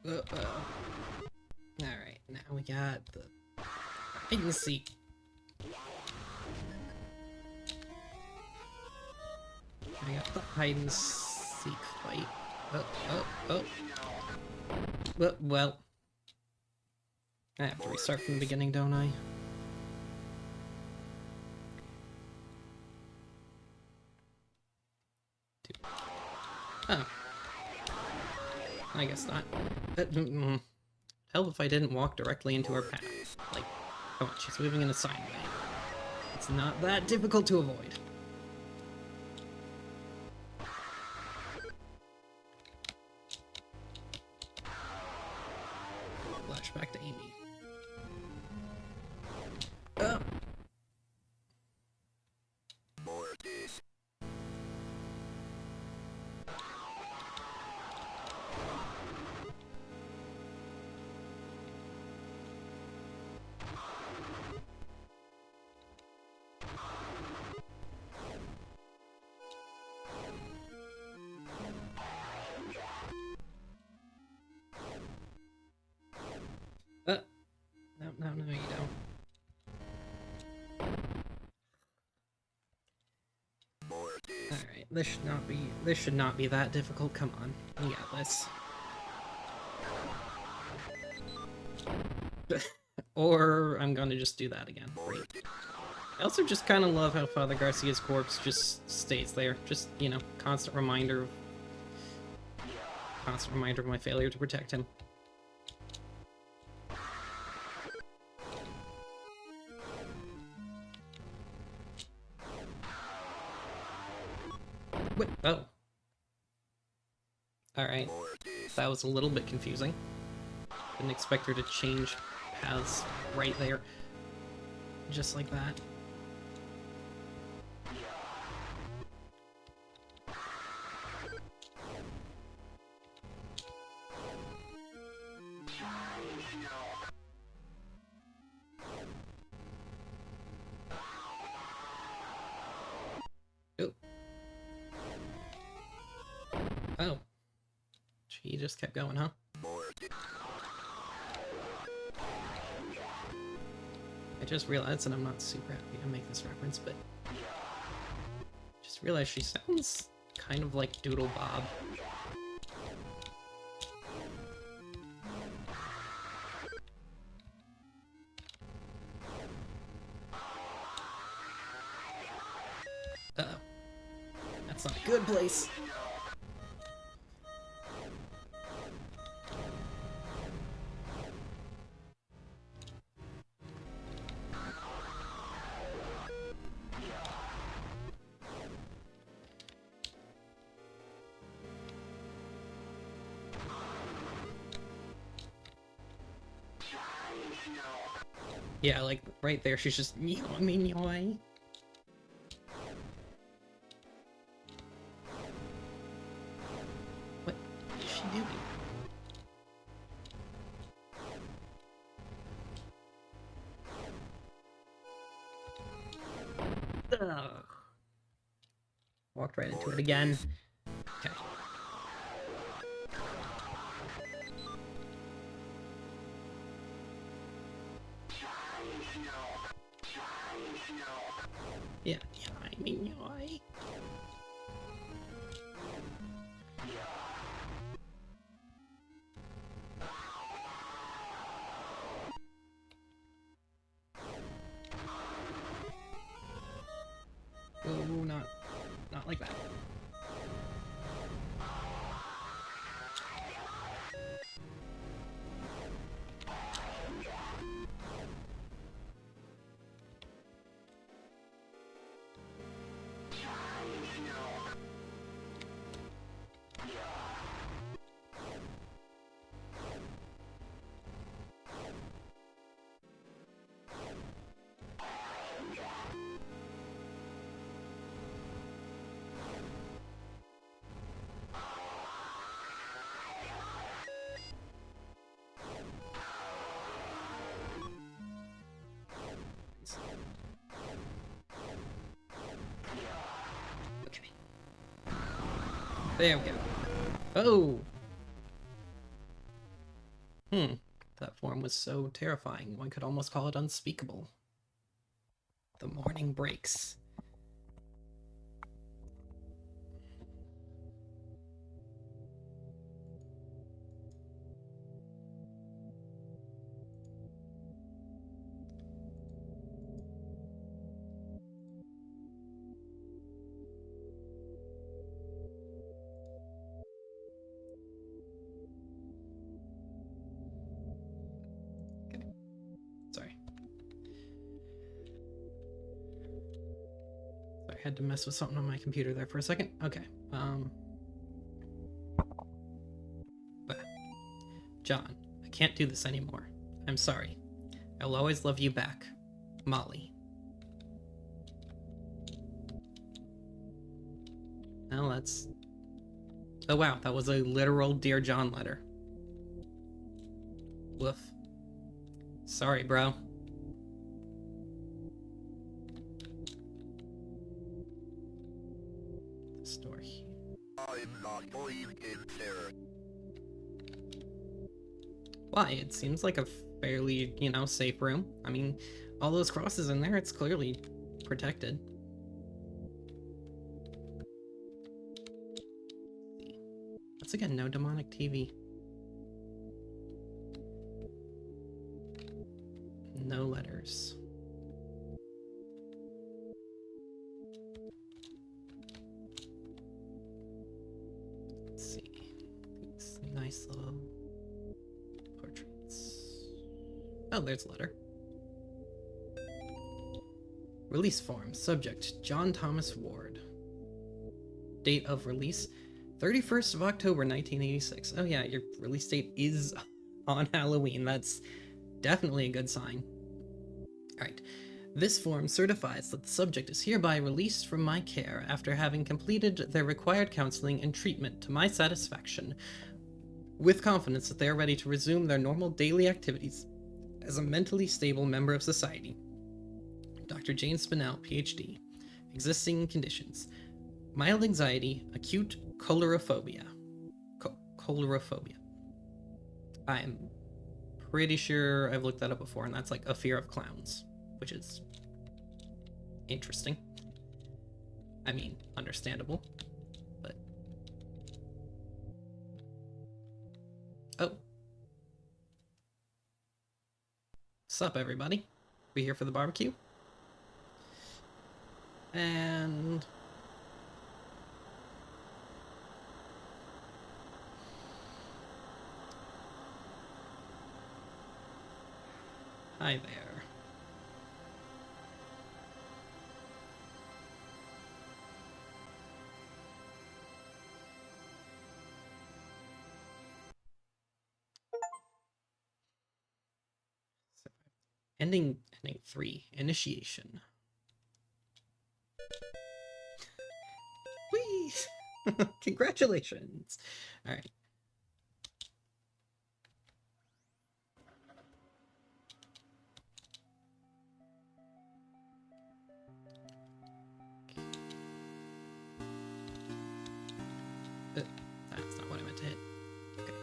Uh-oh. Alright, now we got the hide and seek. I got the hide and seek fight. Well. I have to restart from the beginning, don't I? Oh. I guess not. Hell if I didn't walk directly into her path. Like, come on, she's moving in a sine wave. It's not that difficult to avoid. Flashback to Amy. Oh! No, you don't. Alright, this should not be that difficult. Come on. We got this. Or I'm gonna just do that again. Great. I also just kind of love how Father Garcia's corpse just stays there. Just, you know, constant reminder of my failure to protect him. What? Oh. Alright. That was a little bit confusing. Didn't expect her to change paths right there. Just like that. Oh. She just kept going, huh? I just realized, and I'm not super happy to make this reference, but just realized she sounds kind of like Doodle Bob. Uh-oh. That's not a good place. Yeah, like, right there, she's just yoy me yoy. What is she doing? Ugh. Walked right into it again. Okay. Yeah, I mean, yoy. Oh, not like that. Okay. There we go. Oh! That form was so terrifying, one could almost call it unspeakable. The morning breaks. Sorry. I had to mess with something on my computer there for a second. Okay. But John, I can't do this anymore. I'm sorry. I'll always love you back. Molly. Well, that's... Oh wow, that was a literal Dear John letter. Woof. Sorry, bro. The store here. I'm not going in there. Why? It seems like a fairly, safe room. I mean, all those crosses in there, it's clearly protected. Once again, no demonic TV. No letters. Let's see. These nice little portraits. Oh, there's a letter. Release form. Subject, John Thomas Ward. Date of release, 31st of October, 1986. Oh yeah, your release date is on Halloween. That's definitely a good sign. Alright. This form certifies that the subject is hereby released from my care after having completed their required counseling and treatment to my satisfaction, with confidence that they are ready to resume their normal daily activities as a mentally stable member of society. Dr. Jane Spinell, PhD. Existing conditions: mild anxiety, acute choleraphobia. Choleraphobia. I'm pretty sure I've looked that up before, and that's like a fear of clowns, which is interesting. I mean, understandable, but... Oh. Sup, everybody? We here for the barbecue? And... Hi there. Ending 3. Initiation. Whee! Congratulations! Alright. That's not what I meant to hit. Okay.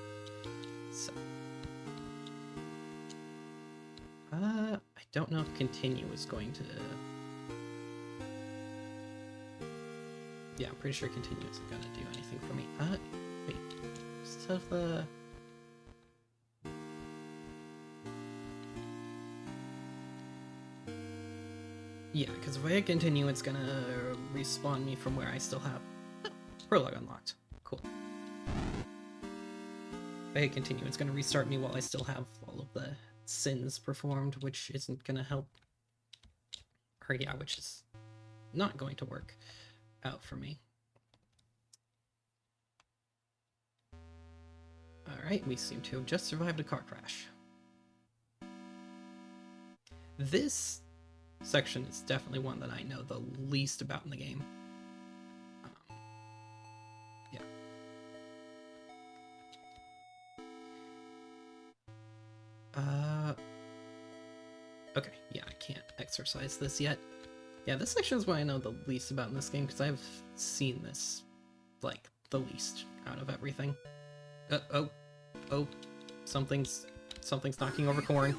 So. I don't know if continue is going to... Yeah, I'm pretty sure continue isn't going to do anything for me. Wait. Stuff, Yeah, because if I hit continue, it's gonna respawn me from where I still have prologue unlocked. Cool. If I hit continue, it's gonna restart me while I still have all of the sins performed, which isn't gonna help. Or yeah, which is not going to work out for me. Alright, we seem to have just survived a car crash. This section is definitely one that I know the least about in the game. Yeah. Okay, yeah, I can't exercise this yet. Yeah, this section is what I know the least about in this game, because I've seen this, like, the least out of everything. Oh, something's knocking over corn.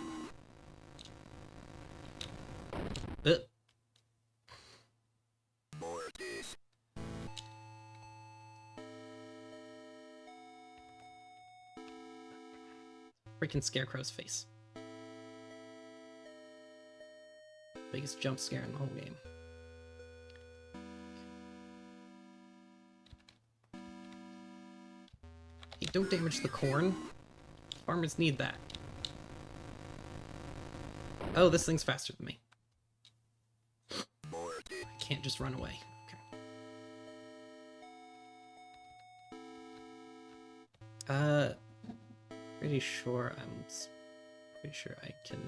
Freaking Scarecrow's face. Biggest jump scare in the whole game. Hey, don't damage the corn. Farmers need that. Oh, this thing's faster than me. I can't just run away. Okay. Pretty sure I can...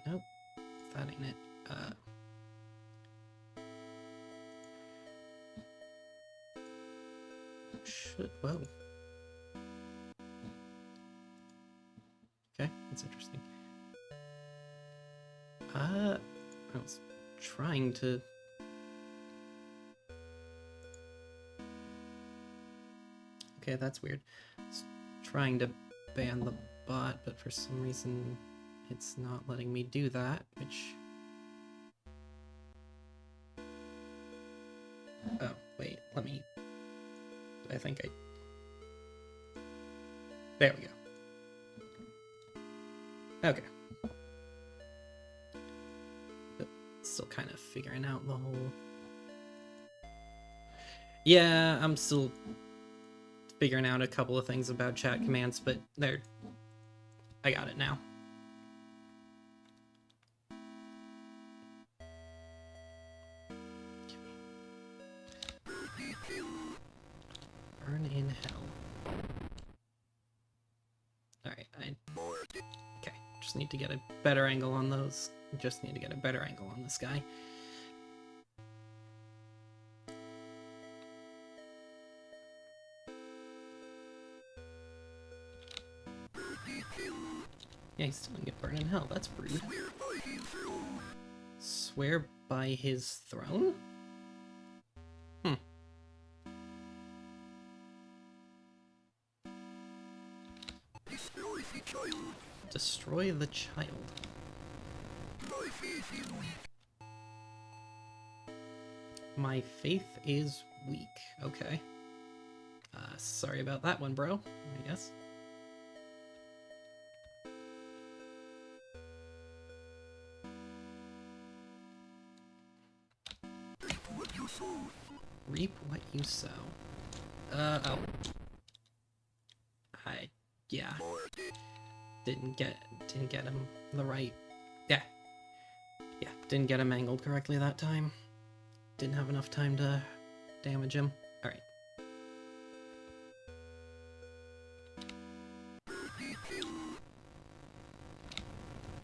Nope, that ain't it. Whoa. Okay, that's interesting. I was trying to... Okay, that's weird. I was trying to ban the bot, but for some reason it's not letting me do that, which... Oh, wait, let me... I think I... There we go. Okay. But still kind of figuring out the whole... Yeah, I'm still figuring out a couple of things about chat commands, but there... I got it now. Burn in hell. Alright, okay, just need to get a better angle on those. Just need to get a better angle on this guy. Yeah, he's still gonna get burned in hell. That's rude. Swear by his throne? Destroy the child. My faith is weak. Okay. Sorry about that one, bro, I guess. Reap what you sow. Oh. Yeah. didn't get him the right. Yeah, didn't get him angled correctly that time. Didn't have enough time to damage him. All right.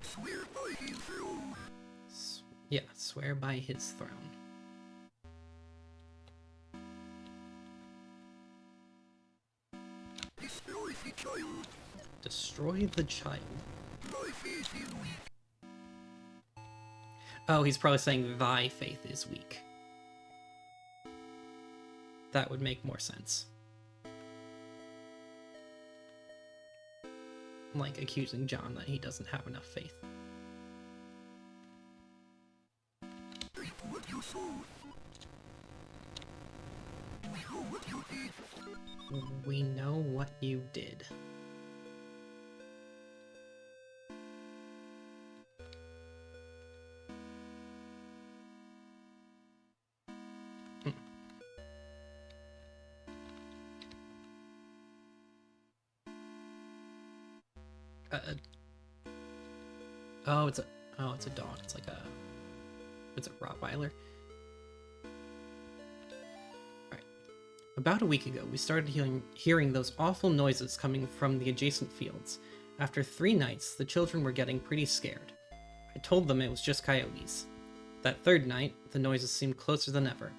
Swear by his throne. Yeah, swear by his throne. Destroy the child. Destroy the child. My faith is weak. Oh, he's probably saying thy faith is weak. That would make more sense. Like accusing John that he doesn't have enough faith. Reap what you sow. We know what you did. We know what you did. Oh, it's a dog. It's like it's a Rottweiler. Alright. About a week ago, we started hearing those awful noises coming from the adjacent fields. After 3 nights, the children were getting pretty scared. I told them it was just coyotes. That 3rd night, the noises seemed closer than ever.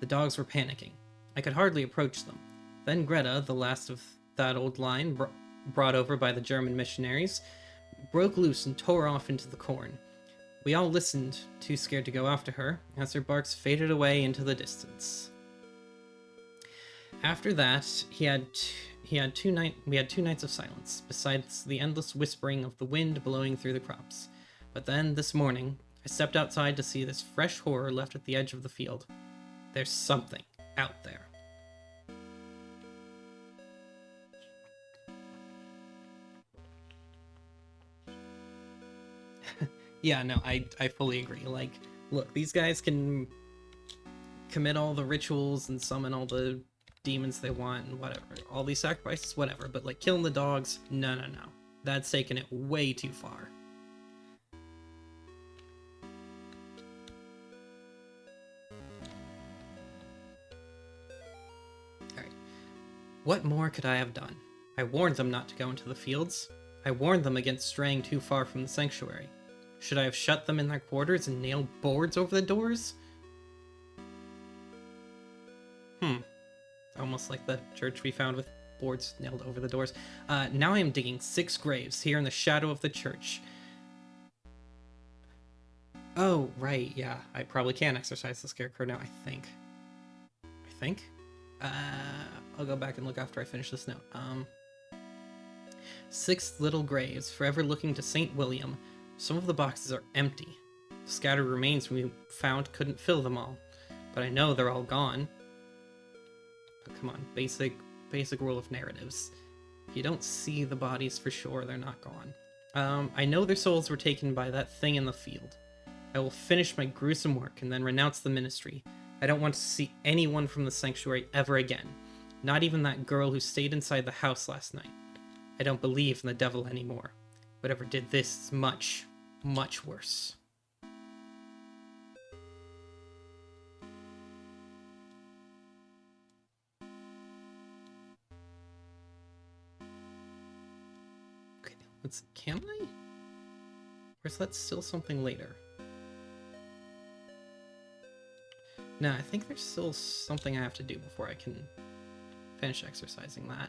The dogs were panicking. I could hardly approach them. Then Greta, the last of that old line, brought over by the German missionaries, broke loose and tore off into the corn. We all listened, too scared to go after her, as her barks faded away into the distance. After that, we had 2 nights of silence, besides the endless whispering of the wind blowing through the crops. But then, this morning, I stepped outside to see this fresh horror left at the edge of the field. There's something out there. Yeah, no, I fully agree. Like, look, these guys can commit all the rituals and summon all the demons they want and whatever. All these sacrifices, whatever. But, like, killing the dogs, no. That's taking it way too far. Alright. What more could I have done? I warned them not to go into the fields. I warned them against straying too far from the sanctuary. Should I have shut them in their quarters and nailed boards over the doors? Almost like the church we found with boards nailed over the doors. Now I am digging 6 graves here in the shadow of the church. Oh, right, yeah. I probably can exorcise the scarecrow now, I think. I'll go back and look after I finish this note. 6 little graves, forever looking to St. William. Some of the boxes are empty. The scattered remains we found couldn't fill them all, but I know they're all gone. Oh, come on, basic rule of narratives. If you don't see the bodies for sure, they're not gone. I know their souls were taken by that thing in the field. I will finish my gruesome work and then renounce the ministry. I don't want to see anyone from the sanctuary ever again. Not even that girl who stayed inside the house last night. I don't believe in the devil anymore. Whatever did this is much, much worse. Okay, let's see. Can I? Or is that still something later? No, I think there's still something I have to do before I can finish exercising that.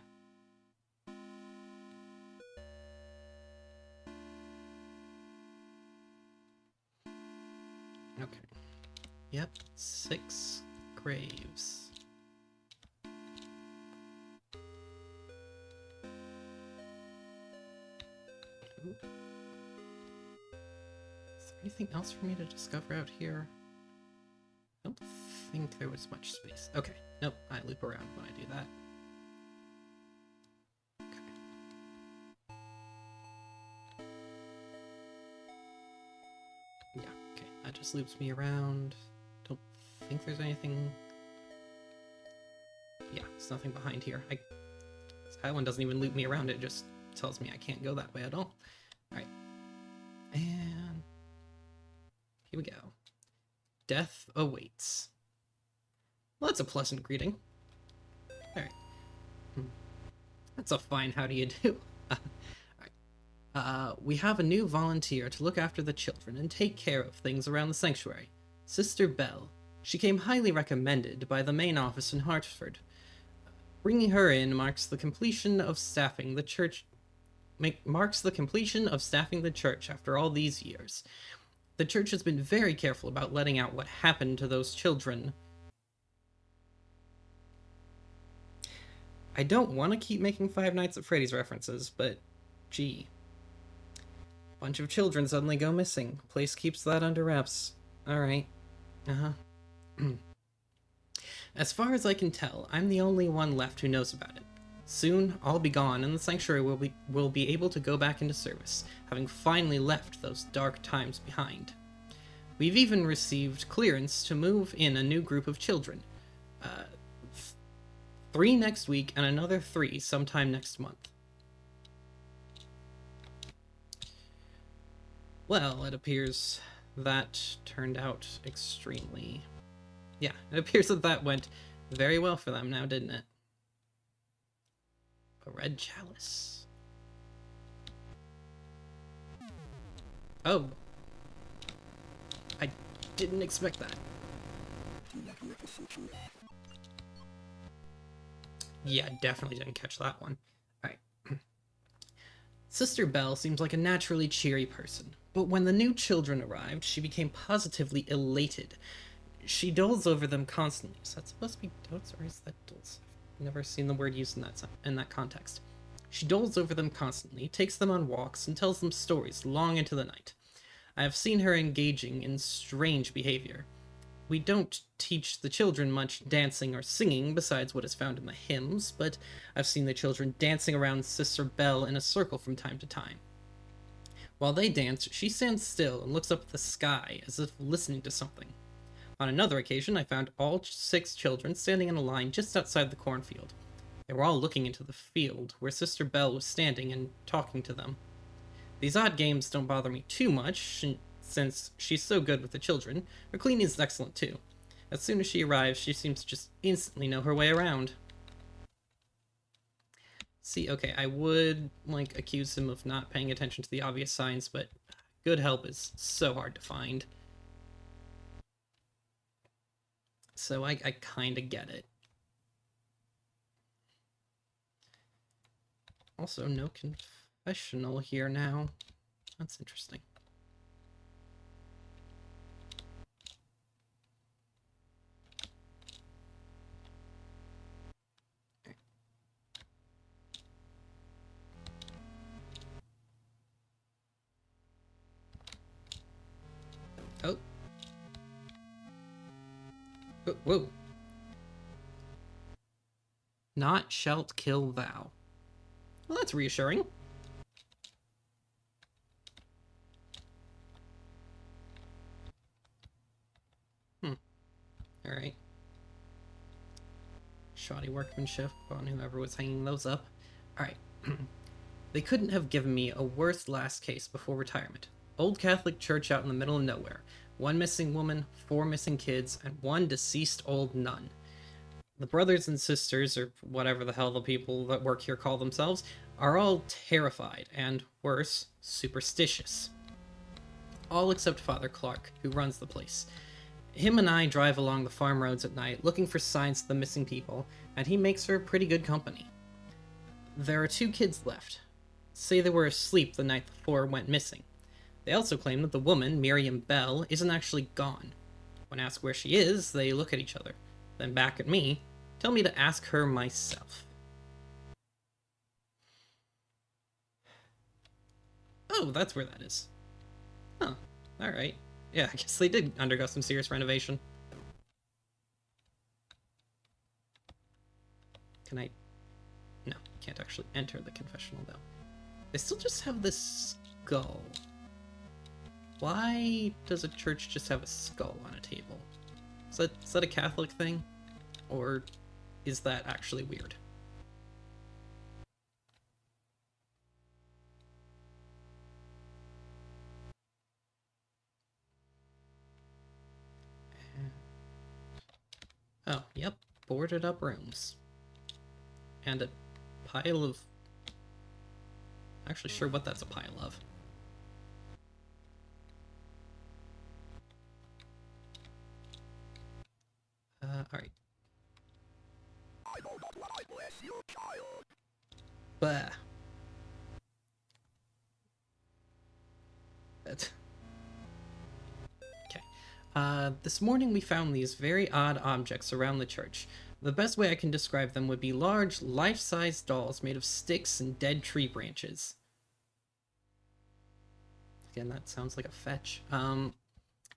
Okay. Yep, 6 graves. Ooh. Is there anything else for me to discover out here? I don't think there was much space. Okay, nope, I loop around when I do that. Yeah, okay, that just loops me around. Don't think there's anything. Yeah, there's nothing behind here. That one doesn't even loop me around, it just tells me I can't go that way at all. Here we go. Death awaits. Well, that's a pleasant greeting. Alright. That's a fine how do you do. We have a new volunteer to look after the children and take care of things around the sanctuary. Sister Bell. She came highly recommended by the main office in Hartford. Bringing her in marks the completion of staffing the church after all these years. The church has been very careful about letting out what happened to those children. I don't want to keep making Five Nights at Freddy's references, but gee. Bunch of children suddenly go missing. Place keeps that under wraps. Alright. As far as I can tell, I'm the only one left who knows about it. Soon, I'll be gone, and the sanctuary will be able to go back into service, having finally left those dark times behind. We've even received clearance to move in a new group of children. 3 next week, and another 3 sometime next month. Well, it appears that turned out extremely... Yeah, it appears that went very well for them now, didn't it? A red chalice. Oh. I didn't expect that. Yeah, definitely didn't catch that one. Alright. Sister Bell seems like a naturally cheery person, but when the new children arrived, she became positively elated. She doles over them constantly. Is that supposed to be dotes, or is that doles? I've never seen the word used in that context. She doles over them constantly, takes them on walks, and tells them stories long into the night. I have seen her engaging in strange behavior. We don't teach the children much dancing or singing besides what is found in the hymns, but I've seen the children dancing around Sister Bell in a circle from time to time. While they dance, she stands still and looks up at the sky as if listening to something. On another occasion, I found all 6 children standing in a line just outside the cornfield. They were all looking into the field where Sister Bell was standing and talking to them. These odd games don't bother me too much, since she's so good with the children. Her cleaning is excellent too. As soon as she arrives, she seems to just instantly know her way around. See, okay, I would, accuse him of not paying attention to the obvious signs, but good help is so hard to find. So I kinda get it. Also, no confessional here now. That's interesting. Oh. Whoa. Not shalt kill thou. Well, that's reassuring. Alright. Shoddy workmanship on whoever was hanging those up. Alright. They couldn't have given me a worse last case before retirement. Old Catholic church out in the middle of nowhere. 1 missing woman, 4 missing kids, and 1 deceased old nun. The brothers and sisters, or whatever the hell the people that work here call themselves, are all terrified, and worse, superstitious. All except Father Clark, who runs the place. Him and I drive along the farm roads at night, looking for signs of the missing people, and he makes for pretty good company. There are 2 kids left. Say they were asleep the night the 4 went missing. They also claim that the woman, Miriam Bell, isn't actually gone. When asked where she is, they look at each other, then back at me, tell me to ask her myself. Oh, that's where that is. Huh, alright. Yeah, I guess they did undergo some serious renovation. Can I... No, can't actually enter the confessional, though. They still just have this skull. Why does a church just have a skull on a table? Is that a Catholic thing? Or is that actually weird? Oh, yep. Boarded up rooms. And a pile of... Actually sure what that's a pile of. Alright. I know not what I bless your child. Bah. That... Okay. This morning we found these very odd objects around the church. The best way I can describe them would be large, life-size dolls made of sticks and dead tree branches. Again, that sounds like a fetch.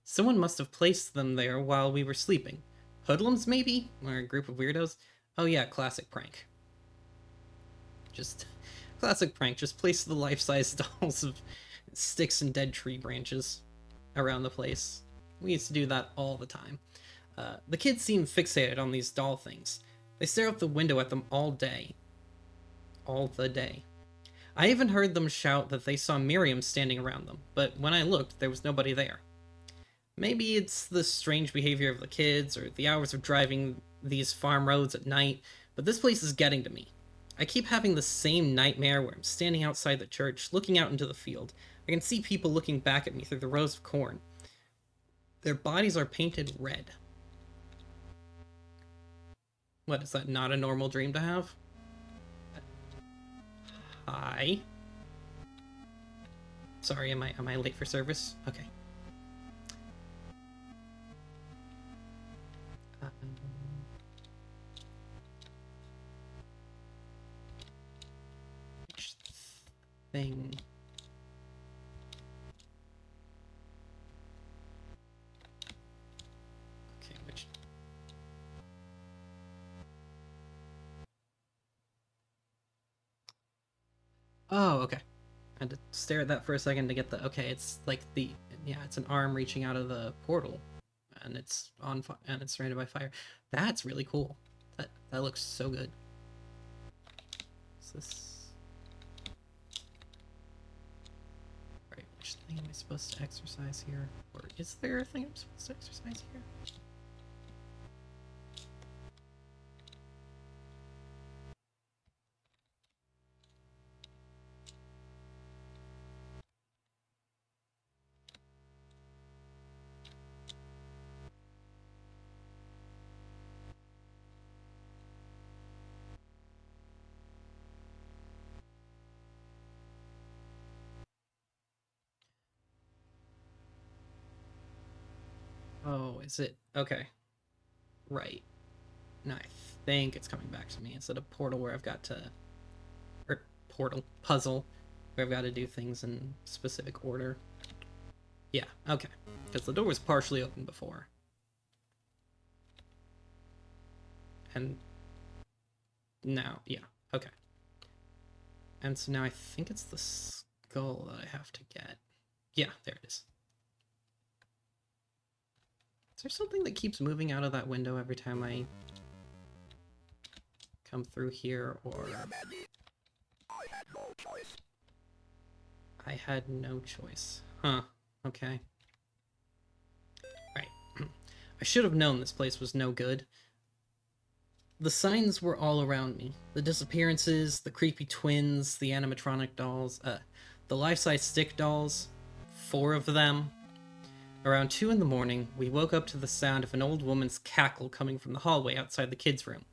Someone must have placed them there while we were sleeping. Hoodlums, maybe? Or a group of weirdos? Oh yeah, classic prank. Just... Classic prank. Just place the life-size dolls of sticks and dead tree branches around the place. We used to do that all the time. The kids seem fixated on these doll things. They stare out the window at them all day. All the day. I even heard them shout that they saw Miriam standing around them, but when I looked, there was nobody there. Maybe it's the strange behavior of the kids, or the hours of driving these farm roads at night, but this place is getting to me. I keep having the same nightmare where I'm standing outside the church, looking out into the field. I can see people looking back at me through the rows of corn. Their bodies are painted red. What, is that not a normal dream to have? Hi. Sorry, am I late for service? Okay. Which thing? Okay, which... Oh, okay. I had to stare at that for a second to get the... Okay, it's like the... Yeah, it's an arm reaching out of the portal. And it's on and it's surrounded by fire. That's really cool. That looks so good. Is this... Right, which thing am I supposed to exercise here? Or is there a thing I'm supposed to exercise here? Oh, is it? Okay. Right. Now I think it's coming back to me. Instead of portal where I've got to... Or portal. Puzzle. Where I've got to do things in specific order. Yeah, okay. Because the door was partially open before. And... Now, yeah, okay. And so now I think it's the skull that I have to get. Yeah, there it is. Is there something that keeps moving out of that window every time I come through here, or... I had no choice. I had no choice. Huh, okay. Right. I should have known this place was no good. The signs were all around me. The disappearances, the creepy twins, the animatronic dolls, the life-size stick dolls. 4 of them. Around 2 in the morning, we woke up to the sound of an old woman's cackle coming from the hallway outside the kids' room.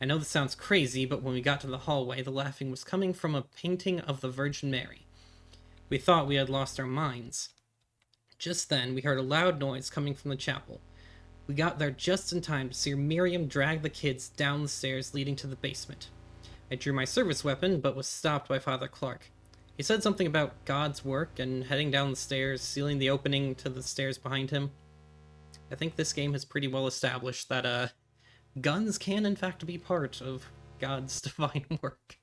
I know this sounds crazy, but when we got to the hallway, the laughing was coming from a painting of the Virgin Mary. We thought we had lost our minds. Just then, we heard a loud noise coming from the chapel. We got there just in time to see Miriam drag the kids down the stairs leading to the basement. I drew my service weapon, but was stopped by Father Clark. He said something about God's work and heading down the stairs, sealing the opening to the stairs behind him. I think this game has pretty well established that, guns can in fact be part of God's divine work.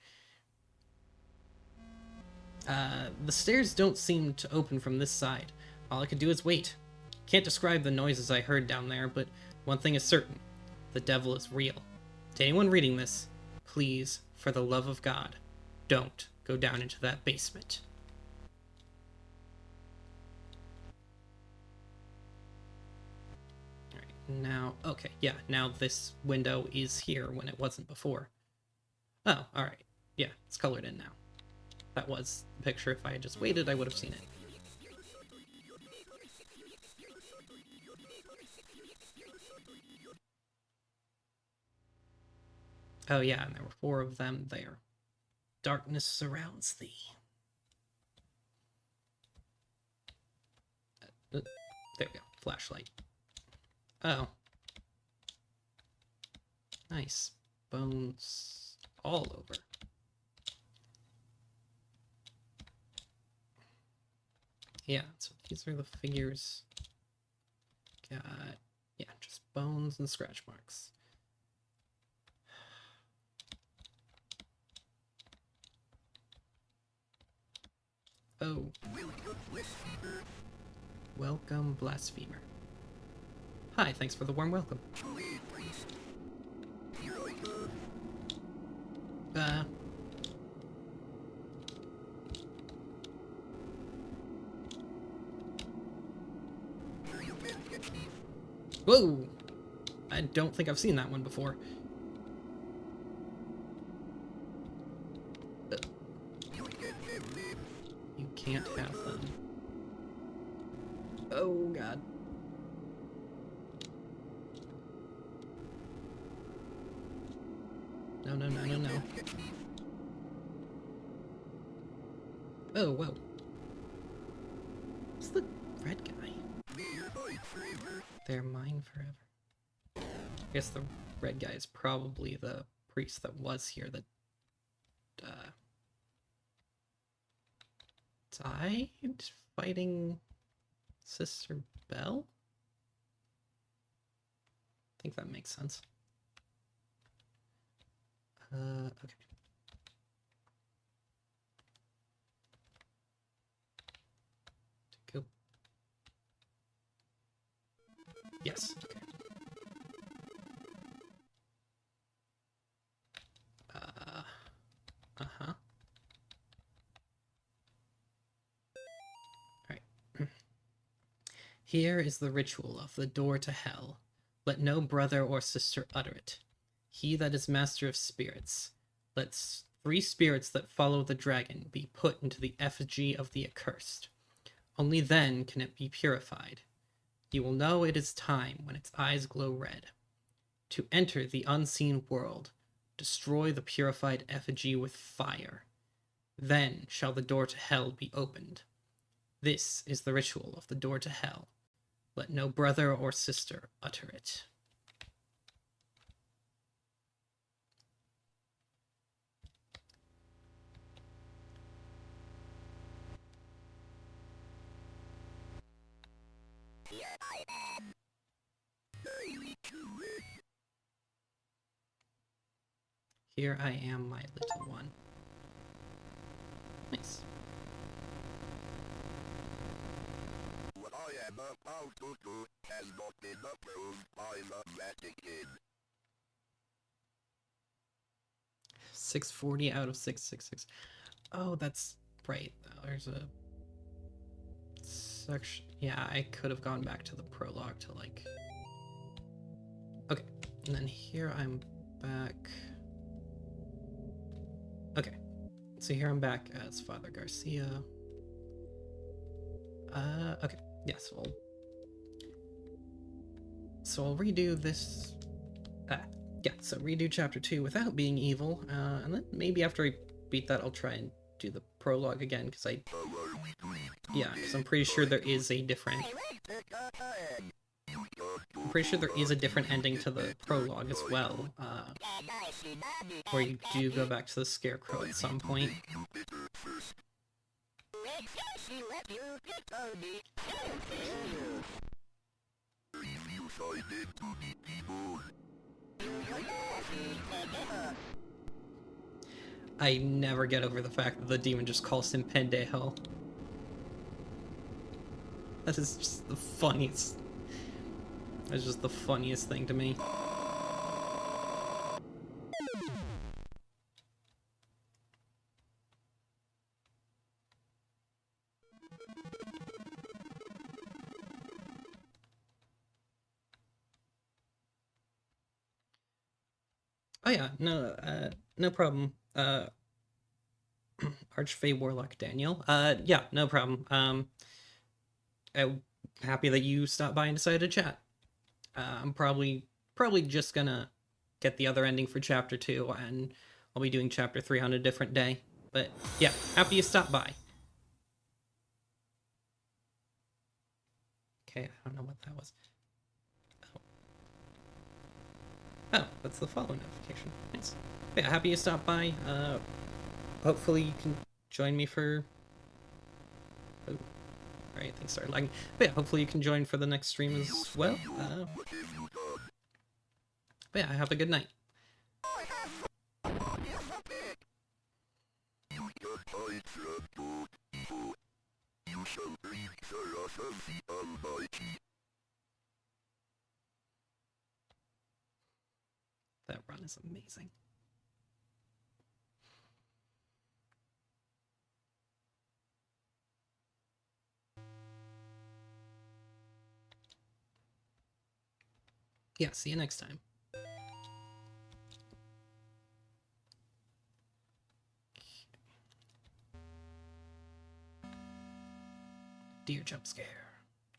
The stairs don't seem to open from this side. All I could do is wait. Can't describe the noises I heard down there, but one thing is certain. The devil is real. To anyone reading this, please, for the love of God, don't go down into that basement. Alright, now, okay, yeah, now this window is here when it wasn't before. Oh, alright. Yeah, it's colored in now. That was the picture. If I had just waited, I would have seen it. Oh yeah, and there were 4 of them there. Darkness surrounds thee. There we go. Flashlight. Oh. Nice. Bones all over. Yeah, so these are the figures. Got, yeah, just bones and scratch marks. Oh. Welcome, Blasphemer. Hi, thanks for the warm welcome. Whoa! I don't think I've seen that one before. You can't have them. Oh, God. No, no, no, no, no. Oh, whoa. It's the red guy. They're mine forever. I guess the red guy is probably the priest that was here that died fighting Sister Belle? I think that makes sense. Okay. Go. Yes. Okay. Uh-huh. Alright. Here is the ritual of the door to hell. Let no brother or sister utter it. He that is master of spirits. Let 3 spirits that follow the dragon be put into the effigy of the accursed. Only then can it be purified. You will know it is time when its eyes glow red. To enter the unseen world, destroy the purified effigy with fire. Then shall the door to hell be opened. This is the ritual of the door to hell. Let no brother or sister utter it. Here I am, my little one. Nice. What I am about to do has not been approved by the Vatican. 640 out of 666. Oh, that's right. There's a section. Yeah, I could have gone back to the prologue to like. Okay, and then here I'm back. Okay, so here I'm back as Father Garcia. Okay, yeah, so I'll redo this. Yeah, so redo chapter 2 without being evil, and then maybe after I beat that, I'll try and do the prologue again, because I'm pretty sure there is a different. I'm pretty sure there is a different ending to the prologue as well, where you do go back to the Scarecrow at some point. I never get over the fact that the demon just calls him pendejo. That is just the funniest. That's just the funniest thing to me. Oh yeah, no problem. Archfey Warlock Daniel. Yeah, no problem. I'm happy that you stopped by and decided to chat. I'm probably just gonna get the other ending for chapter 2, and I'll be doing chapter 3 on a different day. But yeah, happy you stopped by. Okay, I don't know what that was. Oh, that's the follow notification. Nice. Yeah, happy you stopped by. Hopefully you can join me for. Oh, alright, things started lagging. But yeah, hopefully you can join for the next stream as well. But yeah, have a good night. That run is amazing. Yeah, see you next time. Deer jump scare.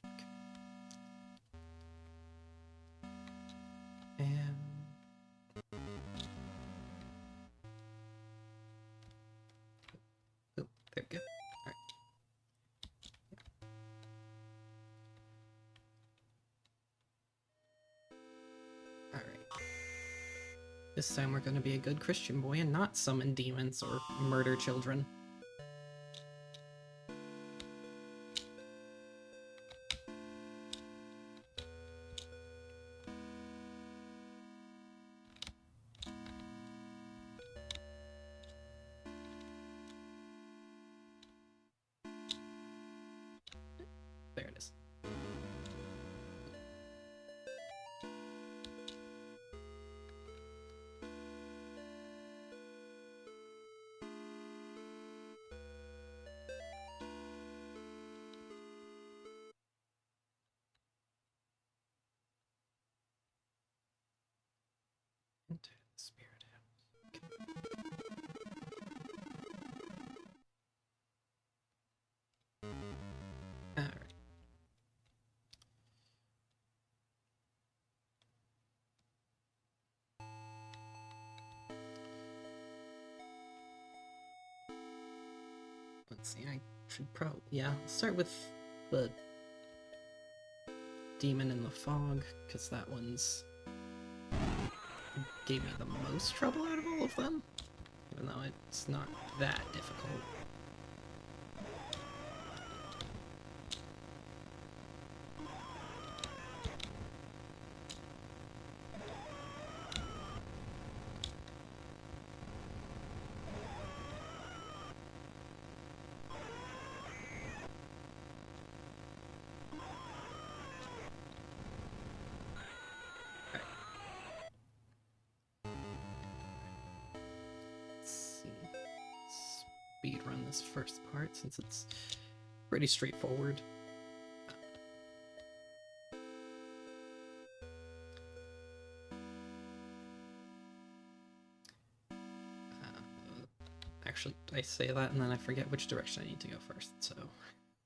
Okay. And oh, there we go. All right. All right. This time we're going to be a good Christian boy and not summon demons or murder children. There it is. Into the spirit house. All right. Let's see. I should probably start with the demon in the fog because that one's gave me the most trouble out of all of them, even though it's not that difficult. Speed run this first part since it's pretty straightforward. Actually, I say that and then I forget which direction I need to go first, so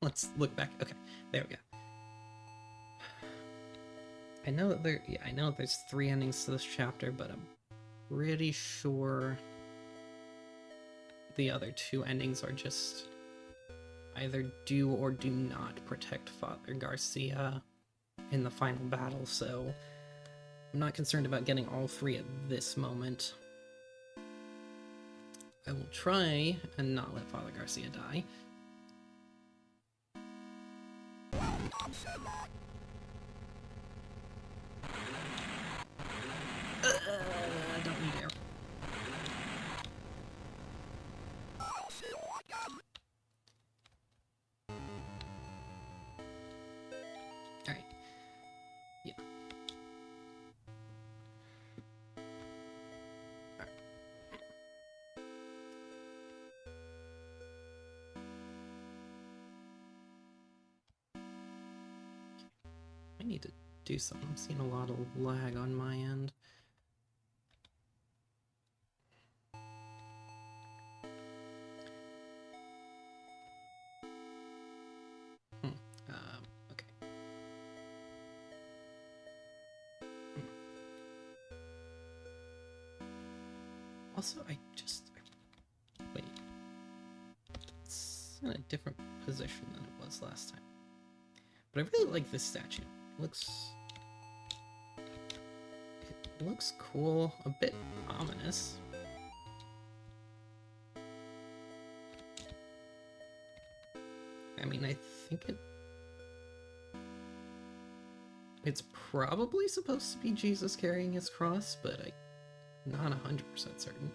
let's look back. Okay, there we go. I know that I know there's 3 endings to this chapter, but I'm pretty sure the other 2 endings are just either do or do not protect Father Garcia in the final battle, so I'm not concerned about getting all 3 at this moment. I will try and not let Father Garcia die. Don't you dare. Alright. Yeah. Alright. I need to do something. I'm seeing a lot of lag on my end. Also, wait. It's in a different position than it was last time. But I really like this statue. It looks cool, a bit ominous. I mean, I think it's probably supposed to be Jesus carrying his cross, but I'm not 100% certain.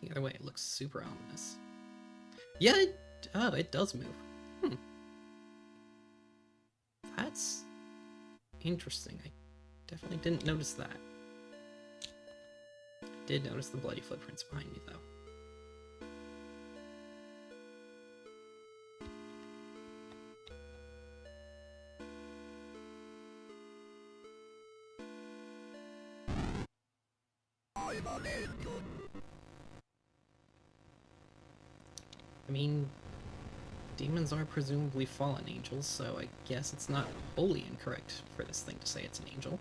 Either way, it looks super ominous. Yeah, it does move. That's interesting. I definitely didn't notice that. Did notice the bloody footprints behind me, though. I mean, demons are presumably fallen angels, so I guess it's not wholly incorrect for this thing to say it's an angel.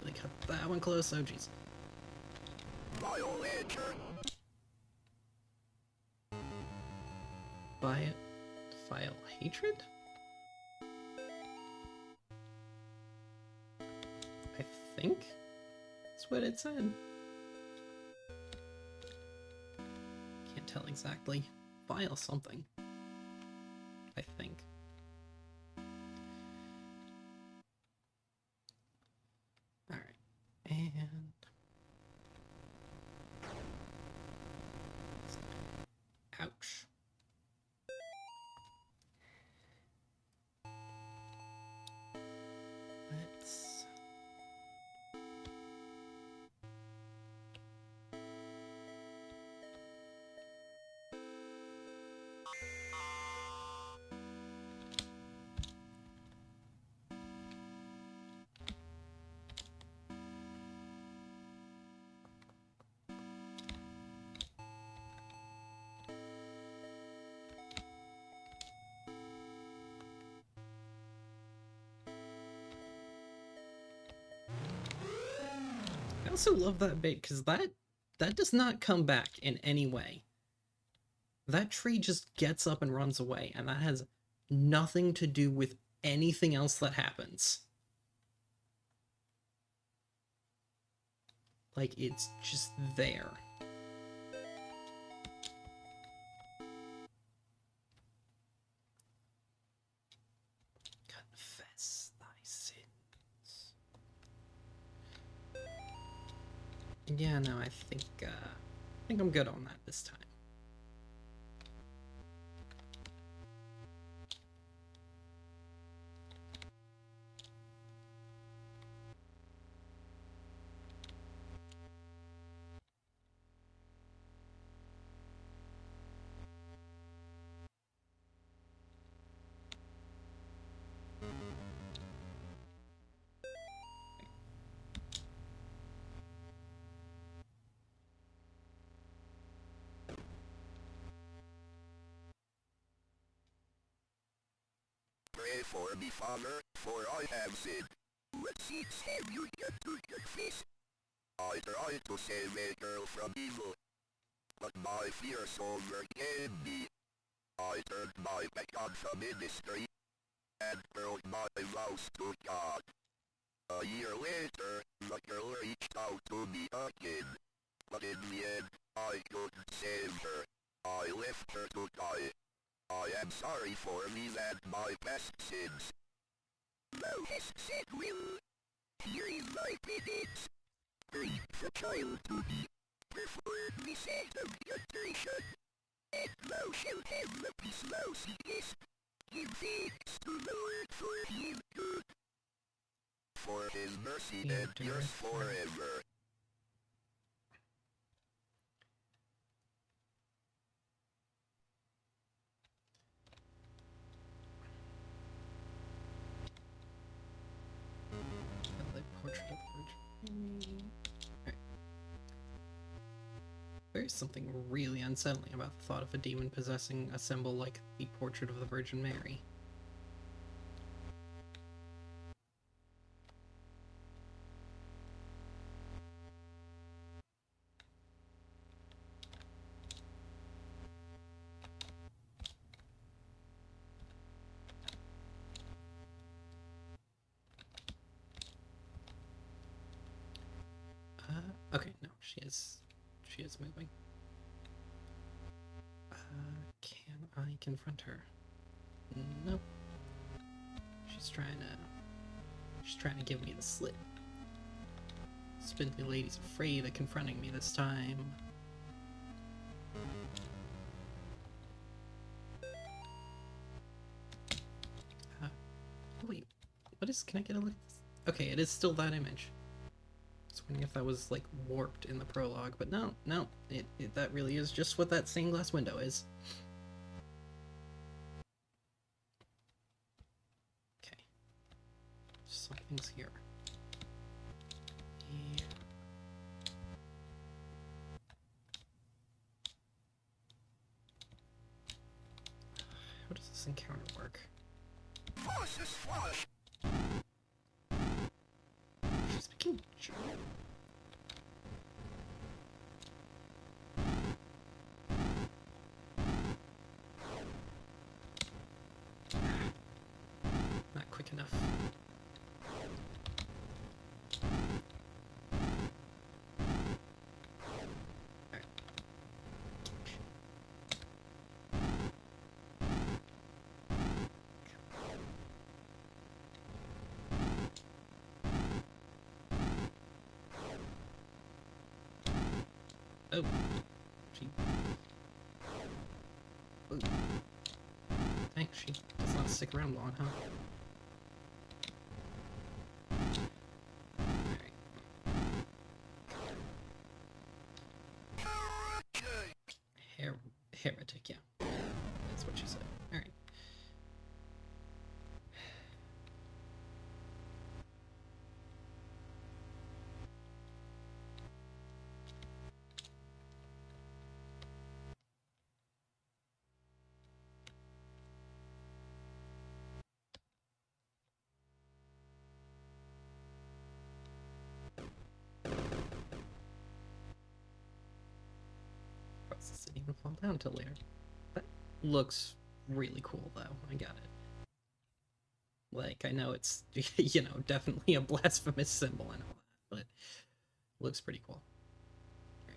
Really cut that one close, oh jeez. Vile hatred? I think that's what it said. Can't tell exactly. Vile something, I think. Alright, and... ouch. Let's... I also love that bit, because that does not come back in any way. That tree just gets up and runs away, and that has nothing to do with anything else that happens. Like, it's just there. Confess thy sins. Yeah, no, I think I'm good on that this time. Pray for me, Father, for I have sinned. What sins have you done to confess? I tried to save a girl from evil, but my fears overcame me. I turned my back on the ministry and broke my vows to God. A year later, the girl reached out to me again, but in the end, I couldn't save her. I left her to die. I am sorry for me and my past sins. Thou hast said will. Here is my penance. Bring the child to me. Perform this act of contrition, and thou shalt have the peace thou seekest. Give thanks to the Lord for his good. For his mercy endures forever. There is something really unsettling about the thought of a demon possessing a symbol like the portrait of the Virgin Mary. Okay, no, she is moving. Can I confront her? Nope. She's trying to give me the slip. Spindly lady's afraid of confronting me this time. Wait, what is, can I get a look at this? Okay, it is still that image. I was wondering if that was like warped in the prologue, but no, that really is just what that stained glass window is. Okay, something's here. Yeah. How does this encounter work? She's speaking German. Not quick enough. Alright. Oh. She... Ooh. Thanks, she does not stick around long, huh? Alright. Heretic, yeah. That's what she said. Alright. Process didn't even fall down till later. That looks really cool, though. I got it. Like, I know it's, you know, definitely a blasphemous symbol and all that, but looks pretty cool. Right.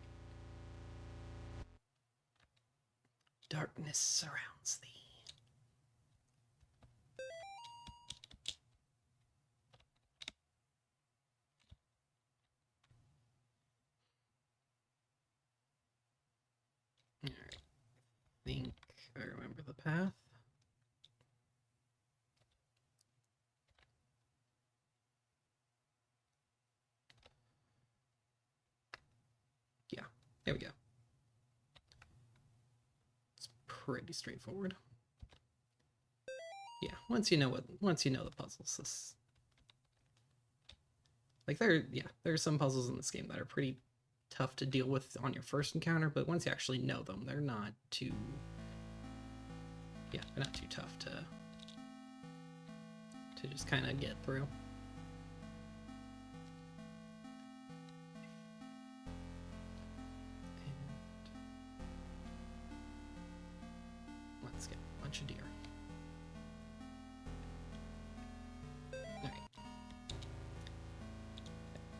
Darkness surrounds thee. Alright. I think I remember the path. Yeah, there we go. It's pretty straightforward. Yeah, once you know the puzzles, this, like, there's some puzzles in this game that are pretty tough to deal with on your first encounter, but once you actually know them, they're not too tough to just kind of get through. And let's get a bunch of deer. Alright.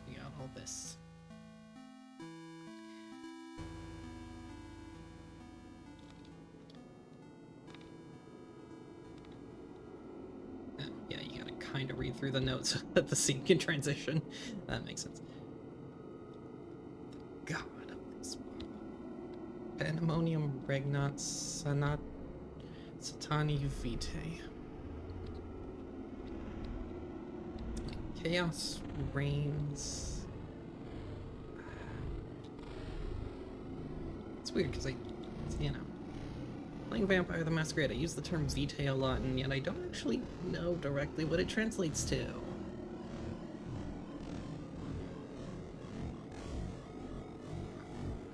We got all this. Yeah, you gotta kind of read through the notes so that the scene can transition. That makes sense. The god of this world. Pandemonium regnat satani vitae. Chaos reigns. It's weird because you know, playing Vampire the Masquerade, I use the term vitae a lot, and yet I don't actually know directly what it translates to.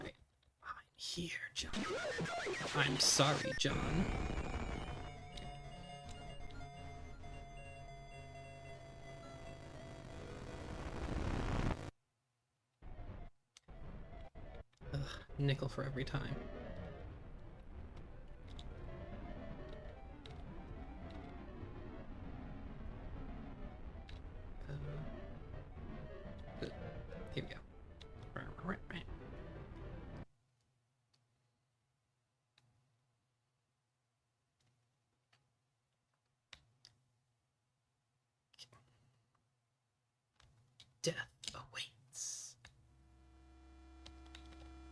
Right. Fine. here, John. I'm sorry, John. Ugh, nickel for every time. Here we go. Death awaits.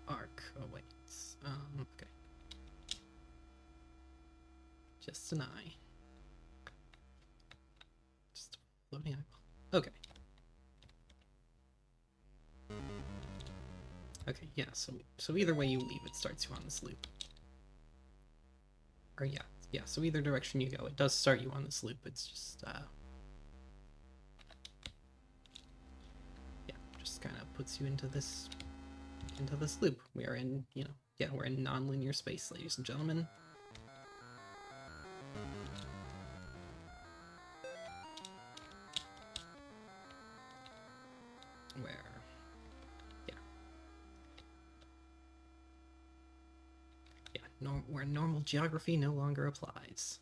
Arc awaits. Okay. Just an eye. Just a floating eyeball. Okay. Okay, yeah, so either way you leave, it starts you on this loop. Or yeah, so either direction you go, it does start you on this loop. It's just, yeah, just kind of puts you into this loop. We are in, you know, yeah, we're in non-linear space, ladies and gentlemen. Where normal geography no longer applies.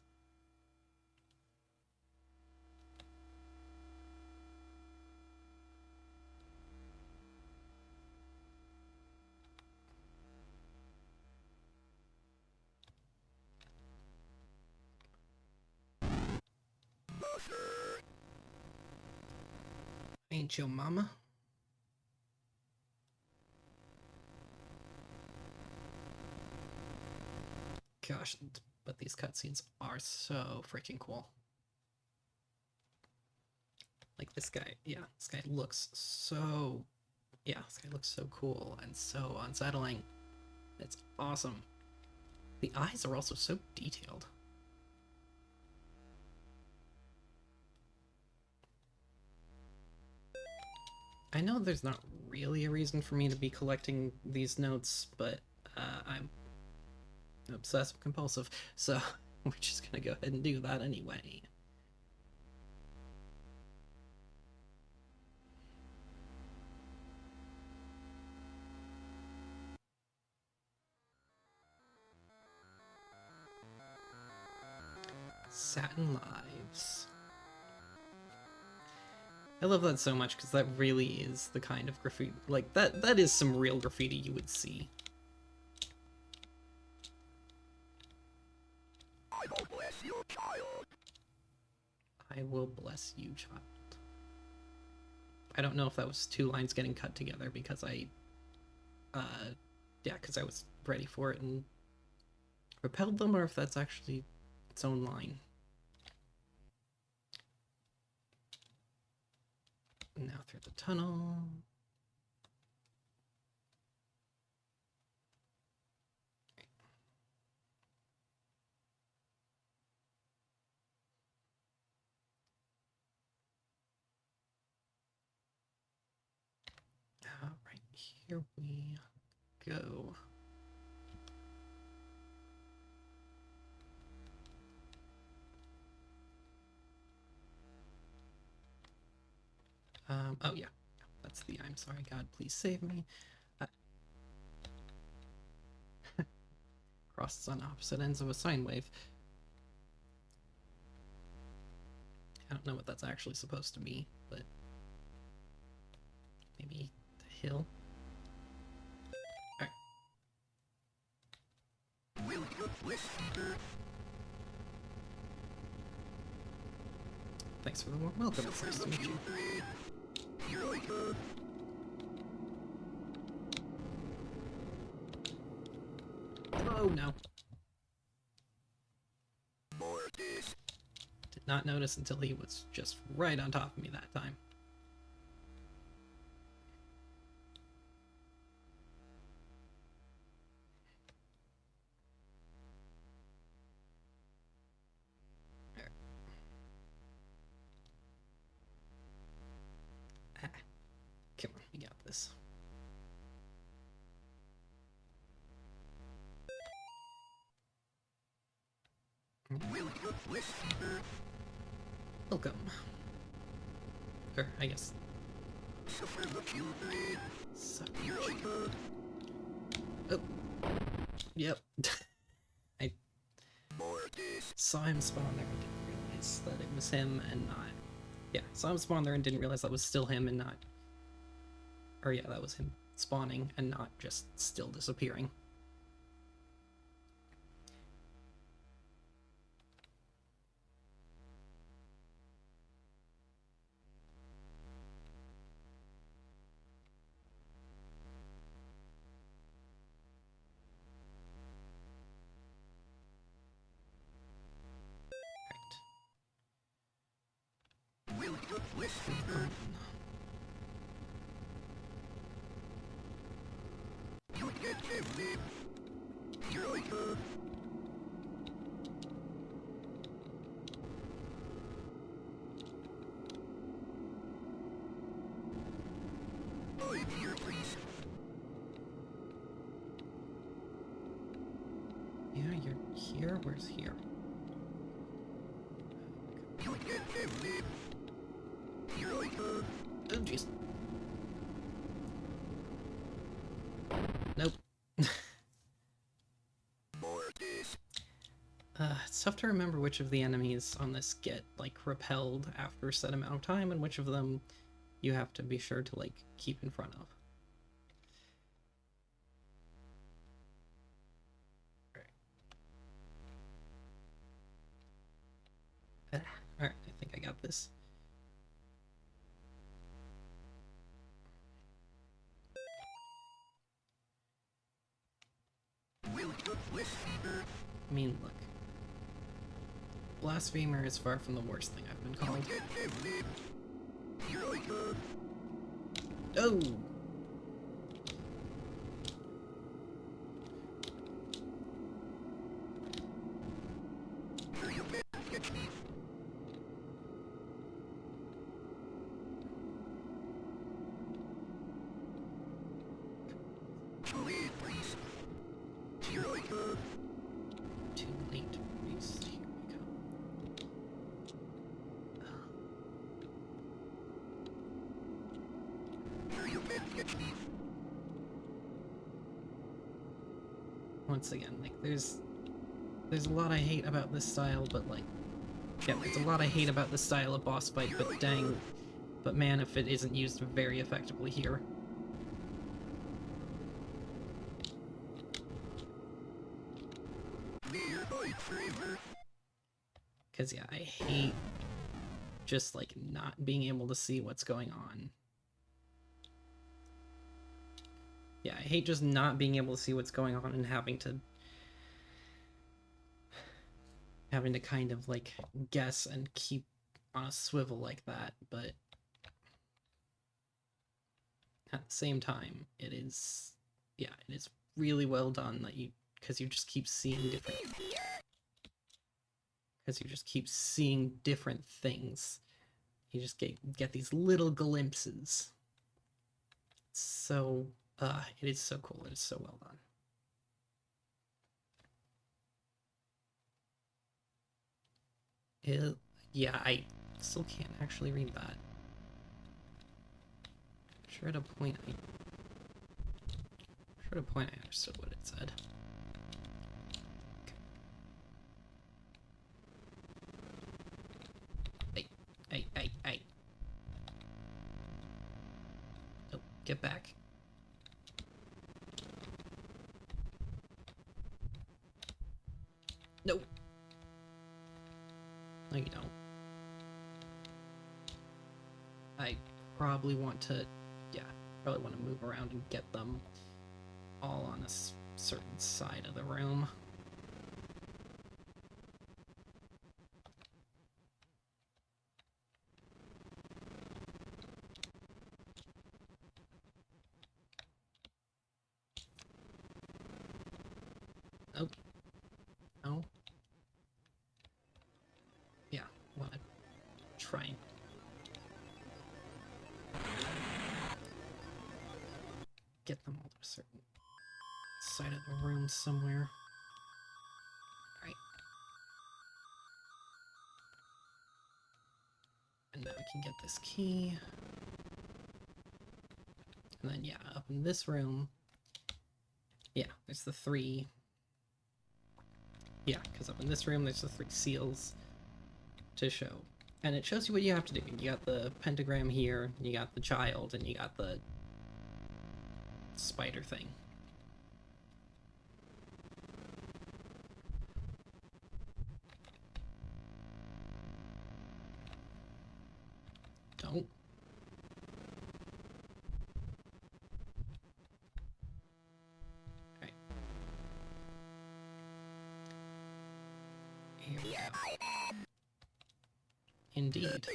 Ain't your mama? Gosh, but these cutscenes are so freaking cool. Like this guy, yeah, this guy looks so, yeah, this guy looks so cool and so unsettling. It's awesome. The eyes are also so detailed. I know there's not really a reason for me to be collecting these notes, but I'm obsessive compulsive, so we're just gonna go ahead and do that anyway. Satin Lives. I love that so much because that really is the kind of graffiti, like that is some real graffiti you would see. I will bless you, child. I will bless you, child. I don't know if that was two lines getting cut together because yeah, because I was ready for it and repelled them, or if that's actually its own line. Now through the tunnel. Right, here we go. Oh yeah, that's the I'm sorry, God, please save me. Crosses on opposite ends of a sine wave. I don't know what that's actually supposed to be, but maybe the hill. Alright. Thanks for the warm welcome. It's nice to meet you. Oh no. Did not notice until he was just right on top of me that time. Ah, come on, we got this. Welcome. Or, I guess. Oh. Yep. I saw him spawn there and didn't realize that it was him and not. Yeah, saw him spawn there and didn't realize that was still him and not. Or yeah, that was him spawning and not just still disappearing. Yeah, you're here? Where's here? Oh, jeez. Nope. It's tough to remember which of the enemies on this get, like, repelled after a set amount of time, and which of them you have to be sure to, like, keep in front of. Alright, I think I got this. I mean, look. Blasphemer is far from the worst thing I've been called. Oh! Too late, priest. Here we go. Once again, like, there's a lot I hate about this style, but like, yeah, there's a lot I hate about this style of boss fight, but dang, but man, if it isn't used very effectively here. Because yeah, I hate just like not being able to see what's going on. Yeah, I hate just not being able to see what's going on and having to kind of like guess and keep on a swivel like that, but at the same time, it is, yeah, it is really well done that because you just keep seeing different things. You just get these little glimpses. So, it is so cool. It is so well done. Yeah, I still can't actually read that. Sure at a point I understood what it said. Hey. Oh, get back. No. No, you don't. I probably want to, yeah, move around and get them all on a certain side of the room. Oh. No. Yeah, want to try and get them all to a certain side of the room somewhere. Alright. can get this key. And then, yeah, up in this room, yeah, there's the 3. Yeah, because up in this room, there's the 3 seals to show. And it shows you what you have to do. You got the pentagram here, you got the child, and you got the spider thing. Don't. Alright. Here we go. Indeed.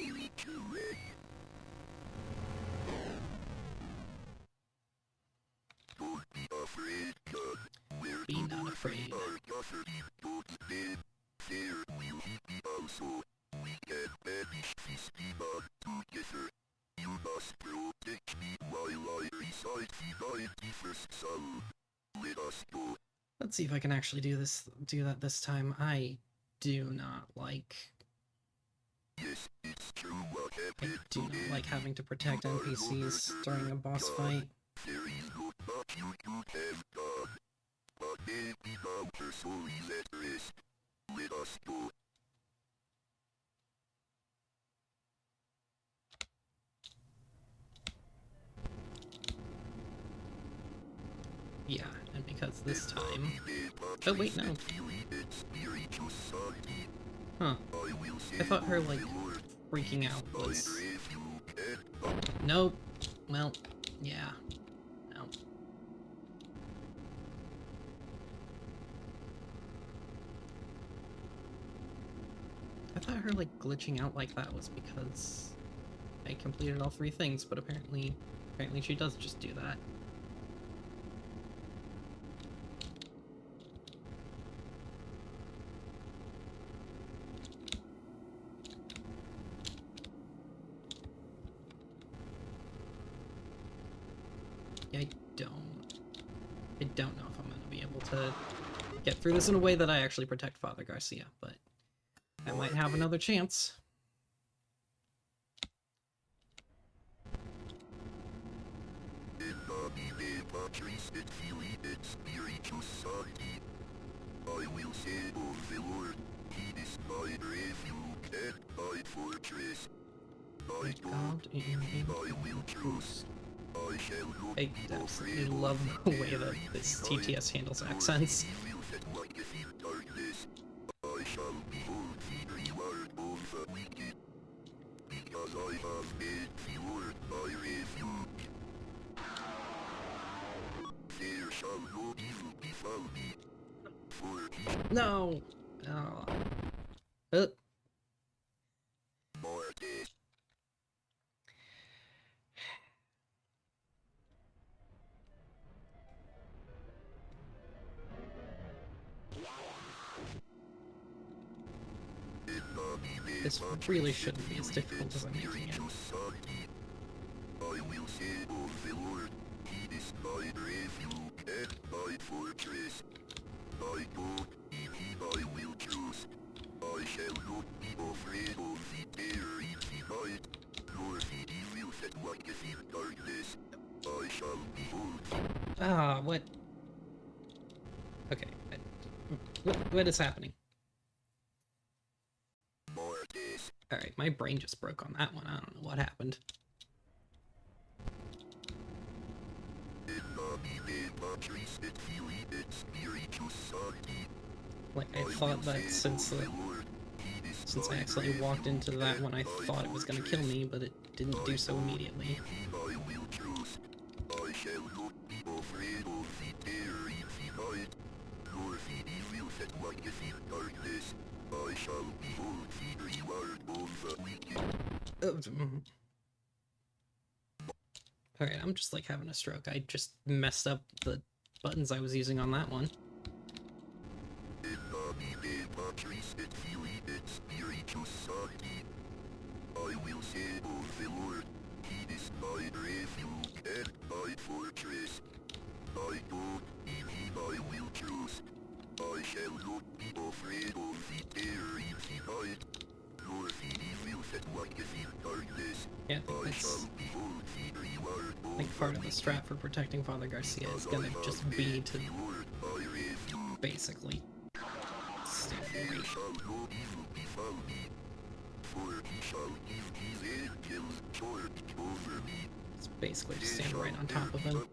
Be not afraid. Let's see if I can actually do that this time. I do not like... I do not like having to protect NPCs during a boss fight. Yeah, and because this time... Oh wait, no. Huh. I thought her, like, freaking out was... Nope. Well, yeah. No. I thought her, like, glitching out like that was because I completed all 3 things, but apparently she does just do that. I don't know if I'm going to be able to get through this in a way that I actually protect Father Garcia, but I might have another chance. I will say of the Lord, He is my refuge and my fortress. My God, in Him I will trust. I absolutely love the way that this TTS handles accents. I shall behold the reward of the wicked, because I have made the Lord my refuge. There shall no evil befall me, for He... No! Oh. Mortis. This really shouldn't be as difficult as I'm making it. I will say of the Lord, He is my refuge and my fortress. My God, in Him I will trust. I shall not be afraid of the terror in the night, nor the evil that walketh in darkness. I shall behold. Ah, what? Okay. What is happening? Alright, my brain just broke on that one. I don't know what happened. Like, I thought that since I accidentally walked into that one, I thought it was gonna kill me, but it didn't do so immediately. I shall behold the reward of the wicked. Alright, I'm just like having a stroke. I just messed up the buttons I was using on that one. I will say of the Lord, He is my refuge and my fortress. My God, in Him I will trust. I shall not be afraid of the terror in the night, nor the evil that walketh in darkness. Yeah, I think part of the strat for protecting Father Garcia is gonna just be to basically stay right. It's basically just stand right on top of him.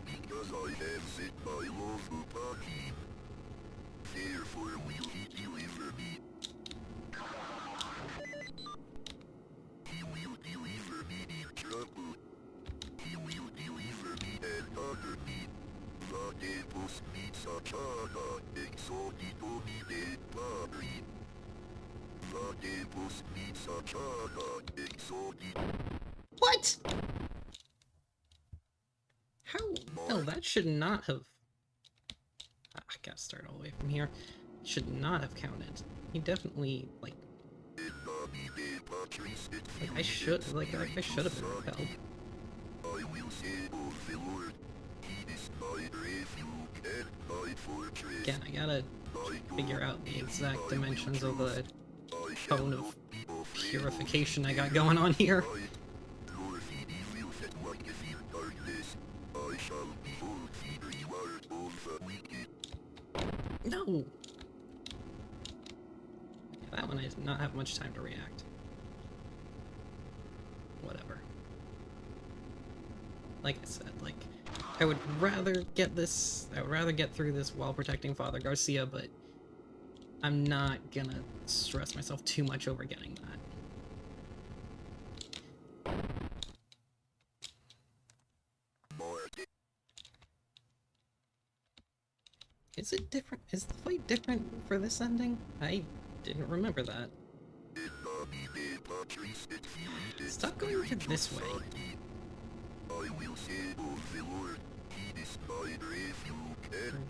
Because I have set my love upon him, therefore will he deliver me. He will deliver me in trouble. He will deliver me and honor me. Vadebus mitsachana exodito mine pari. Vadebus mitsachana exodito. What? How? No, that should not have... I gotta start all the way from here. Should not have counted. He definitely, like I should have been repelled. I will say of the Lord, he is my refuge and my fortress. Again, I gotta figure out the exact dimensions of the cone of purification I got going on here. No! That one I did not have much time to react. Whatever. Like I said, like, I would rather get through this while protecting Father Garcia, but I'm not gonna stress myself too much over getting that. Is it different? Is the fight different for this ending? I didn't remember that. Stop going for this way.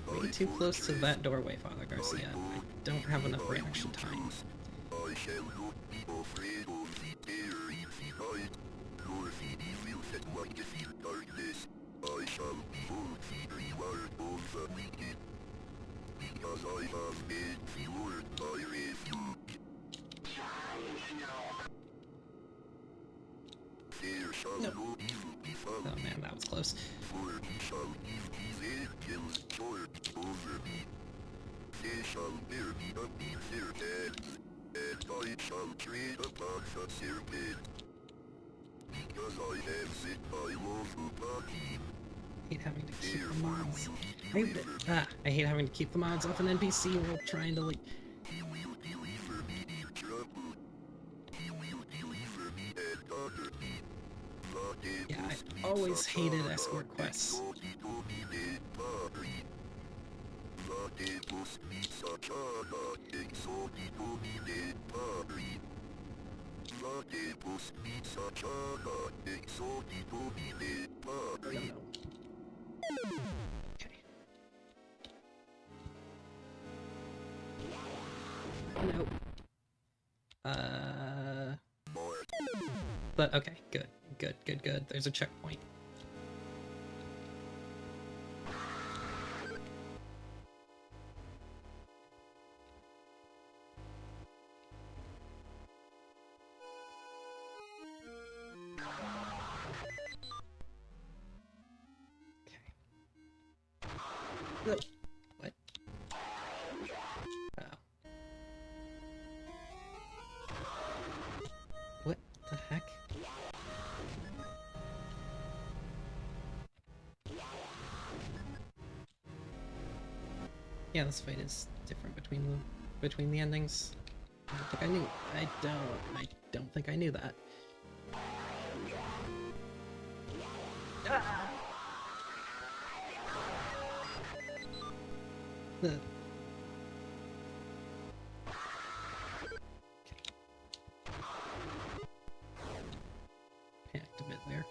You're way too close to that doorway, Father Garcia. I don't have enough reaction time. I shall not be afraid of the terror in the night, nor the evil that walketh in darkness. I shall behold the reward of the wicked, because I have made the Lord my refuge. There shall no evil befall me. Oh man, that was close. For he shall give his angels charge over me. They shall bear me up in their hands, and I shall tread upon the serpent. Because I have set my love upon him. I hate having to keep the mods. I hate having to keep the mods off an NPC while trying to, like... He will deliver me in trouble. He will deliver me and honor me. Yeah, I always hated escort quests. Okay. Nope. But okay, good. There's a checkpoint. No. What? Oh. What the heck? Yeah, this fight is different between the endings. I don't think I knew. I don't think I knew that. Ah! The... Panicked a bit there.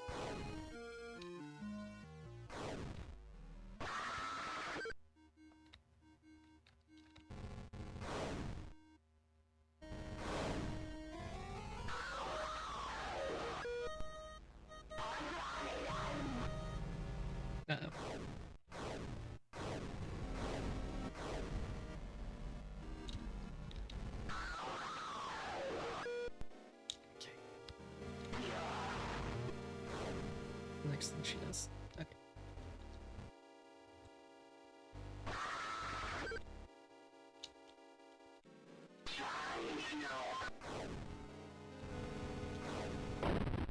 Uh-oh. attacks than she does. Okay.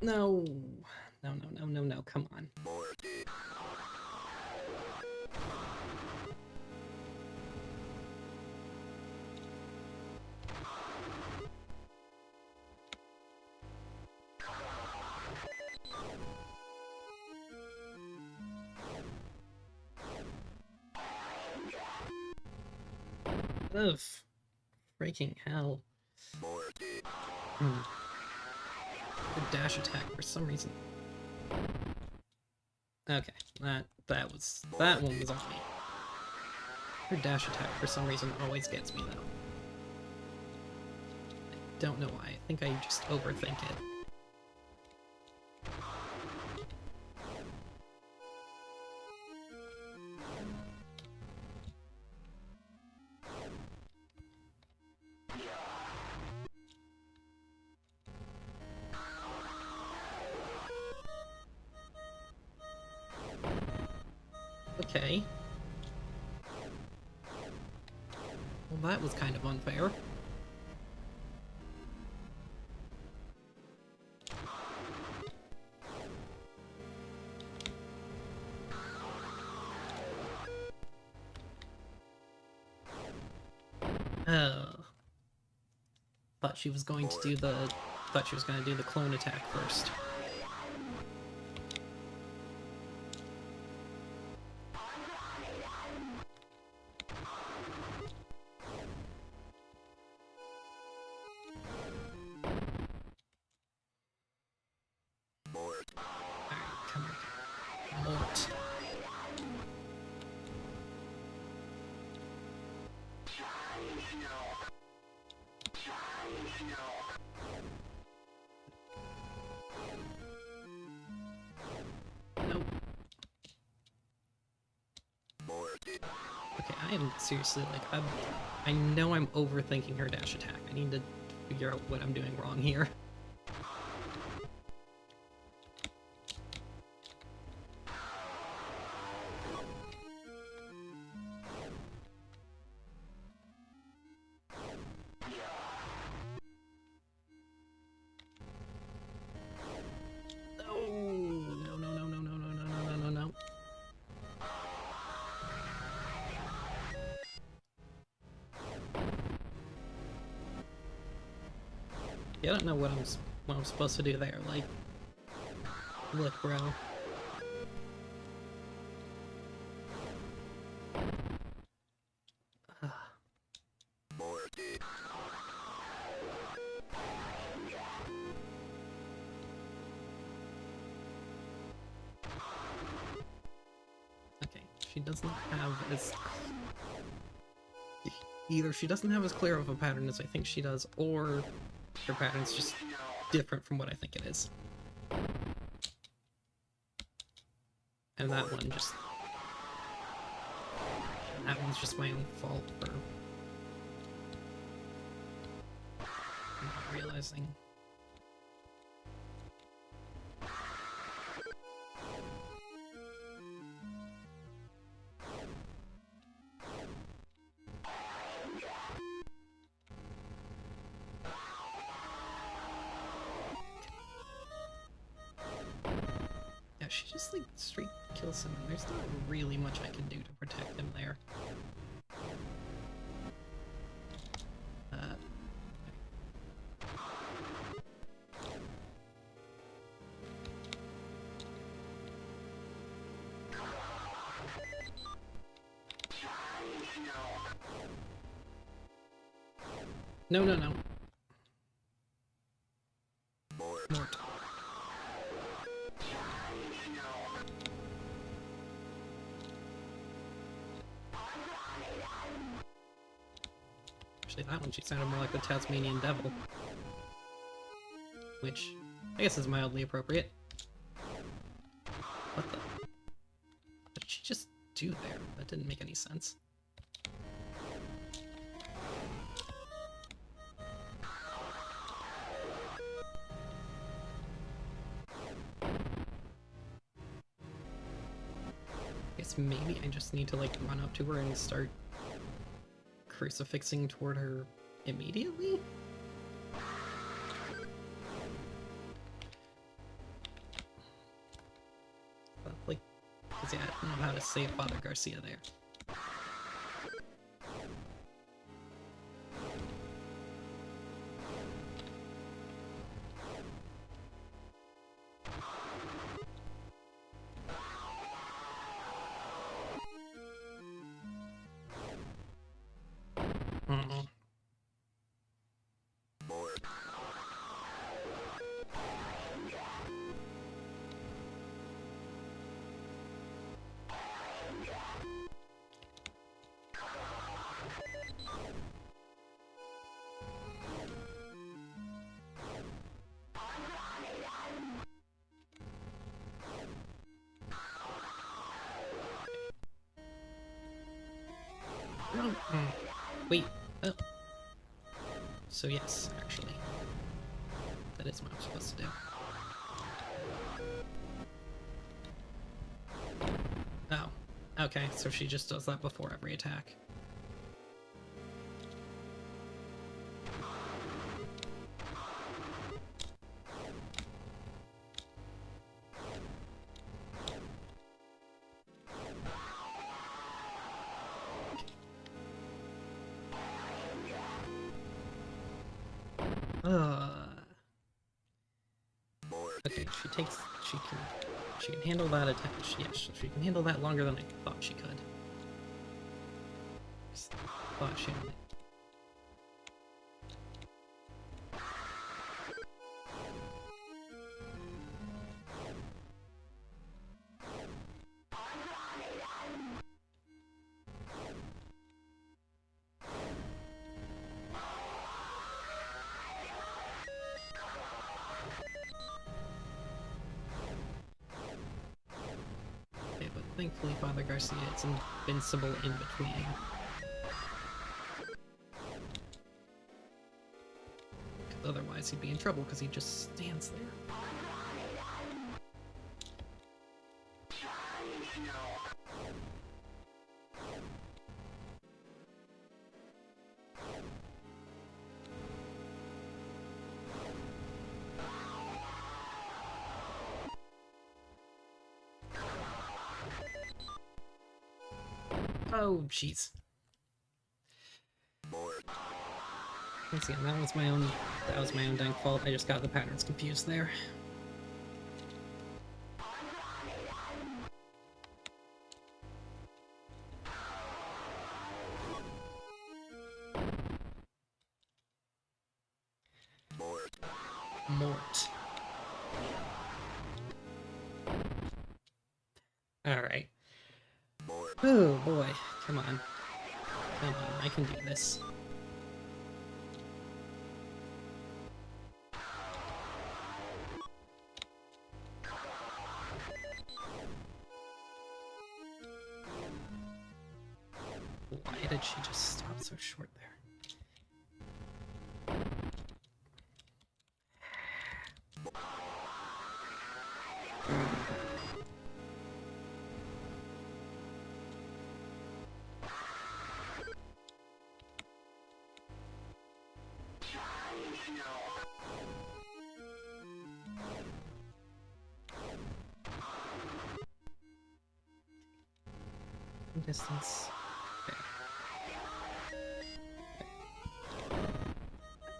No. No, no, no, no, no. Come on. Ugh. Freaking hell. The dash attack for some reason. Okay, that one was on me. Her dash attack for some reason always gets me though. I don't know why. I think I just overthink it. Okay. Well, that was kind of unfair. Thought she was going to do the clone attack first. Nope. Okay, I am seriously, like, I know I'm overthinking her dash attack. I need to figure out what I'm doing wrong here. Yeah, I don't know what I'm supposed to do there. Like, look, bro. Okay, she doesn't have as... Either she doesn't have as clear of a pattern as I think she does, or her pattern's just different from what I think it is. And that one just... That one's just my own fault for not realizing. She just, like, straight kills him, and there's not really much I can do to protect him there. No, no, no. Mort. Actually, that one, she sounded more like the Tasmanian Devil. Which, I guess is mildly appropriate. What the... What did she just do there? That didn't make any sense. maybe I just need to, like, run up to her and start crucifixing toward her immediately? But, like, because, yeah, I don't know how to save Father Garcia there. No. Wait. Oh. So yes, actually. That is what I'm supposed to do. Oh. Okay, so she just does that before every attack. Okay, she can handle that attack. Yes, she can handle that longer than I thought she could. Just thought she only. But thankfully Father Garcia is invincible in between. Because otherwise he'd be in trouble because he just stands there. Oh, jeez. Once again, that was my own dang fault. I just got the patterns confused there. Mort. Alright. Oh boy, come on. Come on, I can do this. Why did she just stop so short there? Distance. Okay. I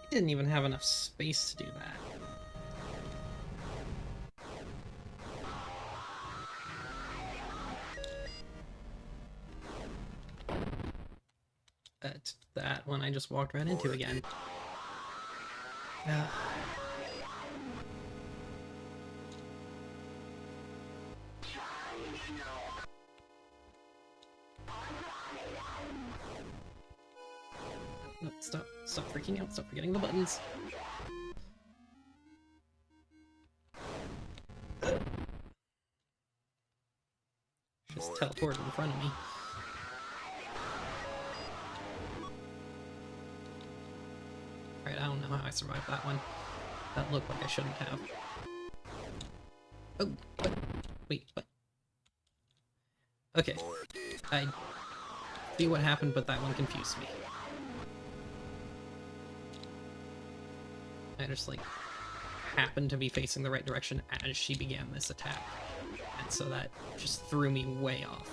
didn't even have enough space to do that. That one I just walked right into again. No, stop freaking out, stop forgetting the buttons. Just teleport in front of me. Alright, I don't know how I survived that one. That looked like I shouldn't have. Oh, what? Wait, what? Okay, I see what happened, but that one confused me. I just, like, happened to be facing the right direction as she began this attack. And so that just threw me way off.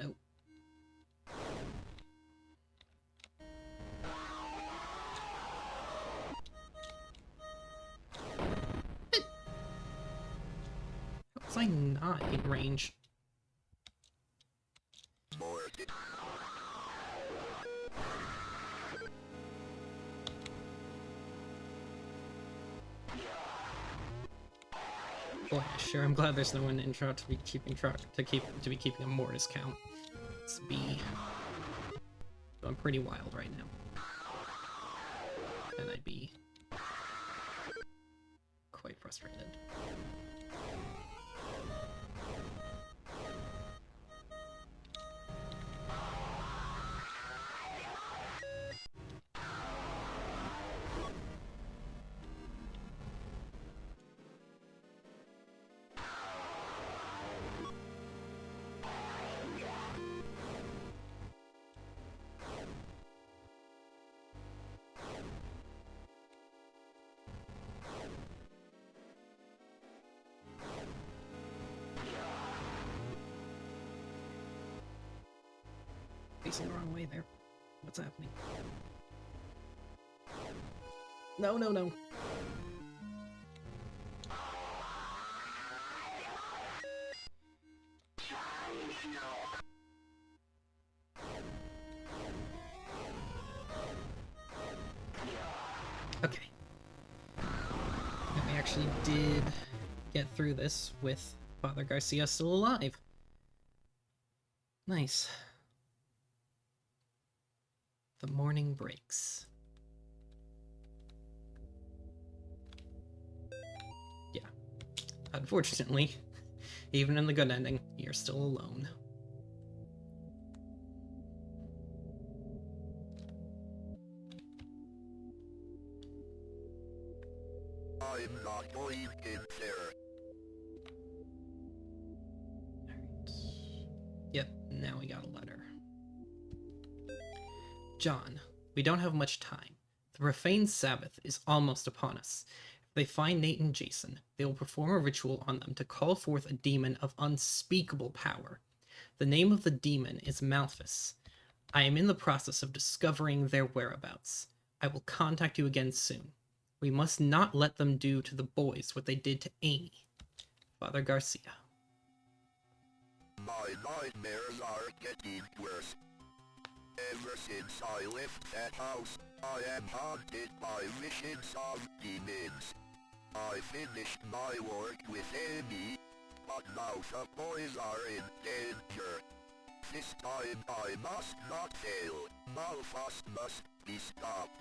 Nope. How was I not in range? Boy, sure, I'm glad there's no one in charge to be keeping a mortis count. It's B. So I'm pretty wild right now. And I'd be quite frustrated. Facing the wrong way there. What's happening? No, no, no. Okay. And we actually did get through this with Father Garcia still alive. Nice. The morning breaks. Yeah. Unfortunately, even in the good ending, you're still alone. I'm not going in there. Alright. Yep, now we got a letter. John, we don't have much time. The profane Sabbath is almost upon us. If they find Nate and Jason, they will perform a ritual on them to call forth a demon of unspeakable power. The name of the demon is Malphus. I am in the process of discovering their whereabouts. I will contact you again soon. We must not let them do to the boys what they did to Amy. Father Garcia. My nightmares are getting worse. Ever since I left that house, I am haunted by visions of demons. I finished my work with Amy, but now the boys are in danger. This time I must not fail. Malphus must be stopped.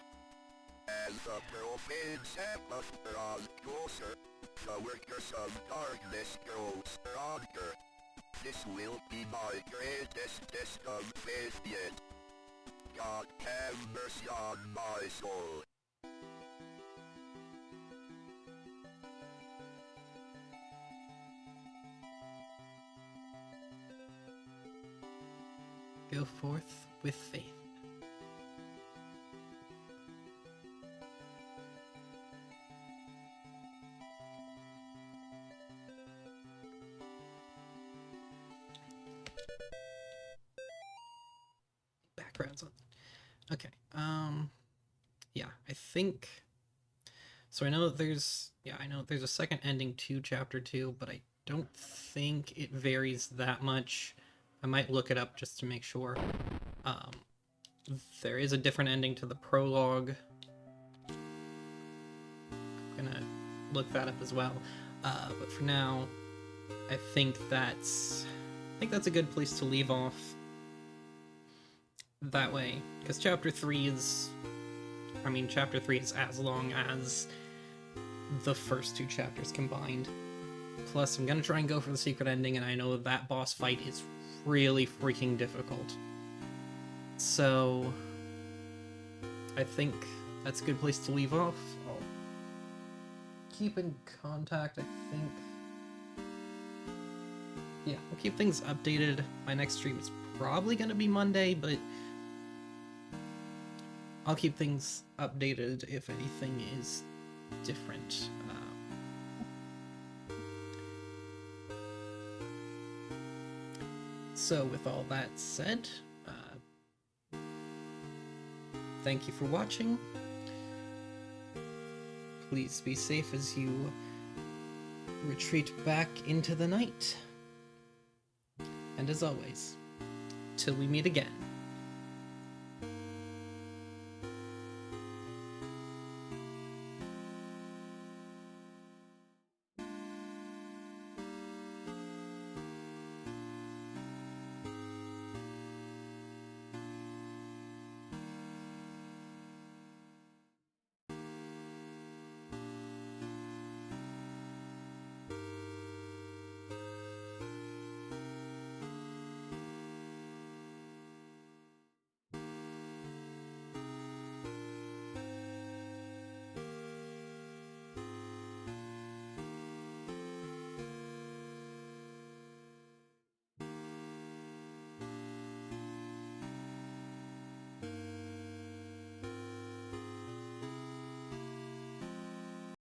As the profane Sabbath draws closer, the workers of darkness grow stronger. This will be my greatest test of faith yet. God have mercy on my soul. Go forth with faith. Backgrounds on. Okay. Yeah, I think. So I know that there's. Yeah, I know that there's a second ending to Chapter 2, but I don't think it varies that much. I might look it up just to make sure. There is a different ending to the prologue. I'm gonna look that up as well. But for now, I think that's a good place to leave off. That way, because Chapter 3 is as long as the first two chapters combined. Plus, I'm gonna try and go for the secret ending, and I know that boss fight is really freaking difficult. So, I think that's a good place to leave off. keep in contact, I think. Yeah, we'll keep things updated. My next stream is probably gonna be Monday, but I'll keep things updated if anything is different. So with all that said, thank you for watching. Please be safe as you retreat back into the night. And as always, till we meet again.